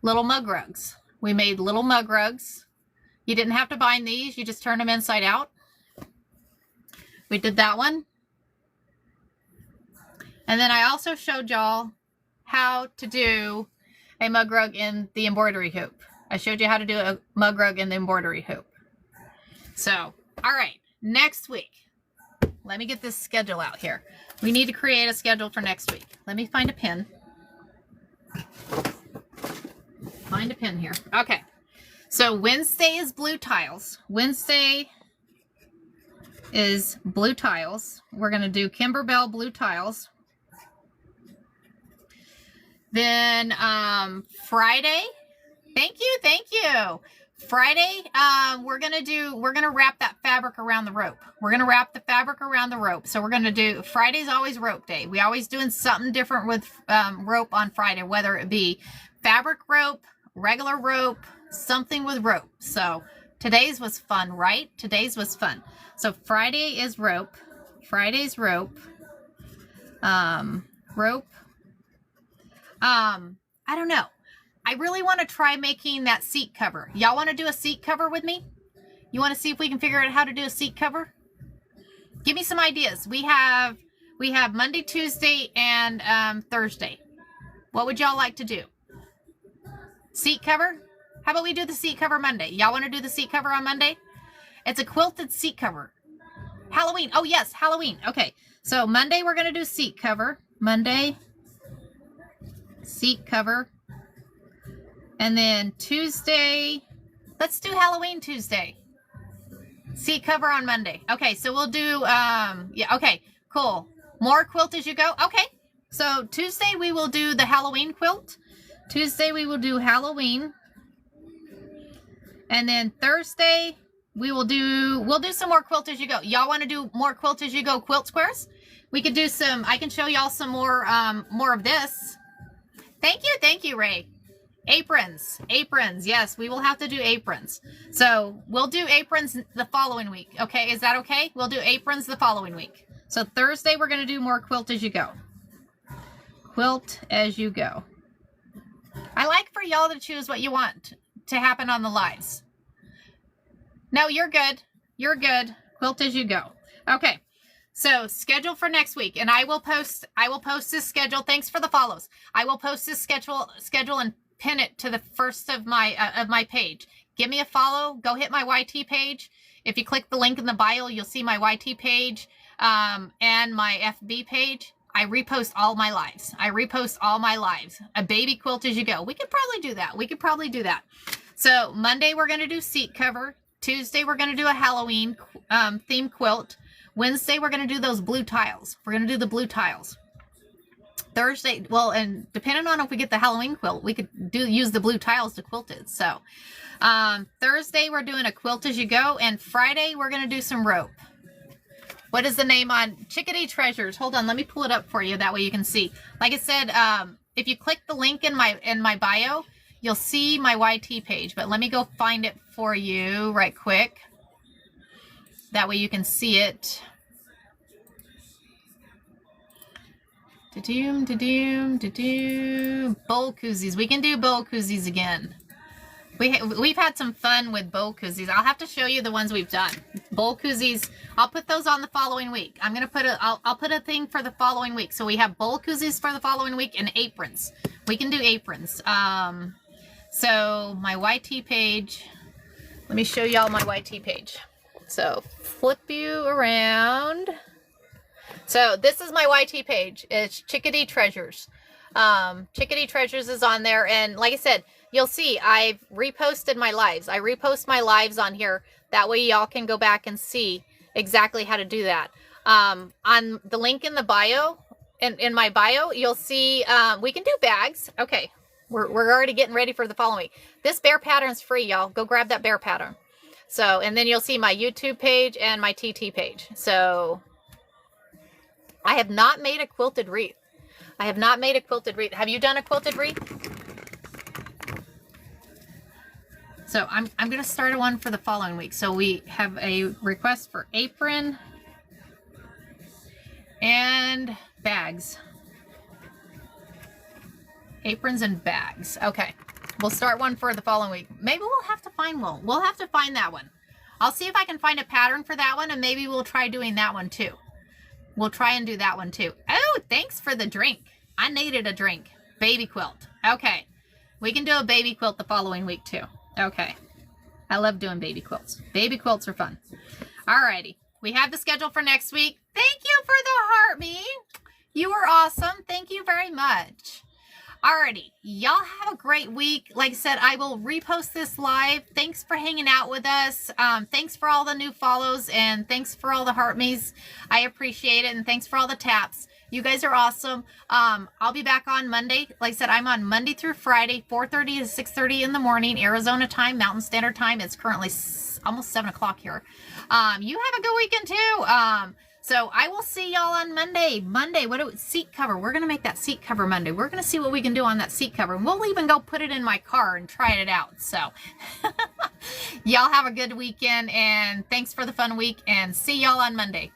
little mug rugs. We made little mug rugs. You didn't have to bind these. You just turn them inside out. We did that one. And then I also showed y'all how to do a mug rug in the embroidery hoop. So, all right, next week. Let me get this schedule out here. We need to create a schedule for next week. Let me find a pen. Here. Okay. So Wednesday is blue tiles. We're going to do Kimberbell blue tiles. Then Friday. Thank you. Friday, we're gonna wrap that fabric around the rope. We're gonna wrap the fabric around the rope. So we're gonna do, Friday's always rope day. We always doing something different with rope on Friday, whether it be fabric rope, regular rope, something with rope. So today's was fun, right? Today's was fun. So Friday is rope. Friday's rope. Rope. I don't know. I really want to try making that seat cover. Y'all want to do a seat cover with me? You want to see if we can figure out how to do a seat cover? Give me some ideas. We have Monday, Tuesday, and Thursday. What would y'all like to do? Seat cover? How about we do the seat cover Monday? Y'all want to do the seat cover on Monday? It's a quilted seat cover. Halloween. Oh, yes, Halloween. Okay, so Monday we're going to do seat cover. Monday, seat cover. And then Tuesday, let's do Halloween Tuesday. Seat cover on Monday. Okay, so we'll do, yeah, okay, cool. More quilt as you go. Okay, so Tuesday we will do the Halloween quilt. Tuesday we will do Halloween. And then Thursday we'll do some more quilt as you go. Y'all want to do more quilt as you go quilt squares? We could do some, I can show y'all some more of this. Thank you, Ray. Aprons, yes, we will have to do aprons. So we'll do aprons the following week. Okay, is that okay? We'll do aprons the following week. So Thursday we're going to do more quilt as you go. Quilt as you go. I like for y'all to choose what you want to happen on the lives. No, you're good. You're good. Quilt as you go. Okay. So schedule for next week, and I will post this schedule. Thanks for the follows. I will post this schedule and pin it to the first of my page. Give me a follow. Go hit my YT page. If you click the link in the bio, you'll see my YT page and my FB page. I repost all my lives. A baby quilt as you go. We could probably do that. So Monday we're going to do seat cover. Tuesday we're going to do a Halloween theme quilt. Wednesday we're going to do those blue tiles. We're going to do the blue tiles. Thursday, well, and depending on if we get the Halloween quilt, we could use the blue tiles to quilt it. So Thursday we're doing a quilt as you go, and Friday we're going to do some rope. What is the name on Chickadee Treasures? Hold on, let me pull it up for you. That way you can see. Like I said, if you click the link in my bio, you'll see my YT page. But let me go find it for you right quick. That way you can see it. Bowl koozies. We can do bowl koozies again. We've had some fun with bowl koozies. I'll have to show you the ones we've done. Bowl koozies. I'll put those on the following week. I'm gonna put I'll put a thing for the following week. So we have bowl koozies for the following week and aprons. We can do aprons. So my YT page. Let me show y'all my YT page. So flip you around. So this is my YT page. It's Chickadee Treasures. Chickadee Treasures is on there. And like I said, you'll see I've reposted my lives. I repost my lives on here. That way y'all can go back and see exactly how to do that. On the link in the bio, in my bio, you'll see we can do bags. Okay, we're already getting ready for the following week. This bear pattern's free, y'all. Go grab that bear pattern. So, and then you'll see my YouTube page and my TT page. So I have not made a quilted wreath. Have you done a quilted wreath? So I'm going to start one for the following week. So we have a request for apron and bags. Aprons and bags. Okay. We'll start one for the following week. Maybe we'll have to find one. We'll have to find that one. I'll see if I can find a pattern for that one, and maybe we'll try doing that one too. We'll try and do that one too. Oh, thanks for the drink. I needed a drink. Baby quilt. Okay. We can do a baby quilt the following week too. Okay. I love doing baby quilts. Baby quilts are fun. Alrighty. We have the schedule for next week. Thank you for the heart, me. You were awesome. Thank you very much. Alrighty. Y'all have a great week. Like I said, I will repost this live. Thanks for hanging out with us. Thanks for all the new follows, and thanks for all the heart me's. I appreciate it. And thanks for all the taps. You guys are awesome. I'll be back on Monday. Like I said, I'm on Monday through Friday, 4:30 to 6:30 in the morning, Arizona time, Mountain Standard Time. It's currently almost 7 o'clock here. You have a good weekend too. So I will see y'all on Monday. Seat cover. We're going to make that seat cover Monday. We're going to see what we can do on that seat cover. And we'll even go put it in my car and try it out. So y'all have a good weekend, and thanks for the fun week, and see y'all on Monday.